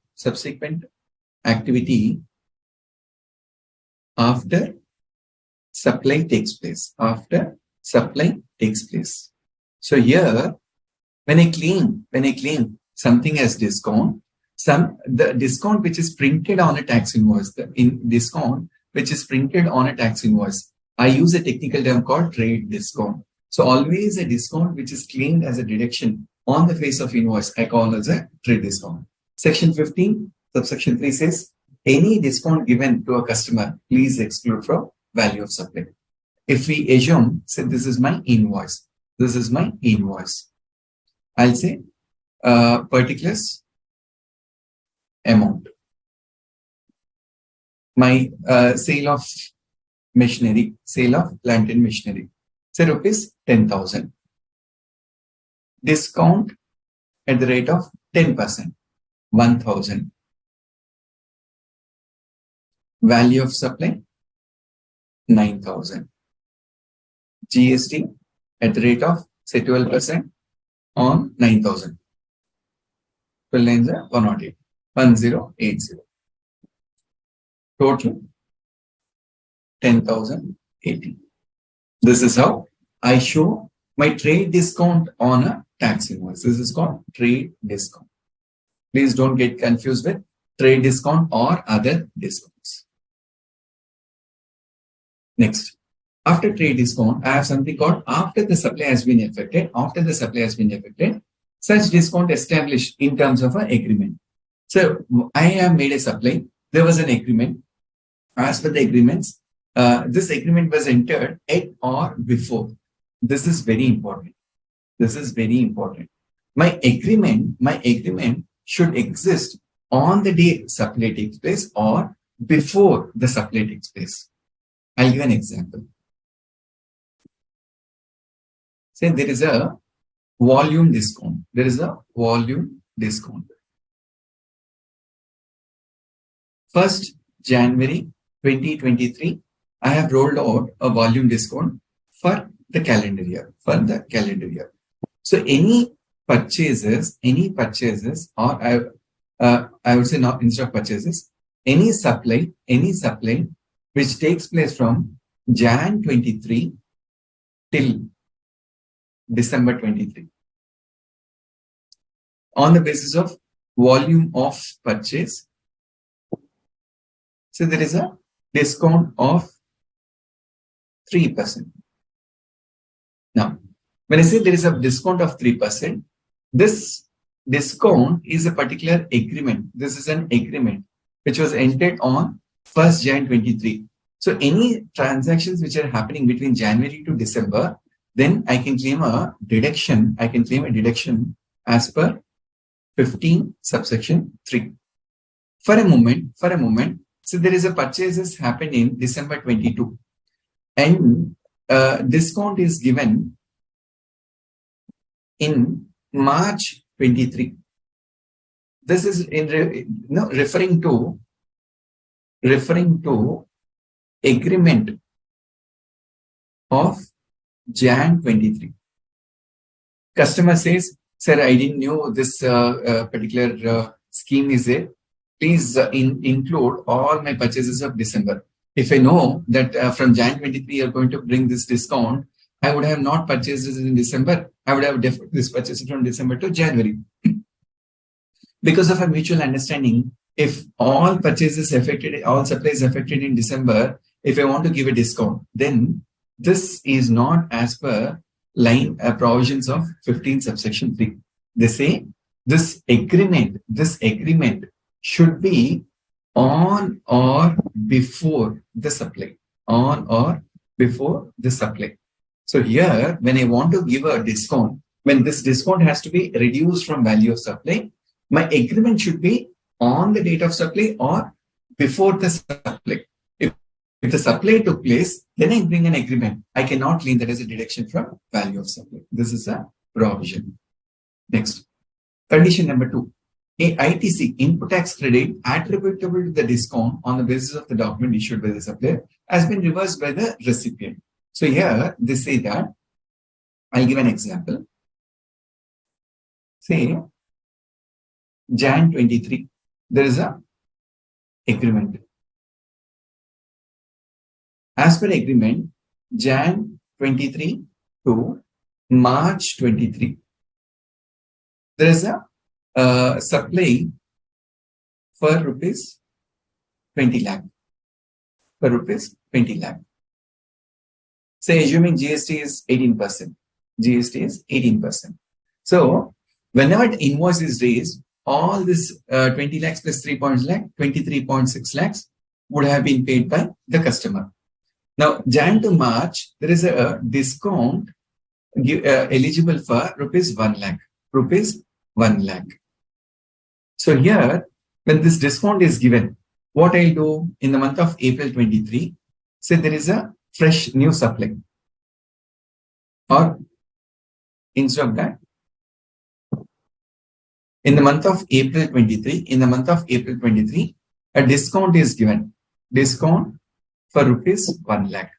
after supply takes place. After supply takes place. So here, when I claim something as discount, the discount which is printed on a tax invoice, discount which is printed on a tax invoice, I use a technical term called trade discount. So always a discount which is claimed as a deduction on the face of invoice, I call as a trade discount. Section 15, subsection 3 says, any discount given to a customer, please exclude from value of supply. If we assume, say this is my invoice, I'll say particulars amount. My sale of machinery, sale of plant and machinery. Say rupees 10,000. Discount at the rate of 10%, 1,000. Value of supply, 9,000. GST at the rate of say 12% on 9,000. 12 9s are 108. 1080. Total 10,080. This is how I show my trade discount on a tax invoice. This is called trade discount. Please don't get confused with trade discount or other discounts. Next, after trade discount, I have something called after the supply has been effected. After the supply has been effected, such discount established in terms of an agreement. So I have made a supply. There was an agreement. As per the agreements, this agreement was entered at or before. This is very important. This is very important. My agreement should exist on the day supply takes place or before the supply takes place. I'll give an example. Say there is a volume discount. There is a volume discount. 1st January 2023, I have rolled out a volume discount for the calendar year. So any purchases, or I would say not instead of purchases, any supply which takes place from Jan 23 till December 23 on the basis of volume of purchase. So there is a discount of 3%. Now, when I say there is a discount of 3%, this discount is a particular agreement. This is an agreement which was entered on 1st Jan 23. So any transactions which are happening between January to December, then I can claim a deduction. I can claim a deduction as per 15 subsection 3. For a moment, so there is a purchases happened in December 22 and discount is given in March 23. This is referring to agreement of Jan 23. Customer says, sir, I didn't know this particular scheme is there. Please include all my purchases of December. If I know that from Jan 23 you're going to bring this discount, I would have not purchased this in December. I would have deferred this purchase from December to January. Because of a mutual understanding, if all purchases affected, all supplies affected in December, if I want to give a discount, then this is not as per line provisions of 15 subsection 3. They say this agreement should be on or before the supply. On or before the supply. So here, when I want to give a discount, when this discount has to be reduced from value of supply, my agreement should be on the date of supply or before the supply. If the supply took place, then I bring an agreement. I cannot claim that as a deduction from value of supply. This is a provision. Next, condition number 2. A ITC, input tax credit attributable to the discount on the basis of the document issued by the supplier has been reversed by the recipient. So here they say that, I'll give an example. Say Jan 23, there is a agreement. As per agreement, Jan 23 to March 23, there is a supply for rupees 20 lakh. For rupees 20 lakh. Say assuming GST is 18%. GST is 18%. So whenever the invoice is raised, all this 20 lakhs plus 3 lakh, 23.6 lakhs would have been paid by the customer. Now, Jan to March, there is a discount eligible for rupees 1 lakh. Rupees 1 lakh. So here, when this discount is given, what I'll do in the month of April 23, say there is a fresh new supply, or instead of that, in the month of April 23, a discount is given. Discount for rupees 1 lakh.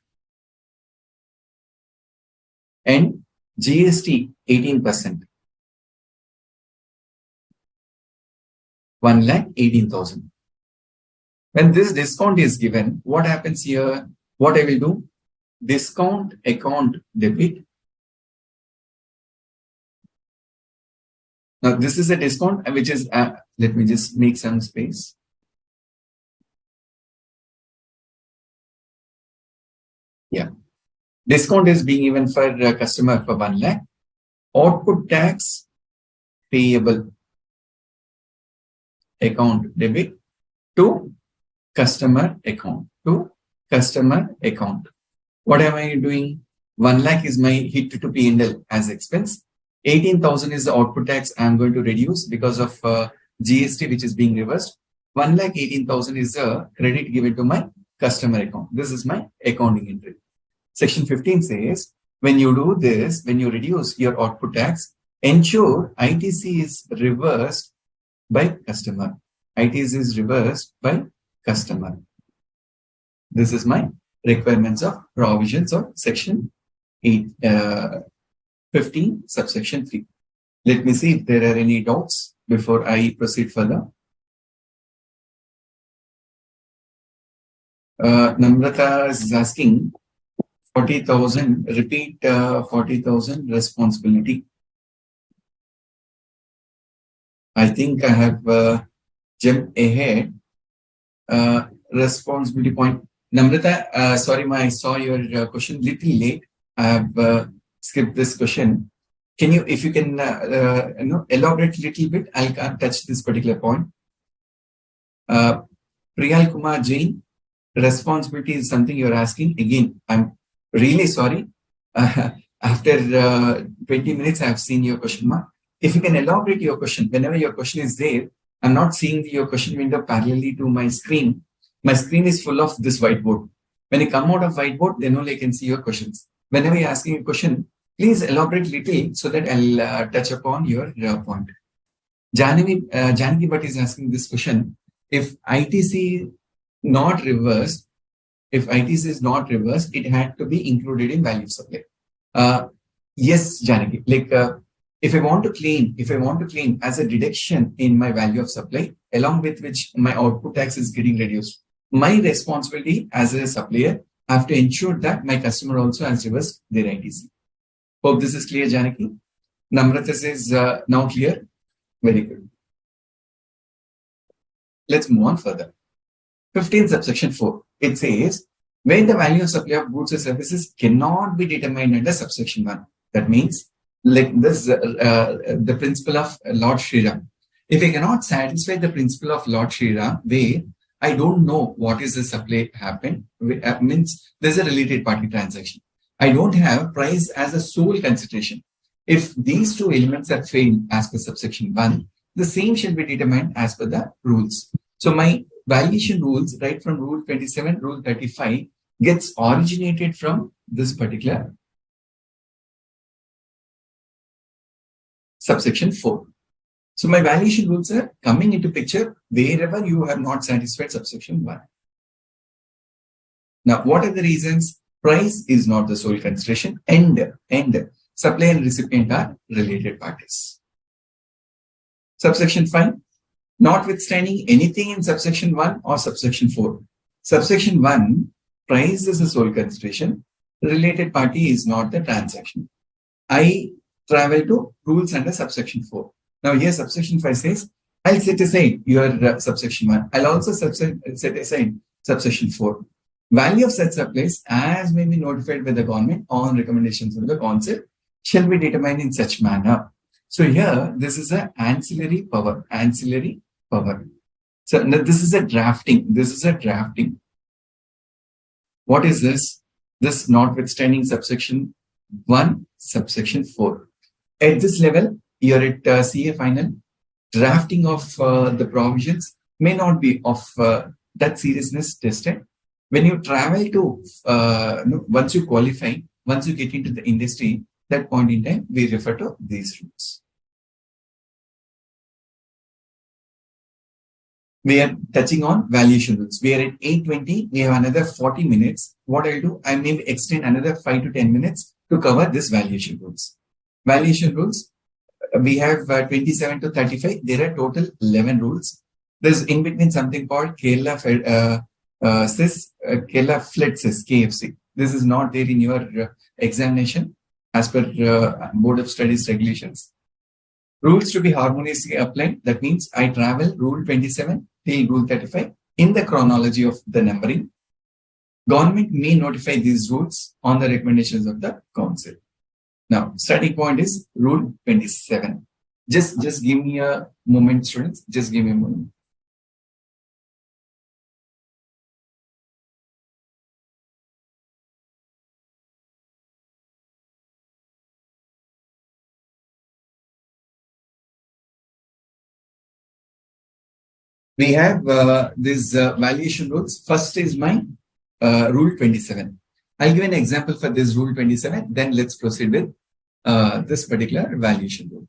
And GST 18%. 1,18,000. When this discount is given, what happens here? What I will do? Discount account debit. Now this is a discount which is, let me just make some space. Yeah. Discount is being given for customer for 1 lakh. Output tax payable account debit to customer account. What am I doing? 1 lakh is my hit to P&L as expense. 18,000 is the output tax I'm going to reduce because of GST which is being reversed. 1,18,000 is a credit given to my customer account. This is my accounting entry. Section 15 says, when you do this, when you reduce your output tax, ensure ITC is reversed by customer. ITC is reversed by customer. This is my requirements of provisions of section 15, subsection 3. Let me see if there are any doubts before I proceed further. Namrata is asking 40,000, repeat 40,000 responsibility. I think I have jumped ahead. Responsibility point. Namrata, sorry, I saw your question little late. I have skipped this question. Can you, if you can, elaborate a little bit? I can't touch this particular point. Priyal Kumar Jain, responsibility is something you're asking. Again, I'm really sorry. After 20 minutes, I have seen your question mark. If you can elaborate your question, whenever your question is there, I'm not seeing your question window parallelly to my screen. My screen is full of this whiteboard. When you come out of whiteboard, then only I can see your questions. Whenever you're asking a question, please elaborate little so that I'll touch upon your point. Janaki Bhatt is asking this question. If ITC not reversed, it had to be included in value supply. Yes, Janaki, like if I want to claim as a deduction in my value of supply, along with which my output tax is getting reduced, my responsibility as a supplier, I have to ensure that my customer also has reversed their ITC. Hope this is clear, Janaki. Namrata says now clear. Very good. Let's move on further. 15 subsection 4. It says, when the value of supply of goods or services cannot be determined under subsection 1. That means, like this, the principle of Lord Shriram. If I cannot satisfy the principle of Lord Shriram, where I don't know what is the supply happened, means there's a related party transaction. I don't have price as a sole consideration. If these two elements are failed as per subsection 1, the same shall be determined as per the rules. So my valuation rules, right from rule 27, rule 35, gets originated from this particular subsection 4. So my valuation rules are coming into picture wherever you have not satisfied subsection 1. Now, what are the reasons? Price is not the sole consideration, and supply and recipient are related parties. Subsection 5, notwithstanding anything in subsection 1 or subsection 4. Subsection 1, price is the sole consideration, related party is not the transaction. I travel to rules under subsection 4. Now here subsection 5 says, I'll set aside your subsection 1. I'll also set aside subsection 4. Value of such supplies as may be notified by the government on recommendations of the council shall be determined in such manner. So here, this is an ancillary power. So now this is a drafting. What is this? This notwithstanding subsection 1, subsection 4. At this level, you're at CA final. Drafting of the provisions may not be of that seriousness tested. When you travel to, once you qualify, once you get into the industry, that point in time, we refer to these rules. We are touching on valuation rules. We are at 8:20. We have another 40 minutes. What I'll do, I may extend another 5 to 10 minutes to cover this valuation rules. Valuation rules, we have 27 to 35. There are total 11 rules. There's in between something called Kerala Fleet Sys, KFC. This is not there in your examination as per Board of Studies regulations. Rules to be harmoniously applied. That means I travel rule 27 till rule 35 in the chronology of the numbering. Government may notify these rules on the recommendations of the council. Now, starting point is rule 27. Just give me a moment, students. Just give me a moment. We have these valuation rules. First is my rule 27. I'll give an example for this rule 27. Then let's proceed with this particular valuation rule.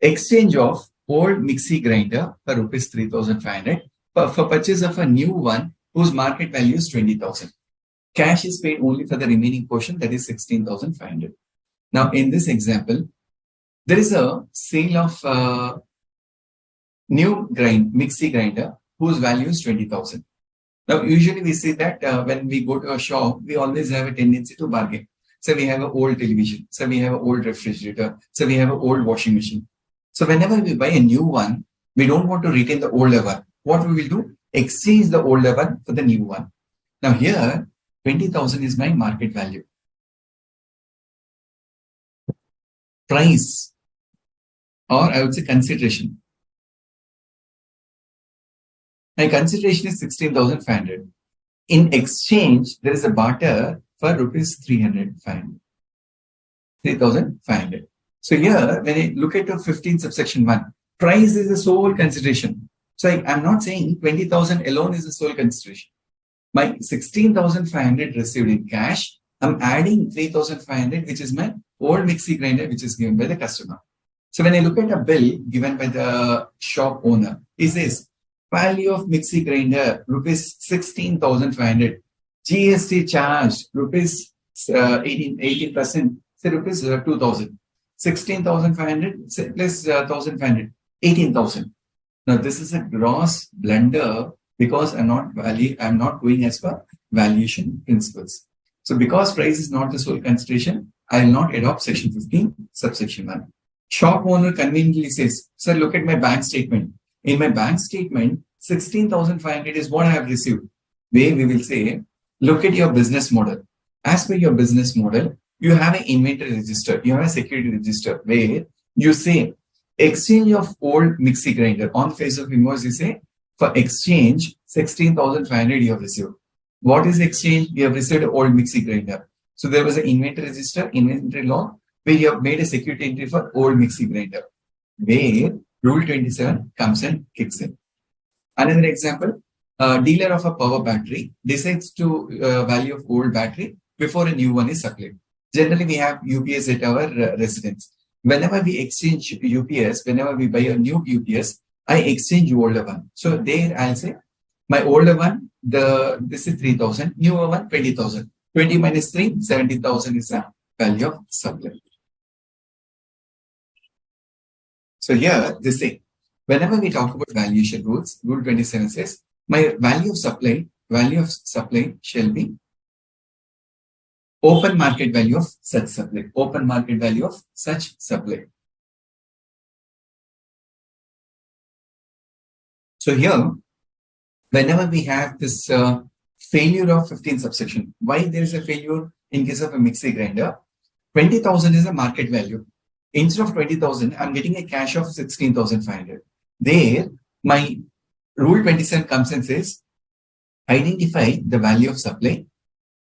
Exchange of old mixie grinder for rupees 3,500 for purchase of a new one whose market value is 20,000. Cash is paid only for the remaining portion, that is 16,500. Now, in this example, there is a sale of new mixie grinder whose value is 20,000. Now, usually we see that when we go to a shop, we always have a tendency to bargain. So we have an old television. So we have an old refrigerator. So we have an old washing machine. So whenever we buy a new one, we don't want to retain the older one. What we will do? Exchange the older one for the new one. Now here, 20,000 is my market value. Price, or I would say consideration. My consideration is 16,500. In exchange, there is a barter for rupees 3,500. So here, when I look at the 15 subsection 1, price is the sole consideration. So I'm not saying 20,000 alone is the sole consideration. My 16,500 received in cash, I'm adding 3,500, which is my old mixie grinder, which is given by the customer. So when I look at a bill given by the shop owner, it says value of mixie grinder rupees 16,500, GST charged rupees 18%, say rupees 2,000. 16,500 plus 1,500, 18,000. Now this is a gross blunder because I'm not going as per valuation principles. So because price is not the sole consideration, I will not adopt section 15, subsection 1. Shop owner conveniently says, sir, look at my bank statement. In my bank statement, 16,500 is what I have received. Where we will say, look at your business model. As per your business model, you have an inventory register, you have a security register where you say exchange of old mixie grinder. On the face of invoice, you say for exchange 16,500 you have received. What is exchange? You have received an old mixie grinder. So there was an inventory register, inventory log, where you have made a security entry for old mixie grinder, where rule 27 comes and kicks in. Another example, dealer of a power battery decides to value of old battery before a new one is supplied. Generally, we have UPS at our residence. Whenever we exchange UPS, whenever we buy a new UPS, I exchange older one. So there I'll say my older one, this is 3,000, newer one 20,000. 20 minus 3, 70,000 is the value of supply. So here this thing, whenever we talk about valuation rules, rule 27 says my value of supply shall be open market value of such supply. Open market value of such supply. So here, whenever we have this failure of 15 subsection, why there is a failure in case of a mixie grinder? 20,000 is a market value. Instead of 20,000, I'm getting a cash of 16,500. There, my rule 27 comes and says, identify the value of supply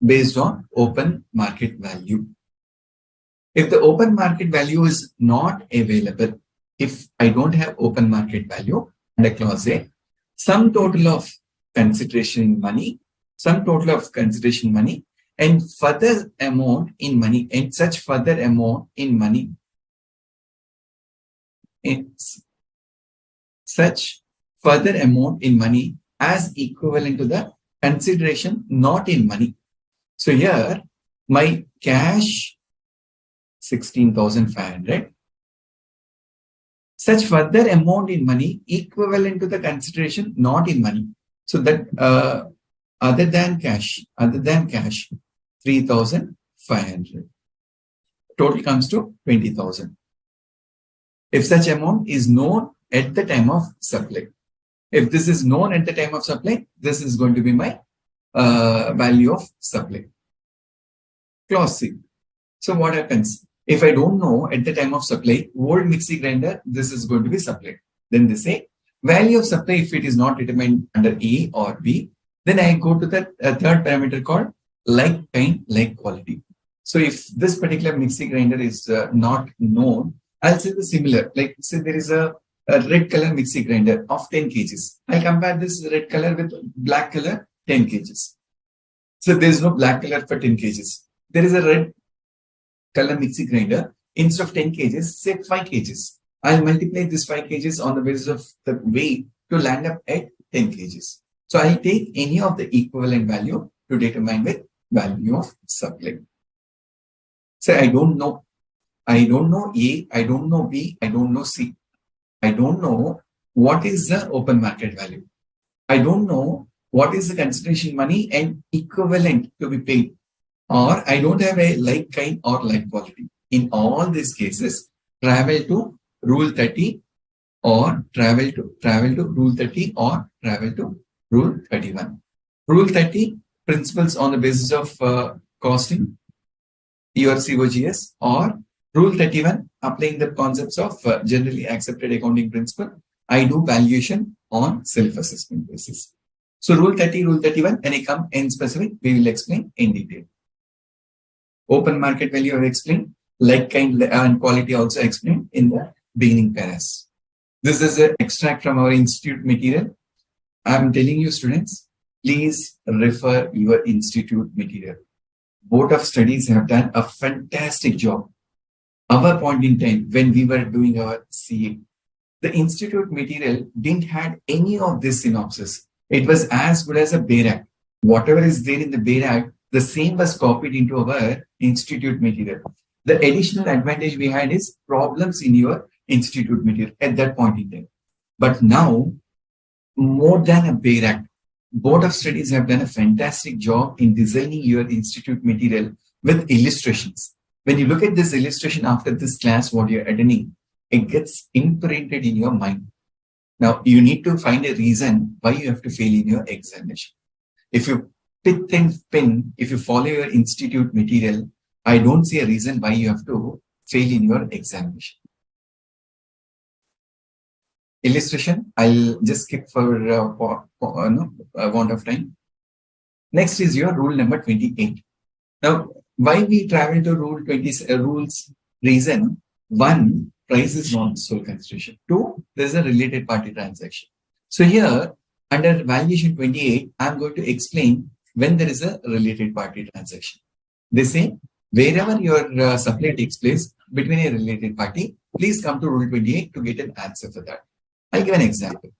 based on open market value. If the open market value is not available, if I don't have open market value under clause A, Sum total of consideration in money, sum total of consideration money, and further amount in money, and such further amount in money. It's such further amount in money as equivalent to the consideration not in money. So here my cash 16,500. Such further amount in money equivalent to the consideration not in money. So that other than cash, 3,500. Total comes to 20,000. If such amount is known at the time of supply. If this is known at the time of supply, this is going to be my value of supply. Clause C. So what happens? If I don't know at the time of supply, old mixie grinder, this is going to be supplied. Then they say value of supply, if it is not determined under A or B, then I go to the third parameter called like kind, like quality. So if this particular mixie grinder is not known, I'll say the similar. Like say there is a red color mixie grinder of 10 kgs. I'll compare this red color with black color 10 kgs. So there is no black color for 10 kgs. There is a red color mixie grinder. Instead of 10 kgs, say 5 kgs. I'll multiply this 5 kgs on the basis of the weight to land up at 10 kgs. So I'll take any of the equivalent value to determine with value of supply. So I don't know. I don't know A, I don't know B, I don't know C. I don't know what is the open market value. I don't know what is the consideration money and equivalent to be paid. Or I don't have a like kind or like quality. In all these cases, travel to rule 30 or travel to rule 30 or travel to rule 31. Rule 30, principles on the basis of costing, your COGS, or rule 31, applying the concepts of generally accepted accounting principle. I do valuation on self-assessment basis. So rule 30, rule 31, when I come in specific, we will explain in detail. Open market value I have explained, like kind and quality also explained in the beginning paras. This is an extract from our institute material. I am telling you students, please refer your institute material. Board of Studies have done a fantastic job. Our point in time when we were doing our CA, the institute material didn't have any of this synopsis. It was as good as a bare act. Whatever is there in the bare act, the same was copied into our institute material. The additional advantage we had is problems in your institute material at that point in time. But now, more than a bare act, Board of Studies have done a fantastic job in designing your institute material with illustrations. When you look at this illustration after this class, what you're attending, it gets imprinted in your mind. Now, you need to find a reason why you have to fail in your examination. If you pick and pin, if you follow your institute material, I don't see a reason why you have to fail in your examination. Illustration, I'll just skip for want of time. Next is your rule number 28. Now, why we travel to rule 20 rules? Reason: 1, price is not sole consideration. 2, there is a related party transaction. So here, under valuation 28, I'm going to explain when there is a related party transaction. They say, wherever your supply takes place between a related party, please come to rule 28 to get an answer for that. I'll give an example.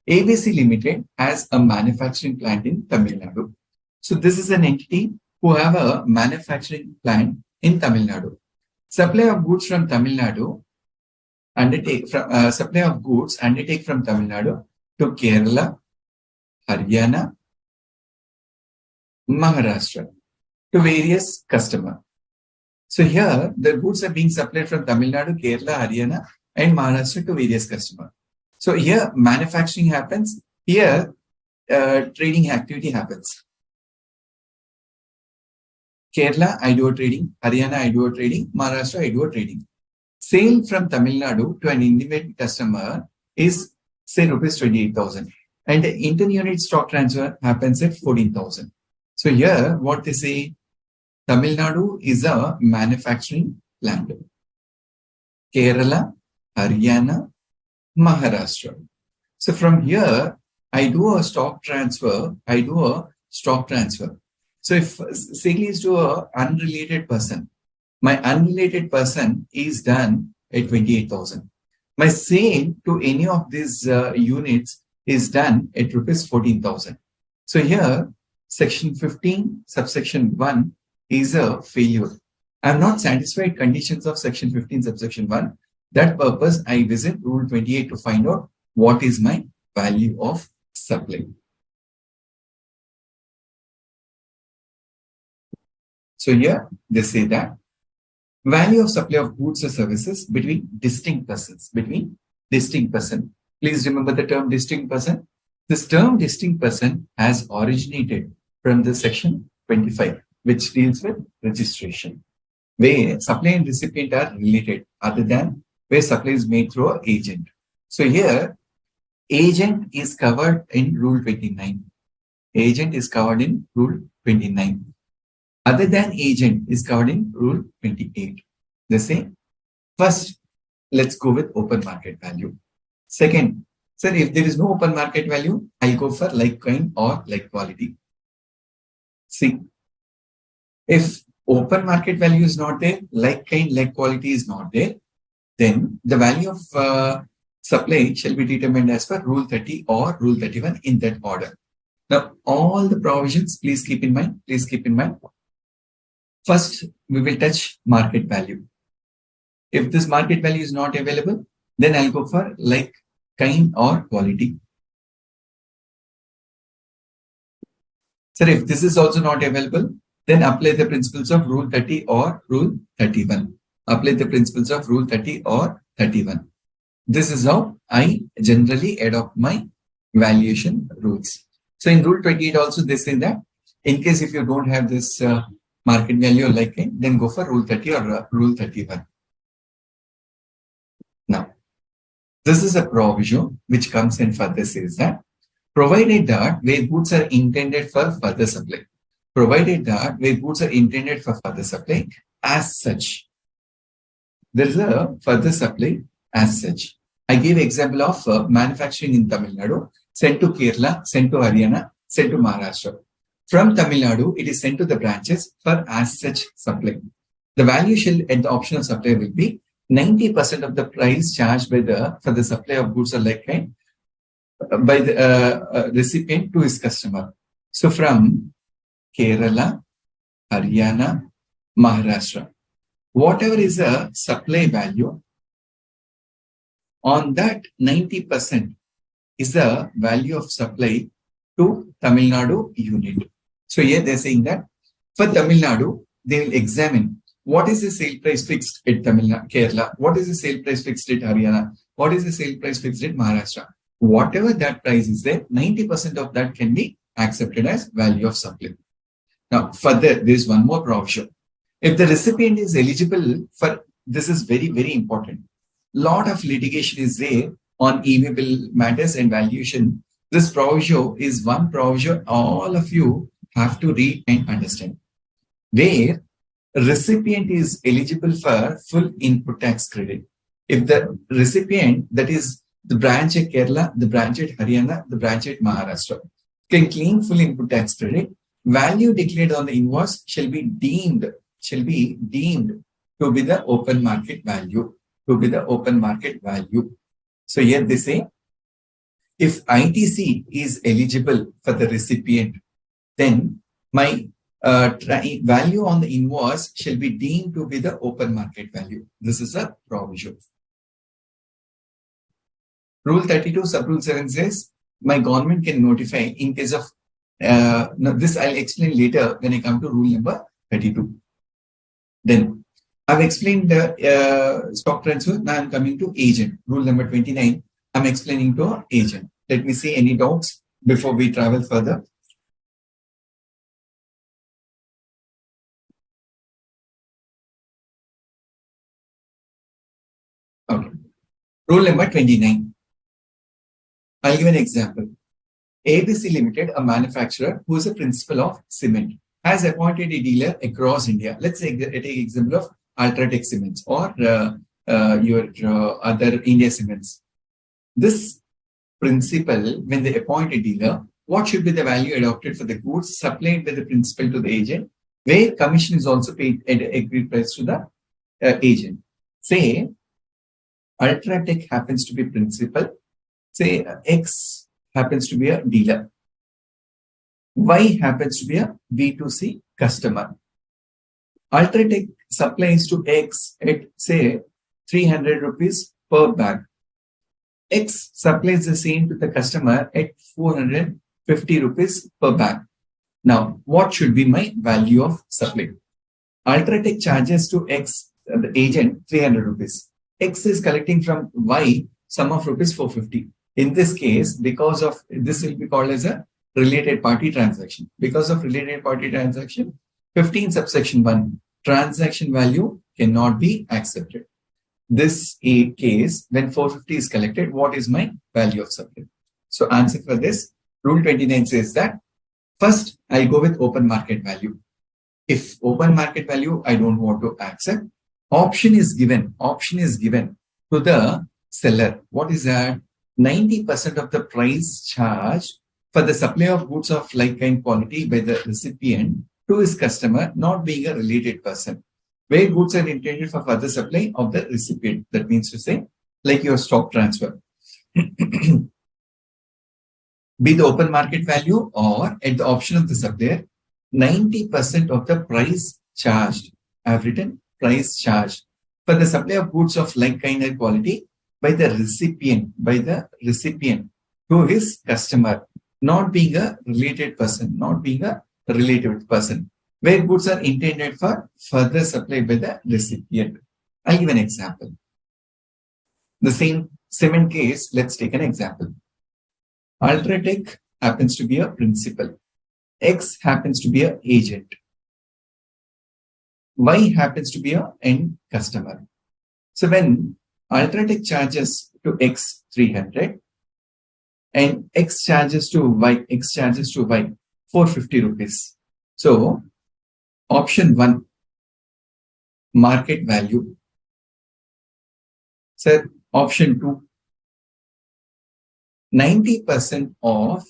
ABC Limited has a manufacturing plant in Tamil Nadu. So this is an entity who have a manufacturing plant in Tamil Nadu. Supply of goods from Tamil Nadu undertake from Tamil Nadu to Kerala, Haryana, Maharashtra to various customers. So here the goods are being supplied from Tamil Nadu, Kerala, Haryana and Maharashtra to various customers. So here manufacturing happens, here trading activity happens. Kerala, I do a trading, Haryana, I do a trading, Maharashtra, I do a trading. Sale from Tamil Nadu to an individual customer is say rupees 28,000 and the inter-unit stock transfer happens at 14,000. So here what they say, Tamil Nadu is a manufacturing plant. Kerala, Haryana, Maharashtra. So from here, I do a stock transfer. So if sale is to a unrelated person, my unrelated person is done at 28,000. My sale to any of these units is done at rupees 14,000. So here, section 15, subsection 1 is a failure. I am not satisfied conditions of section 15, subsection 1. That purpose, I visit rule 28 to find out what is my value of supply. So here they say that value of supply of goods or services between distinct persons. Please remember the term distinct person. This term distinct person has originated from the section 25, which deals with registration, where supply and recipient are related, other than where supply is made through an agent. So here, agent is covered in Rule 29. Agent is covered in Rule 29. Other than agent is covered in Rule 28. They say, first, let's go with open market value. Second, sir, if there is no open market value, I'll go for like kind or like quality. See, if open market value is not there, like kind, like quality is not there, then the value of supply shall be determined as per Rule 30 or Rule 31 in that order. Now, all the provisions, please keep in mind. First, we will touch market value. If this market value is not available, then I'll go for like, kind or quality. Sir, if this is also not available, then apply the principles of Rule 30 or Rule 31. Apply the principles of Rule 30 or 31. This is how I generally adopt my valuation rules. So in Rule 28 also they say that in case if you don't have this market value or like kind, then go for Rule 30 or Rule 31. Now, this is a provision which comes in further says that provided that where goods are intended for further supply, as such, there is a further supply as such. I give example of manufacturing in Tamil Nadu, sent to Kerala, sent to Haryana, sent to Maharashtra. From Tamil Nadu, it is sent to the branches for as such supply. The value shall at the option of supply will be 90% of the price charged by for the supply of goods or like kind by the recipient to his customer. So from Kerala, Haryana, Maharashtra, whatever is a supply value, on that 90% is the value of supply to Tamil Nadu unit. So here they're saying that for Tamil Nadu, they will examine what is the sale price fixed at Kerala, what is the sale price fixed at Haryana, what is the sale price fixed at Maharashtra. Whatever that price is there, 90% of that can be accepted as value of supply. Now, further, there is one more provision. If the recipient is eligible for, this is very, very important. Lot of litigation is there on e-bill matters and valuation. This provision is one provision all of you have to read and understand. Where recipient is eligible for full input tax credit. If the recipient, that is the branch at Kerala, the branch at Haryana, the branch at Maharashtra, can claim full input tax credit, value declared on the invoice shall be deemed to be the open market value. So here they say, if ITC is eligible for the recipient, then my value on the invoice shall be deemed to be the open market value. This is a provision. Rule 32, sub-rule 7 says, my government can notify in case of, this I'll explain later when I come to rule number 32. Then, I've explained the stock transfer, now I'm coming to agent. Rule number 29, I'm explaining to agent. Let me see any doubts before we travel further. Okay. Rule number 29. I'll give an example. ABC Limited, a manufacturer who is a principal of cement, has appointed a dealer across India. Let's take example of Ultratech Cements or your other India Cements. This principal, when they appoint a dealer, what should be the value adopted for the goods supplied by the principal to the agent, where commission is also paid at an agreed price to the agent. Say Ultratech happens to be principal, say X happens to be a dealer, Y happens to be a B2C customer. Ultratech supplies to X at say 300 rupees per bag. X supplies the same to the customer at 450 rupees per bag. Now, what should be my value of supply? Ultratech charges to X, the agent, 300 rupees. X is collecting from Y sum of rupees 450. In this case, because of this will be called as a related party transaction. Because of related party transaction, 15 subsection 1, transaction value cannot be accepted. This case, when 450 is collected, what is my value of supply? So answer for this, Rule 29 says that first I'll go with open market value. If open market value I don't want to accept, option is given to the seller. What is that? 90% of the price charged for the supply of goods of like kind quality by the recipient to his customer, not being a related person, where goods are intended for further supply of the recipient. That means to say, like your stock transfer. Be the open market value or at the option of the supplier, 90% of the price charged. I have written price charged for the supply of goods of like kind and quality by the recipient to his customer, not being a related person, where goods are intended for further supply by the recipient. I'll give an example. The same cement case, let's take an example. Ultratech happens to be a principal. X happens to be an agent. Y happens to be an end customer. So when Ultratech charges to X 300 and X charges to Y 450 rupees. So option 1, market value. So option 2, 90% of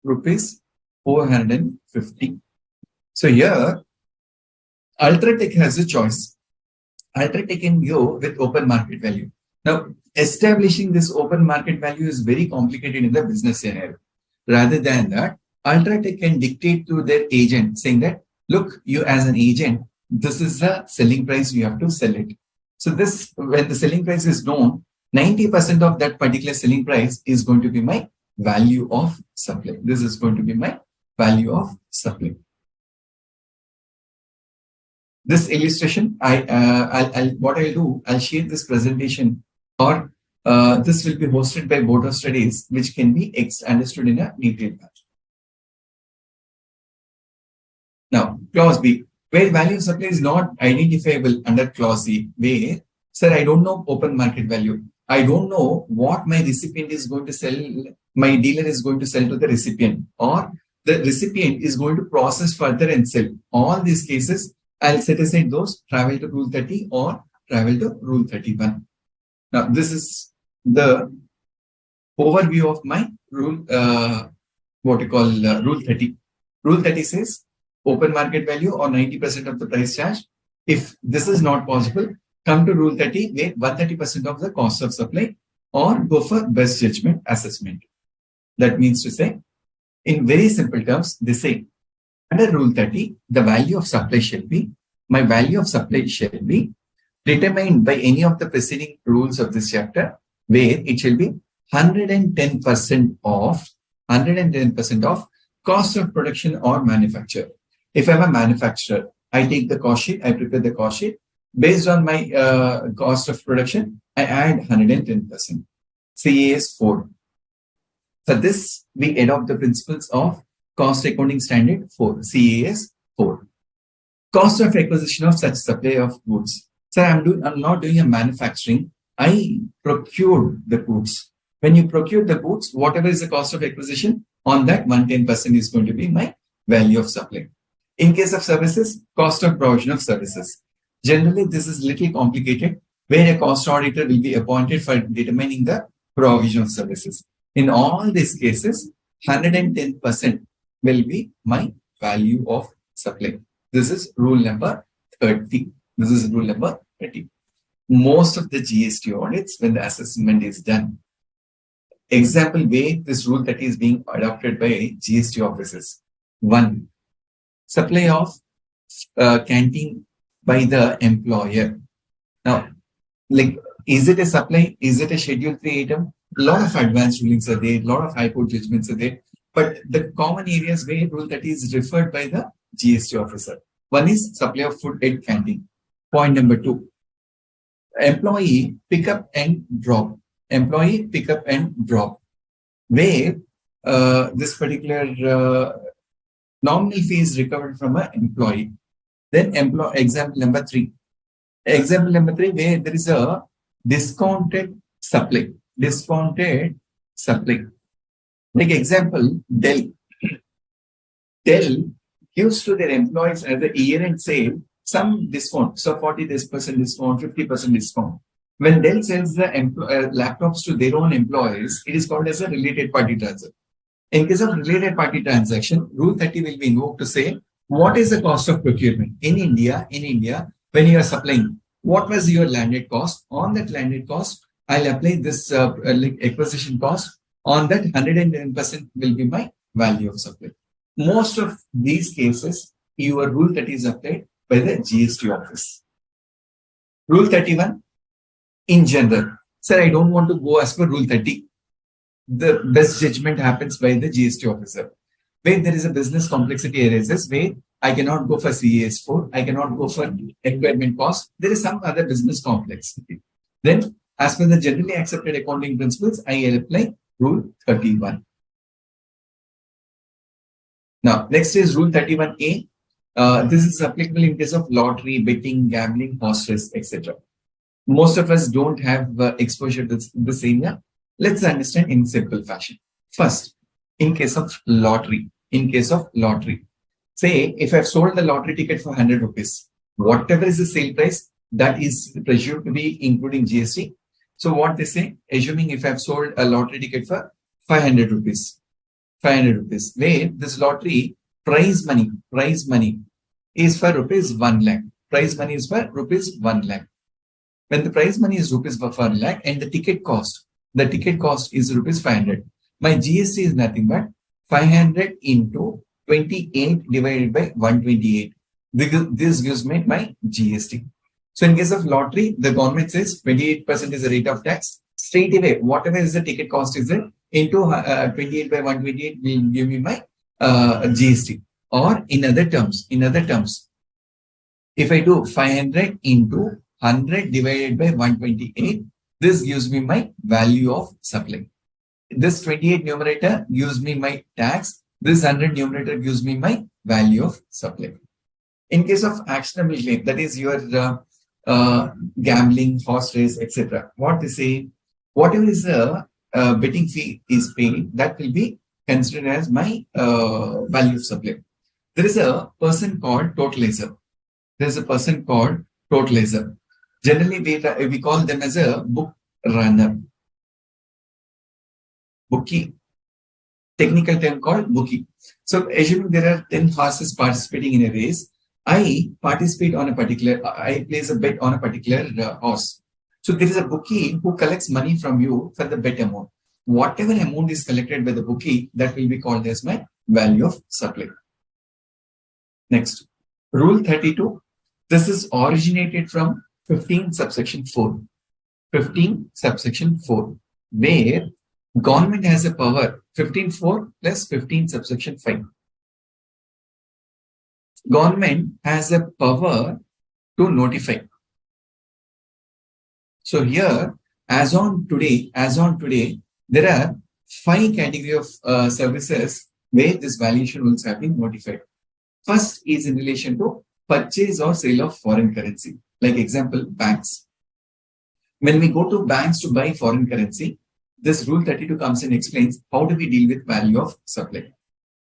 rupees 450. So here Ultratech has a choice. Ultratech can go with open market value. Now, establishing this open market value is very complicated in the business scenario. Rather than that, Ultratech can dictate to their agent saying that, look, you as an agent, this is the selling price, you have to sell it. So this, when the selling price is known, 90% of that particular selling price is going to be my value of supply. This is going to be my value of supply. This illustration, I'll share this presentation, or this will be hosted by Board of Studies, which can be understood in a detailed manner. Now, clause B, where value of supply is not identifiable under clause C, where, sir, I don't know open market value. I don't know what my recipient is going to sell, my dealer is going to sell to the recipient, or the recipient is going to process further and sell. All these cases, I'll set aside those, travel to Rule 30 or travel to Rule 31. Now, this is the overview of my rule, Rule 30. Rule 30 says open market value or 90% of the price charge. If this is not possible, come to Rule 30, where 130% of the cost of supply, or go for best judgment assessment. That means to say, in very simple terms, they say, under Rule 30, the value of supply shall be, my value of supply shall be determined by any of the preceding rules of this chapter, where it shall be 110% of cost of production or manufacture. If I'm a manufacturer, I take the cost sheet, I prepare the cost sheet. Based on my cost of production, I add 110%. CAS 4. For this, we adopt the principles of Cost Accounting Standard 4, CAS 4. Cost of acquisition of such supply of goods. So I'm not doing a manufacturing. I procured the goods. When you procure the goods, whatever is the cost of acquisition, on that 110% is going to be my value of supply. In case of services, cost of provision of services. Generally, this is little complicated, where a cost auditor will be appointed for determining the provision of services. In all these cases, 110% will be my value of supply. This is rule number 30. This is rule number 30. Most of the GST audits, when the assessment is done, example way this rule 30 is being adopted by GST offices. 1. Supply of canteen by the employer. Now, like, is it a supply? Is it a Schedule 3 item? A lot of advanced rulings are there, a lot of high court judgments are there. But the common areas where rule 30 is referred by the GST officer. One is supply of food at canteen. Point number 2. Employee pick up and drop. Employee pick up and drop. Where this particular nominal fee is recovered from an employee. Then example number 3. Example number 3, where there is a discounted supply. Discounted supply. Like example, Dell. Dell gives to their employees at the year-end sale some discount. So 40% discount, 50% discount. When Dell sells the laptops to their own employees, it is called as a related party transaction. In case of related party transaction, Rule 30 will be invoked to say, what is the cost of procurement? In India, when you are supplying, what was your landed cost? On that landed cost, I'll apply this acquisition cost. On that, 110% will be my value of supply. Most of these cases, your Rule 30 is applied by the GST office. Rule 31, in general. Sir, I don't want to go as per Rule 30. The best judgment happens by the GST officer. Where there is a business complexity arises, where I cannot go for CAS4, I cannot go for requirement cost. There is some other business complexity. Then, as per the generally accepted accounting principles, I apply Rule 31. Now, next is Rule 31A. This is applicable in case of lottery, betting, gambling, horse race, etc. Most of us don't have exposure to this area. Let's understand in simple fashion. First, in case of lottery, say if I've sold the lottery ticket for 100 rupees, whatever is the sale price, that is presumed to be including GST. So what they say, assuming if I've sold a lottery ticket for 500 rupees, where this lottery prize money is for rupees 1 lakh. Prize money is for rupees 1 lakh. When the prize money is rupees 1 lakh and the ticket cost is rupees 500. My GST is nothing but 500 into 28 divided by 128. This gives me my GST. So in case of lottery, the government says 28% is the rate of tax. Straight away, whatever is the ticket cost is it, into 28 by 128 will give me my GST. Or in other terms, if I do 500 into 100 divided by 128, this gives me my value of supply. This 28 numerator gives me my tax. This 100 numerator gives me my value of supply. In case of actionable claim, that is your gambling, horse race, etc. What they say, whatever is the betting fee is paid, that will be considered as my value of supply. There is a person called totalizer. Generally, we call them as a book runner. Bookie. Technical term called bookie. So assuming there are 10 horses participating in a race, I place a bet on a particular horse. So there is a bookie who collects money from you for the bet amount. Whatever amount is collected by the bookie, that will be called as my value of supply. Next, Rule 32. This is originated from 15 subsection 4. 15 subsection 4, where government has a power, 15.4 plus 15 subsection 5. Government has a power to notify. So here, as on today, there are 5 categories of services where this valuation rules have been notified. First is in relation to purchase or sale of foreign currency. Like example, banks. When we go to banks to buy foreign currency, this Rule 32 comes and explains how do we deal with value of supply.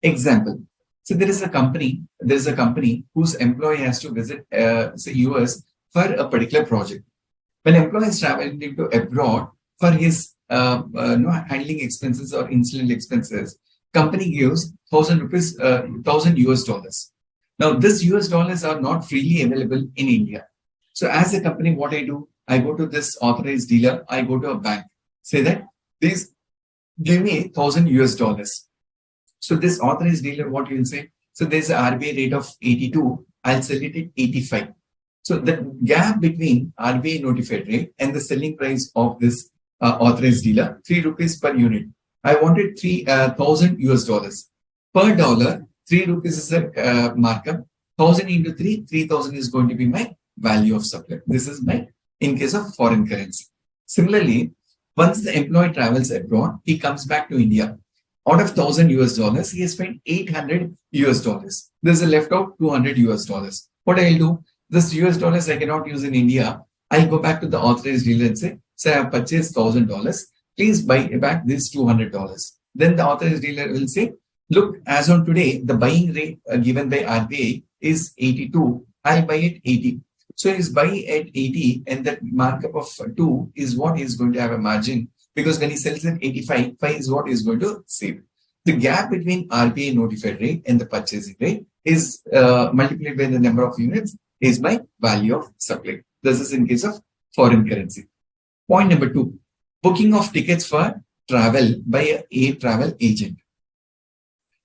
Example. So there is a company whose employee has to visit say US for a particular project. When employee is traveling to abroad for his handling expenses or incidental expenses, company gives 1,000 rupees, 1,000 US dollars. Now, this US dollars are not freely available in India. So as a company, what I do, I go to this authorized dealer, I go to a bank, say that please give me 1,000 US dollars. So this authorized dealer, what you will say? So there's an RBI rate of 82. I'll sell it at 85. So the gap between RBI notified rate and the selling price of this authorized dealer, 3 rupees per unit. I wanted 3,000 US dollars per dollar. 3 rupees is a markup. 1,000 into 3, 3,000 is going to be my value of supply. This is my in case of foreign currency. Similarly, once the employee travels abroad, he comes back to India. Out of 1,000 US dollars, he has spent 800 US dollars. There's a left out 200 US dollars. What I'll do, this US dollars I cannot use in India. I'll go back to the authorized dealer and say, I have purchased $1,000. Please buy back this $200. Then the authorized dealer will say, look, as on today, the buying rate given by RBI is 82. I'll buy at 80. So he's buying at 80 and that markup of 2 is what is going to have a margin, because when he sells at 85, 5 is what is going to save. The gap between RBI notified rate and the purchasing rate is multiplied by the number of units is my value of supply. This is in case of foreign currency. Point number 2, booking of tickets for travel by a travel agent.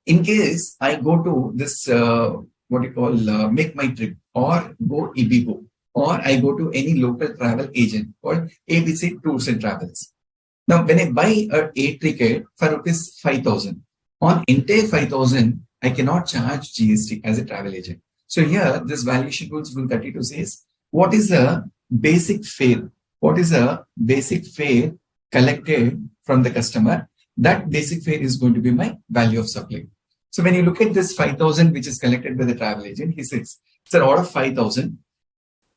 In case I go to this, what you call Make My Trip or go Ibibo, or I go to any local travel agent called ABC Tours and Travels. Now, when I buy a ticket for rupees 5,000, on entire 5,000, I cannot charge GST as a travel agent. So here, this valuation rules rule 32 says, what is the basic fare? What is a basic fare collected from the customer? That basic fare is going to be my value of supply. So when you look at this 5,000, which is collected by the travel agent, he says, sir, out of 5,000,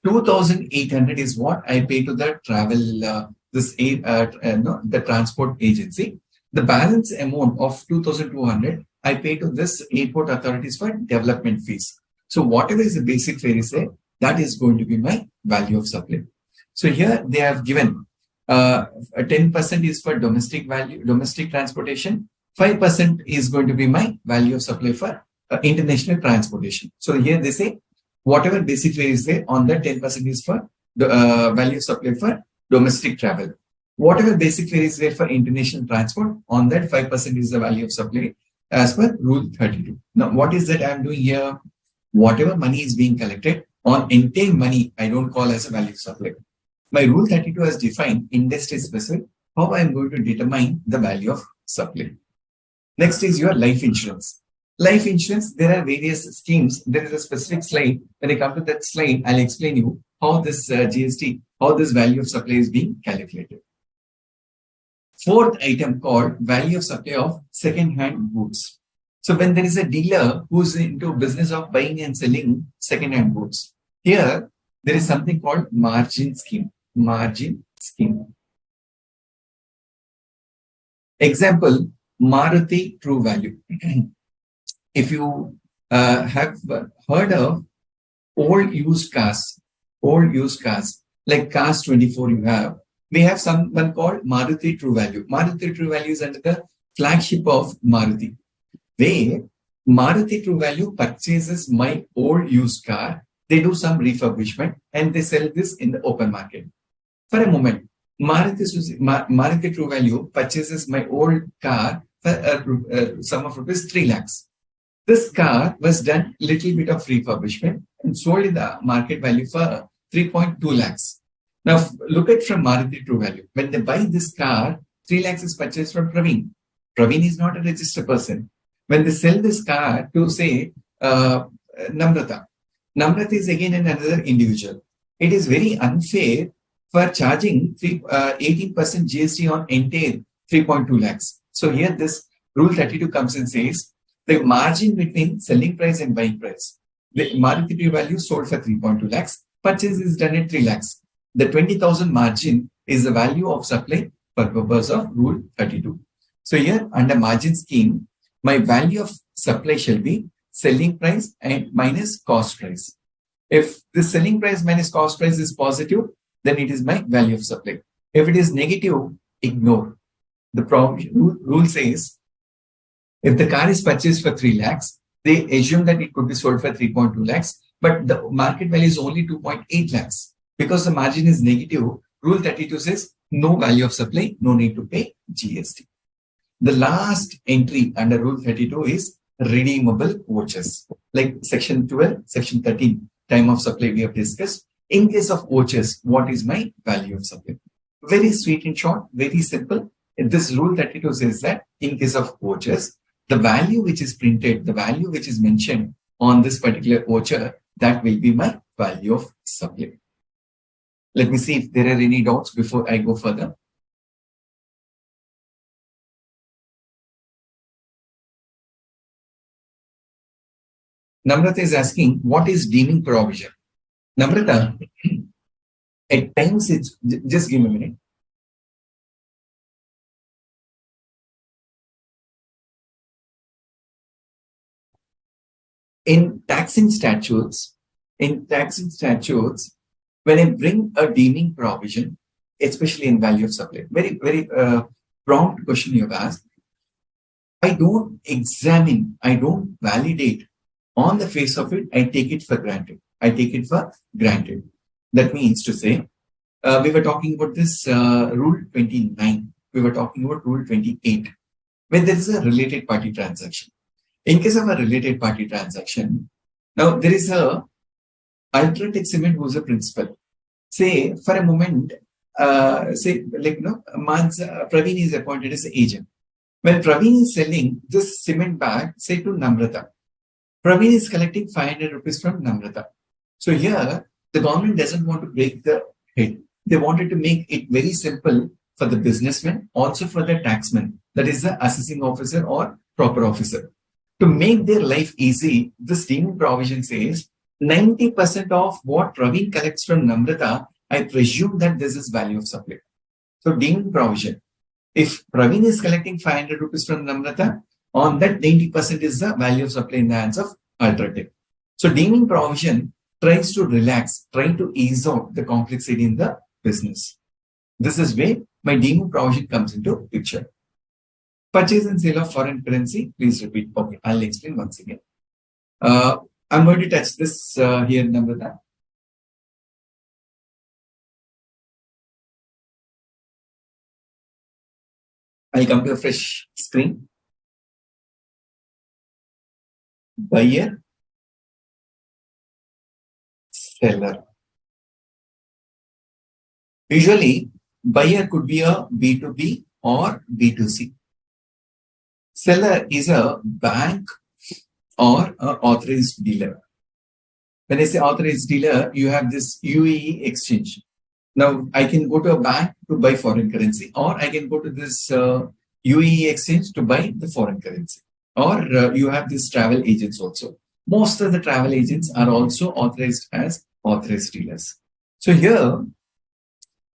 2,800 is what I pay to the travel, the transport agency. The balance amount of 2,200, I pay to this airport authorities for development fees. So whatever is the basic fare is there, that is going to be my value of supply. So here they have given 10% is for domestic transportation. 5% is going to be my value of supply for international transportation. So here they say whatever basic fare is there, on that 10% is for the value of supply for domestic travel. Whatever basic fare is there for international transport, on that 5% is the value of supply as per rule 32. Now, what is that I am doing here? Whatever money is being collected on entire money, I don't call as a value of supply. My rule 32 has defined industry specific how I am going to determine the value of supply. Next is your life insurance. Life insurance, there are various schemes. There is a specific slide. When I come to that slide, I'll explain you how this GST, how this value of supply is being calculated. Fourth item called value of supply of second-hand goods. So when there is a dealer who's into business of buying and selling second-hand goods, here there is something called margin scheme. Margin scheme. Example, Maruti True Value. If you have heard of old used cars like Cars 24 you have, we have someone called Maruti True Value. Maruti True Value is under the flagship of Maruti, where Maruti True Value purchases my old used car. They do some refurbishment and they sell this in the open market. For a moment, Maruti True Value purchases my old car for a sum of rupees 3 lakhs. This car was done little bit of refurbishment and sold in the market value for 3.2 lakhs. Now look at from Maruti True Value. When they buy this car, 3 lakhs is purchased from Praveen. Praveen is not a registered person. When they sell this car to say Namrata, Namrata is again another individual. It is very unfair for charging 18% GST on entire 3.2 lakhs. So here this rule 32 comes and says the margin between selling price and buying price. The Maruti True Value sold for 3.2 lakhs. Purchase is done at 3 lakhs. The 20,000 margin is the value of supply for purpose of rule 32. So here under margin scheme, my value of supply shall be selling price and minus cost price. If the selling price minus cost price is positive, then it is my value of supply. If it is negative, ignore. The rule says if the car is purchased for 3 lakhs, they assume that it could be sold for 3.2 lakhs, but the market value is only 2.8 lakhs. Because the margin is negative, Rule 32 says no value of supply, no need to pay GST. The last entry under Rule 32 is redeemable vouchers. Like Section 12, Section 13, time of supply we have discussed. In case of vouchers, what is my value of supply? Very sweet and short, very simple. This Rule 32 says that in case of vouchers, the value which is printed, the value which is mentioned on this particular voucher, that will be my value of supply. Let me see if there are any doubts before I go further. Namrata is asking, what is deeming provision? Namrata, at times it's, just give me a minute. In taxing statutes, when I bring a deeming provision, especially in value of supply, very, very prompt question you have asked. I don't examine, I don't validate on the face of it, I take it for granted. That means to say, we were talking about this Rule 29. We were talking about Rule 28, when there is a related party transaction. In case of a related party transaction, now there is a Ultratech Cement who is a principal. Say for a moment, Praveen is appointed as the agent. When Praveen is selling this cement bag, say to Namrata, Praveen is collecting 500 rupees from Namrata. So here, the government doesn't want to break the head. They wanted to make it very simple for the businessman, also for the taxman, that is the assessing officer or proper officer. To make their life easy, this deeming provision says 90% of what Praveen collects from Namrata, I presume that this is value of supply. So deeming provision. If Praveen is collecting 500 rupees from Namrata, on that 90% is the value of supply in the hands of Ultratech. So deeming provision tries to relax, trying to ease out the complexity in the business. This is where my deeming provision comes into picture. Purchase and sale of foreign currency, please repeat. Okay, I'll explain once again. I'm going to touch this here, Namrata. I'll come to a fresh screen. Buyer, seller. Usually, buyer could be a B2B or B2C. Seller is a bank or an authorized dealer. When I say authorized dealer, you have this UAE exchange. Now, I can go to a bank to buy foreign currency, or I can go to this UAE exchange to buy the foreign currency. Or you have these travel agents also. Most of the travel agents are also authorized as authorized dealers. So here,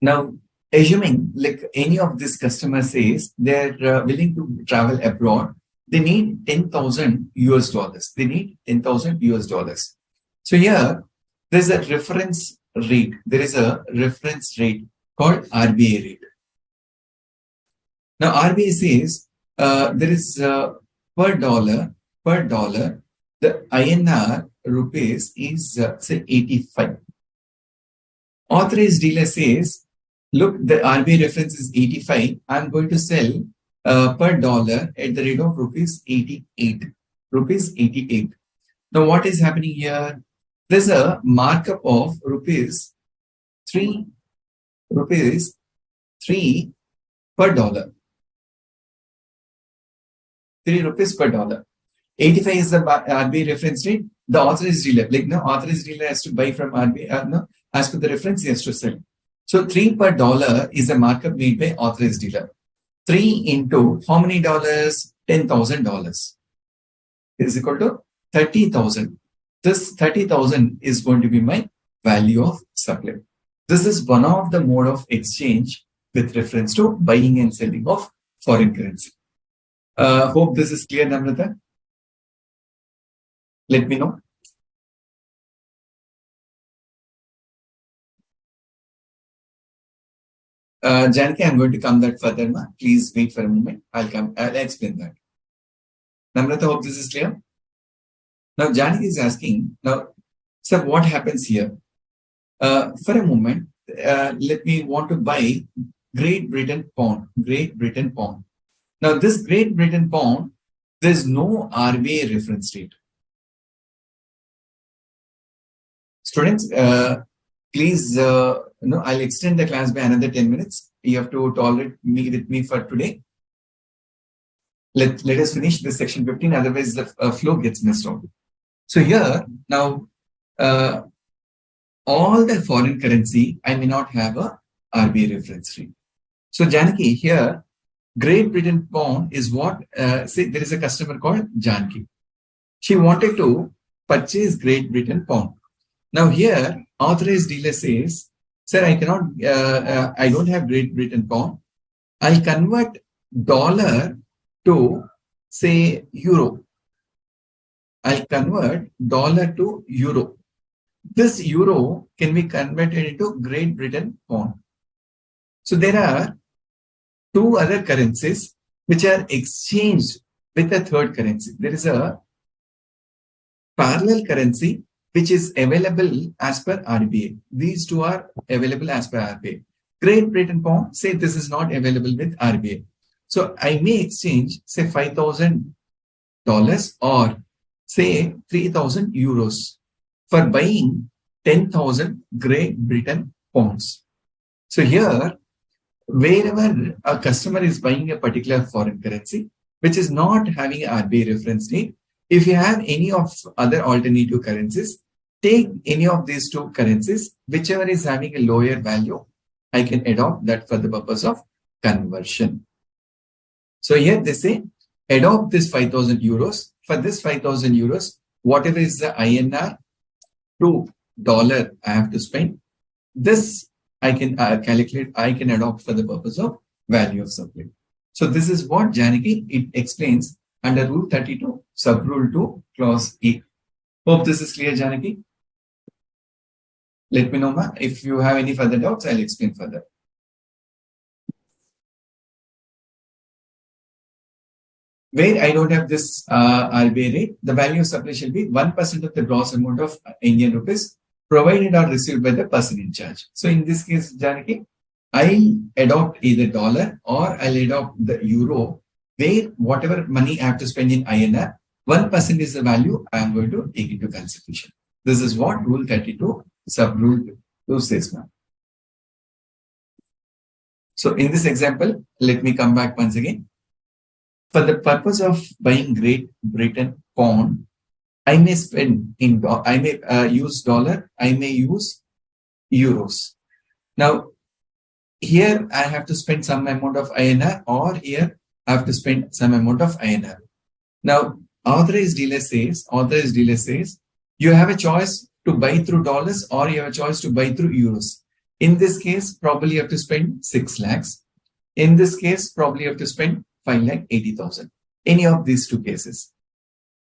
now, assuming like any of these customers says they're willing to travel abroad, they need 10,000 US dollars. They need 10,000 US dollars. So here, there's a reference rate. There is a reference rate called RBA rate. Now, RBA says there is per dollar, the INR rupees is say 85. Authorized dealer says, look, the RBA reference is 85. I'm going to sell per dollar at the rate of rupees 88. Rupees 88. Now, what is happening here? There's a markup of rupees 3 per dollar. 3 rupees per dollar. 85 is the RBA reference rate. The authorized dealer, like no authorized dealer has to buy from RBA, no, as per the reference, he has to sell. So 3 per dollar is a markup made by authorized dealer. 3 into how many dollars? $10,000 is equal to 30,000. This 30,000 is going to be my value of supply. This is one of the mode of exchange with reference to buying and selling of foreign currency. Hope this is clear, Namrata. Let me know. Janaki, I'm going to come that further. Please wait for a moment. I'll explain that. Namrata, hope this is clear. Now, Janaki is asking, now, sir, what happens here? For a moment, let me want to buy Great Britain pound. Great Britain pound. Now, this Great Britain pound, there's no RBA reference rate. Students, please, I'll extend the class by another 10 minutes. You have to tolerate me with me for today. Let us finish this section 15, otherwise the flow gets messed up. So here, now, all the foreign currency, I may not have a RBA reference rate. So Janaki, here, Great Britain pound is what, say there is a customer called Janaki. She wanted to purchase Great Britain pound. Now here, authorized dealer says, sir, I cannot, I don't have Great Britain pound. I'll convert dollar to, say, euro. I'll convert dollar to euro. This euro can be converted into Great Britain pound. So there are two other currencies which are exchanged with a third currency. There is a parallel currency which is available as per RBA. These two are available as per RBA. Great Britain pound, say this is not available with RBA. So I may exchange, say, $5,000 or say 3,000 euros for buying 10,000 Great Britain pounds. So here, wherever a customer is buying a particular foreign currency, which is not having an RBA reference rate, if you have any of other alternative currencies, take any of these two currencies, whichever is having a lower value, I can adopt that for the purpose of conversion. So here they say, adopt this 5,000 euros. For this 5,000 euros, whatever is the INR to dollar I have to spend, this I can calculate, I can adopt for the purpose of value of supply. So this is what Janaki, it explains under Rule 32, Sub-Rule 2, Clause A. Hope this is clear, Janaki. Let me know, ma. If you have any further doubts, I'll explain further. Where I don't have this RBA rate, the value of supply shall be 1% of the gross amount of Indian rupees provided or received by the person in charge. So in this case, Janaki, I'll adopt either dollar or I'll adopt the euro, where whatever money I have to spend in INR, 1% is the value I am going to take into consideration. This is what Rule 32, Sub-Rule 2 says now. So in this example, let me come back once again. For the purpose of buying Great Britain pound, I may spend in, I may use dollar, I may use euros. Now, here I have to spend some amount of INR, or here I have to spend some amount of INR. Now, authorized dealer says, you have a choice to buy through dollars or you have a choice to buy through euros. In this case, probably you have to spend 6 lakhs. In this case, probably you have to spend 5,80,000. Any of these two cases.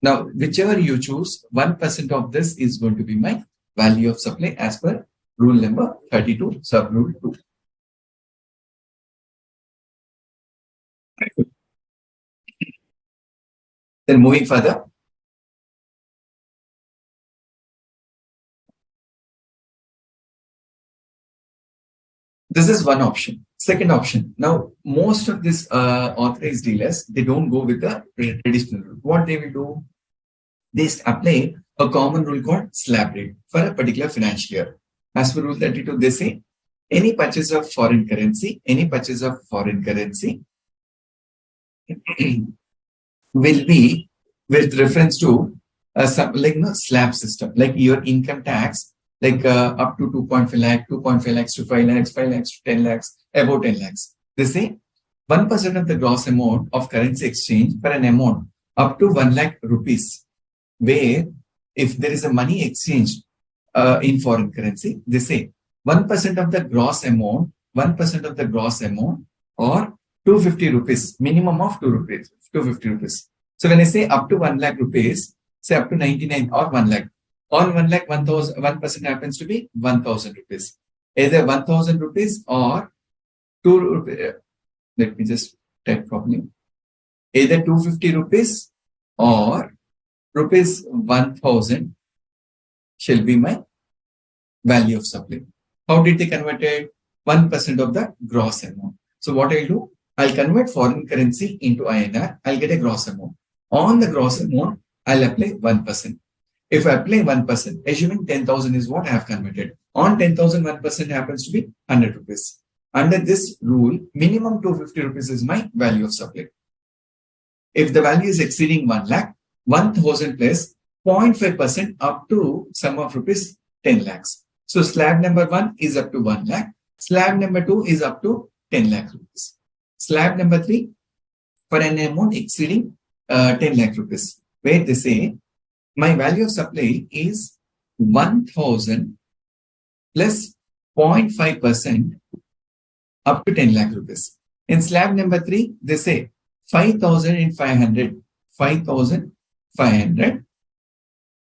Now, whichever you choose, 1% of this is going to be my value of supply as per rule number 32, sub-rule 2. Then moving further. This is one option. Second option. Now, most of these authorized dealers, they don't go with the traditional rule. What they will do? They apply a common rule called slab rate for a particular financial year. As per Rule 32, they say any purchase of foreign currency, will be with reference to slab system, like your income tax, like up to 2.5 lakh, 2.5 lakhs to 5 lakhs, 5 lakhs to 10 lakhs, about 10 lakhs. They say 1% of the gross amount of currency exchange for an amount up to 1 lakh rupees, where if there is a money exchange in foreign currency, they say 1% of the gross amount, or 250 rupees, minimum of 250 rupees. So when I say up to 1 lakh rupees, say up to 99 or 1 lakh. On 1 lakh, 1% happens to be 1,000 rupees. Either 1,000 rupees or Let me just type properly. Either 250 rupees or rupees 1000 shall be my value of supply. How did they convert it? 1% of the gross amount. So what I'll do, I'll convert foreign currency into INR. I'll get a gross amount. On the gross amount, I'll apply 1%. If I apply 1%, assuming 10,000 is what I have converted, on 10,000, 1% happens to be 100 rupees. Under this rule, minimum 250 rupees is my value of supply. If the value is exceeding 1 lakh, 1000 plus 0.5% up to sum of rupees 10 lakhs. So slab number 1 is up to 1 lakh. Slab number 2 is up to 10 lakh rupees. Slab number 3 for an amount exceeding 10 lakh rupees, where they say my value of supply is 1000 plus 0.5% up to 10 lakh rupees. In slab number 3, they say 5,500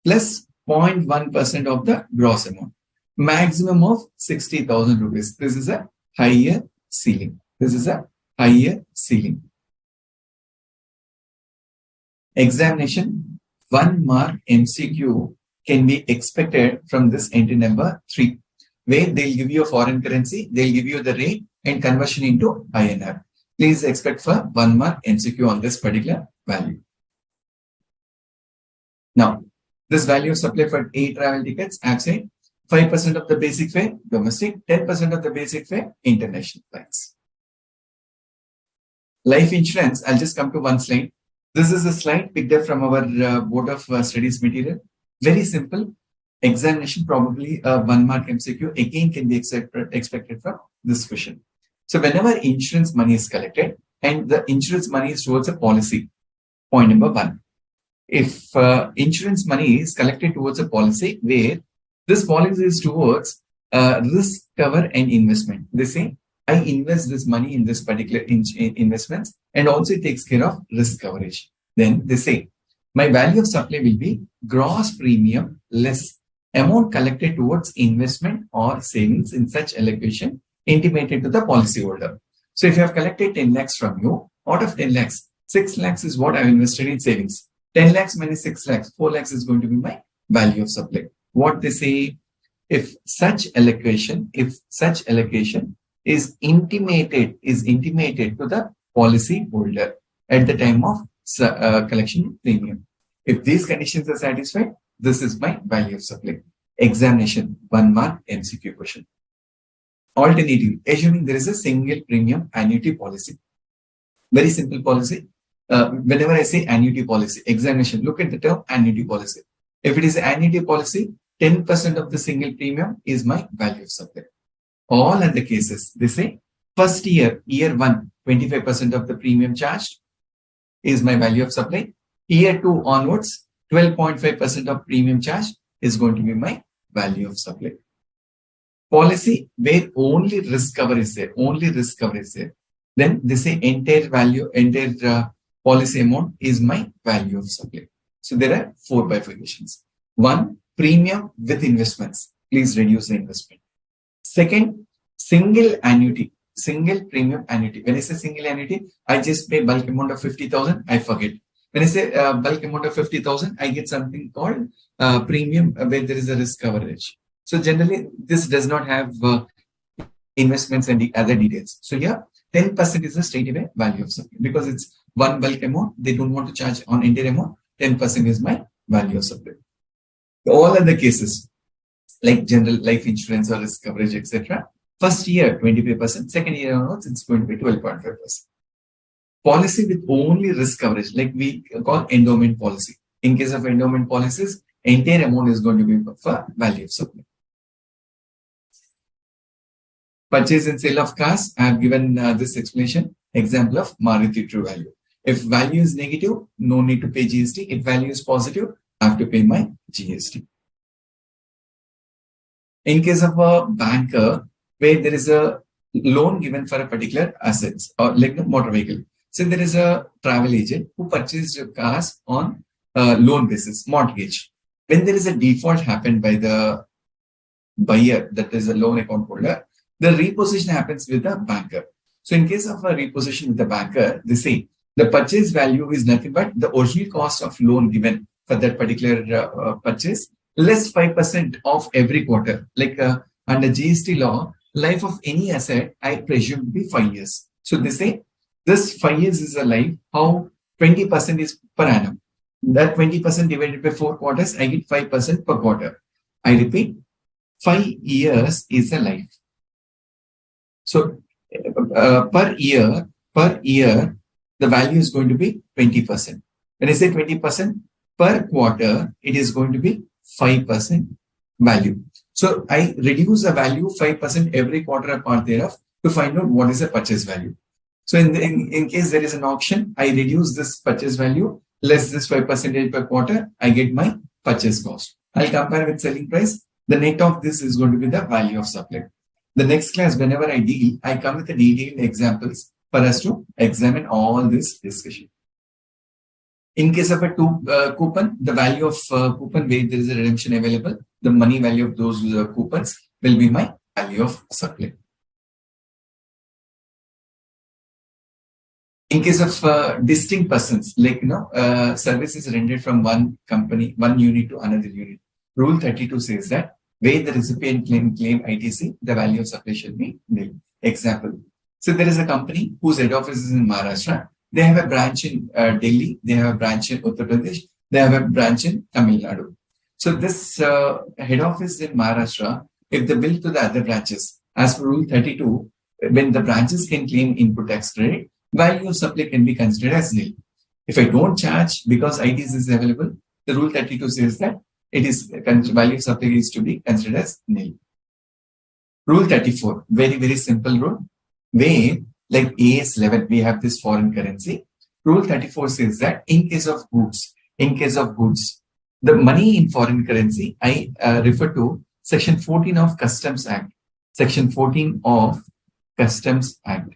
plus 0.1% of the gross amount. Maximum of 60,000 rupees. This is a higher ceiling. Examination 1 mark MCQ can be expected from this entry number 3, where they'll give you a foreign currency, they'll give you the rate and conversion into INR. Please expect for 1 mark MCQ on this particular value. Now, this value of supply for 8 travel tickets, I've said 5% of the basic fare domestic, 10% of the basic fare international flights. Life insurance, I'll just come to one slide. This is a slide picked up from our Board of Studies material. Very simple. Examination, probably 1 mark MCQ, again can be expected from this question. So whenever insurance money is collected and the insurance money is towards a policy, point number 1. If insurance money is collected towards a policy where this policy is towards risk cover and investment, they say, I invest this money in this particular investments and also it takes care of risk coverage. Then they say, my value of supply will be gross premium less amount collected towards investment or savings in such allocation intimated to the policyholder. So if you have collected 10 lakhs from you, out of 10 lakhs, 6 lakhs is what I have invested in savings. 10 lakhs minus 6 lakhs, 4 lakhs is going to be my value of supply. What they say, if such allocation is intimated to the policy holder at the time of collection premium. If these conditions are satisfied, this is my value of supply. Examination 1 mark MCQ question. Alternative, assuming there is a single premium annuity policy. Very simple policy. Whenever I say annuity policy, examination, look at the term annuity policy. If it is an annuity policy, 10% of the single premium is my value of supply. All other cases, they say first year 1, 25% of the premium charged is my value of supply. Year 2 onwards, 12.5% of premium charge is going to be my value of supply. Policy where only risk cover is there, then they say entire policy amount is my value of supply. So there are 4 bifurcations. 1, premium with investments. Please reduce the investment. Second, single premium annuity. When I say single annuity, I just pay bulk amount of 50,000, I forget. When I say bulk amount of 50,000, I get something called premium where there is a risk coverage. So generally, this does not have investments and the other details. So here, 10% is the straight away value of supply because it's one bulk amount. They don't want to charge on entire amount. 10% is my value of supply. All other cases like general life insurance or risk coverage, etc. First year 25%, second year onwards it's going to be 12.5%. Policy with only risk coverage, like we call endowment policy. In case of endowment policies, entire amount is going to be for value of supply. Purchase and sale of cars, I have given this explanation. Example of Maruti True Value. If value is negative, no need to pay GST. If value is positive, I have to pay my GST. In case of a banker, where there is a loan given for a particular assets or like a motor vehicle. So there is a travel agent who purchased cars on loan basis, mortgage. When there is a default happened by the buyer, that is a loan account holder, the repossession happens with the banker. So in case of a repossession with the banker, they say the purchase value is nothing but the original cost of loan given for that particular purchase less 5% of every quarter. Like under GST law, life of any asset, I presume to be 5 years. So they say this 5 years is a life, how 20% is per annum. That 20% divided by 4 quarters, I get 5% per quarter. I repeat, 5 years is a life. So per year, the value is going to be 20%. When I say 20% per quarter, it is going to be 5% value. So I reduce the value 5% every quarter apart thereof to find out what is the purchase value. So in case there is an auction, I reduce this purchase value less this 5% per quarter, I get my purchase cost. I'll compare with selling price. The net of this is going to be the value of supply. The next class, whenever I deal, I come with the detailed examples for us to examine all this discussion. In case of a coupon, the value of coupon where there is a redemption available, the money value of those coupons will be my value of supply. In case of distinct persons, like services rendered from one company, one unit to another unit, Rule 32 says that where the recipient claim ITC, the value of supply shall be nil. Example. So there is a company whose head office is in Maharashtra. They have a branch in Delhi. They have a branch in Uttar Pradesh. They have a branch in Tamil Nadu. So this head office in Maharashtra, if they bill to the other branches, as per Rule 32, when the branches can claim input tax credit, value of supply can be considered as nil. If I don't charge because ITC is available, the Rule 32 says that it is value of supply is to be considered as nil. Rule 34, very, very simple rule. Where, like AS11, we have this foreign currency. Rule 34 says that in case of goods, the money in foreign currency, I refer to Section 14 of Customs Act. Section 14 of Customs Act.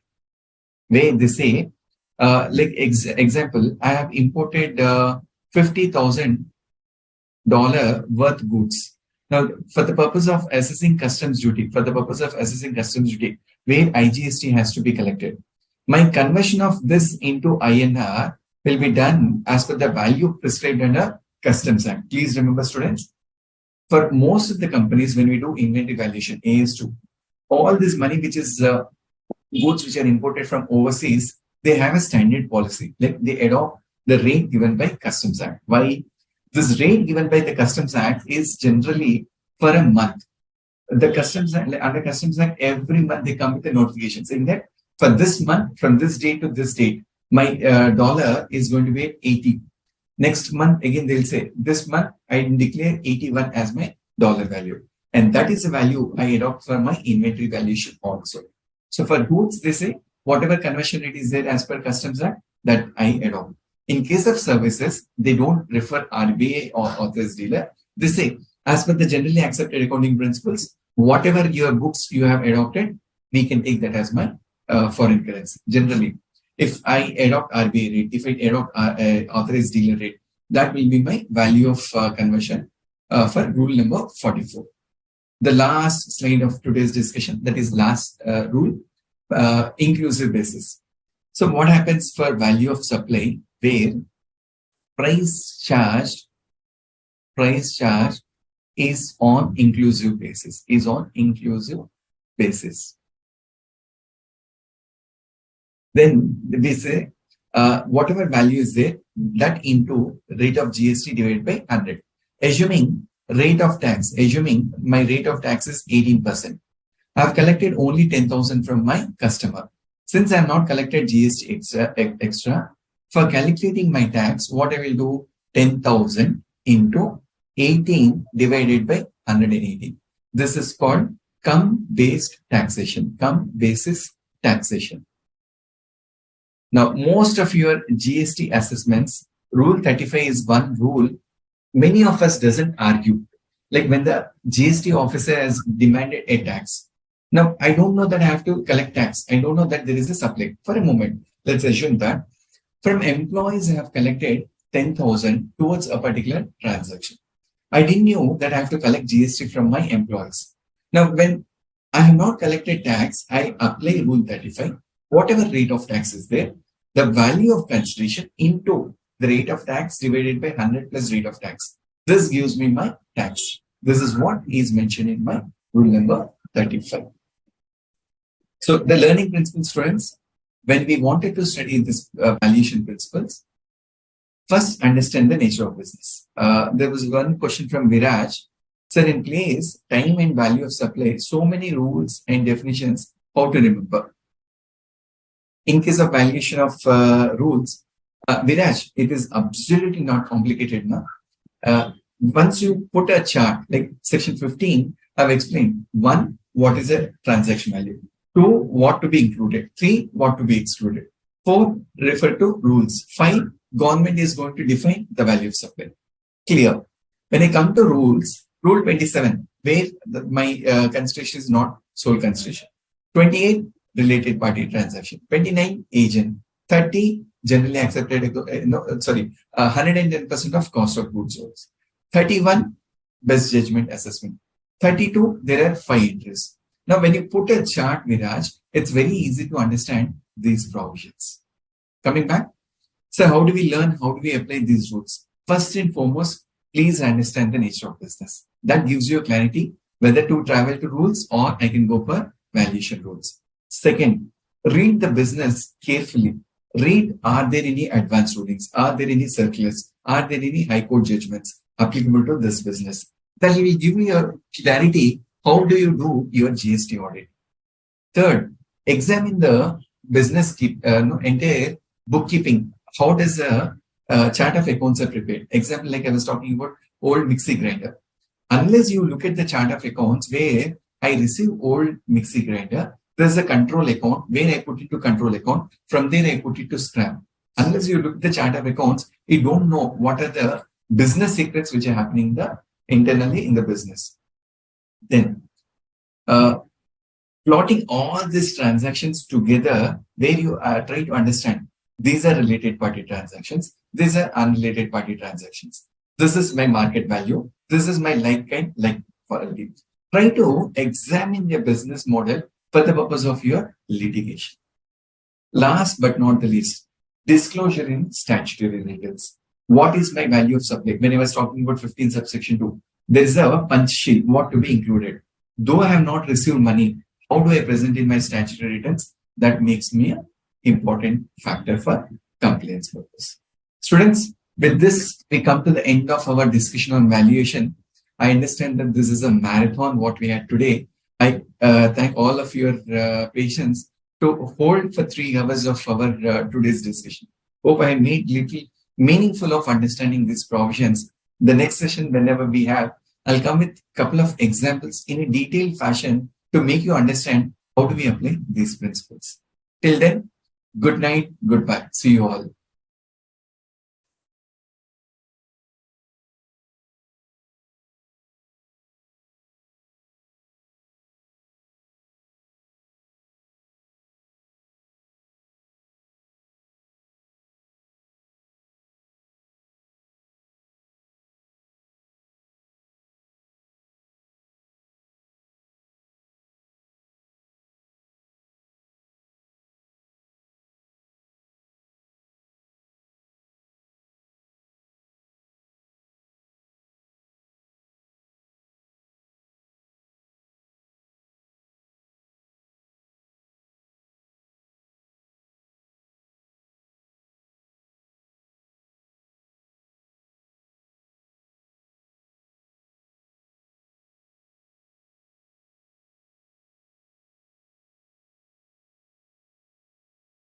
Where they say, example, I have imported $50,000 worth goods. Now, for the purpose of assessing customs duty, where IGST has to be collected, my conversion of this into INR will be done as per the value prescribed under Customs Act. Please remember, students, for most of the companies, when we do inventory valuation, AS2, all this money which is goods which are imported from overseas, they have a standard policy. Like they adopt the rate given by Customs Act. Why? This rate given by the Customs Act is generally for a month. The Customs Act, under Customs Act, every month they come with a notification saying that for this month, from this date to this date, my dollar is going to be at 80. Next month, again, they'll say, this month, I declare 81 as my dollar value. And that is the value I adopt for my inventory valuation also. So for goods, they say, whatever conversion rate is there as per Customs Act, that I adopt. In case of services, they don't refer RBI or authorized dealer. They say, as per the generally accepted accounting principles, whatever your books you have adopted, we can take that as my foreign currency. Generally, if I adopt RBI rate, if I adopt authorized dealer rate, that will be my value of conversion for rule number 44. The last slide of today's discussion, that is last rule, inclusive basis. So what happens for value of supply, where price charge is on inclusive basis, Then we say whatever value is there, that into rate of GST divided by 100. Assuming my rate of tax is 18%. I have collected only 10,000 from my customer. Since I have not collected GST extra, for calculating my tax, what I will do, 10,000 into 18 divided by 180. This is called cum-based taxation. Now, most of your GST assessments, Rule 35 is one rule many of us doesn't argue. Like when the GST officer has demanded a tax. Now, I don't know that I have to collect tax. I don't know that there is a supply. For a moment, let's assume that from employees I have collected 10,000 towards a particular transaction. I didn't know that I have to collect GST from my employees. Now, when I have not collected tax, I apply Rule 35. whatever rate of tax is there, the value of consideration into the rate of tax divided by 100 plus rate of tax. This gives me my tax. This is what is mentioned in my rule number 35. So the learning principles, students, when we wanted to study this valuation principles, first understand the nature of business. There was one question from Viraj. Sir, in place, time and value of supply, so many rules and definitions, how to remember? In case of valuation of rules, Viraj, it is absolutely not complicated. No? Once you put a chart, like section 15, I've explained. 1, what is a transaction value? 2, what to be included. 3, what to be excluded. 4, refer to rules. 5, government is going to define the value of supply. Clear. When I come to rules, rule 27, where my consideration is not sole consideration. 28, related party transaction. 29, agent. 30, generally accepted, 110% of cost of goods sold. 31, best judgment assessment. 32, there are 5 entries. Now, when you put a chart, Viraj, it's very easy to understand these provisions. Coming back, so how do we learn? How do we apply these rules? First and foremost, please understand the nature of business. That gives you a clarity whether to travel to rules or I can go for valuation rules. Second, read the business carefully. Read, are there any advance rulings? Are there any circulars? Are there any high court judgments applicable to this business? That will give you a clarity. How do you do your GST audit? Third, examine the business entire bookkeeping. How does a chart of accounts are prepared? Example, like I was talking about old mixie grinder. Unless you look at the chart of accounts where I receive old mixie grinder, there's a control account where I put it to control account. From there, I put it to scrap. Unless you look at the chart of accounts, you don't know what are the business secrets which are happening internally in the business. Then, plotting all these transactions together, where you try to understand these are related party transactions, these are unrelated party transactions. This is my market value. This is my like kind, like quality. Try to examine your business model for the purpose of your litigation. Last but not the least, disclosure in statutory regulations. What is my value of supply? When I was talking about 15 subsection 2, there is a punch sheet, what to be included. Though I have not received money, how do I present in my statutory returns? That makes me an important factor for compliance purpose. Students, with this, we come to the end of our discussion on valuation. I understand that this is a marathon, what we had today. I thank all of your patience to hold for 3 hours of our today's discussion. Hope I made little meaningful of understanding these provisions. The next session, whenever we have, I'll come with a couple of examples in a detailed fashion to make you understand how do we apply these principles. Till then, good night, goodbye. See you all.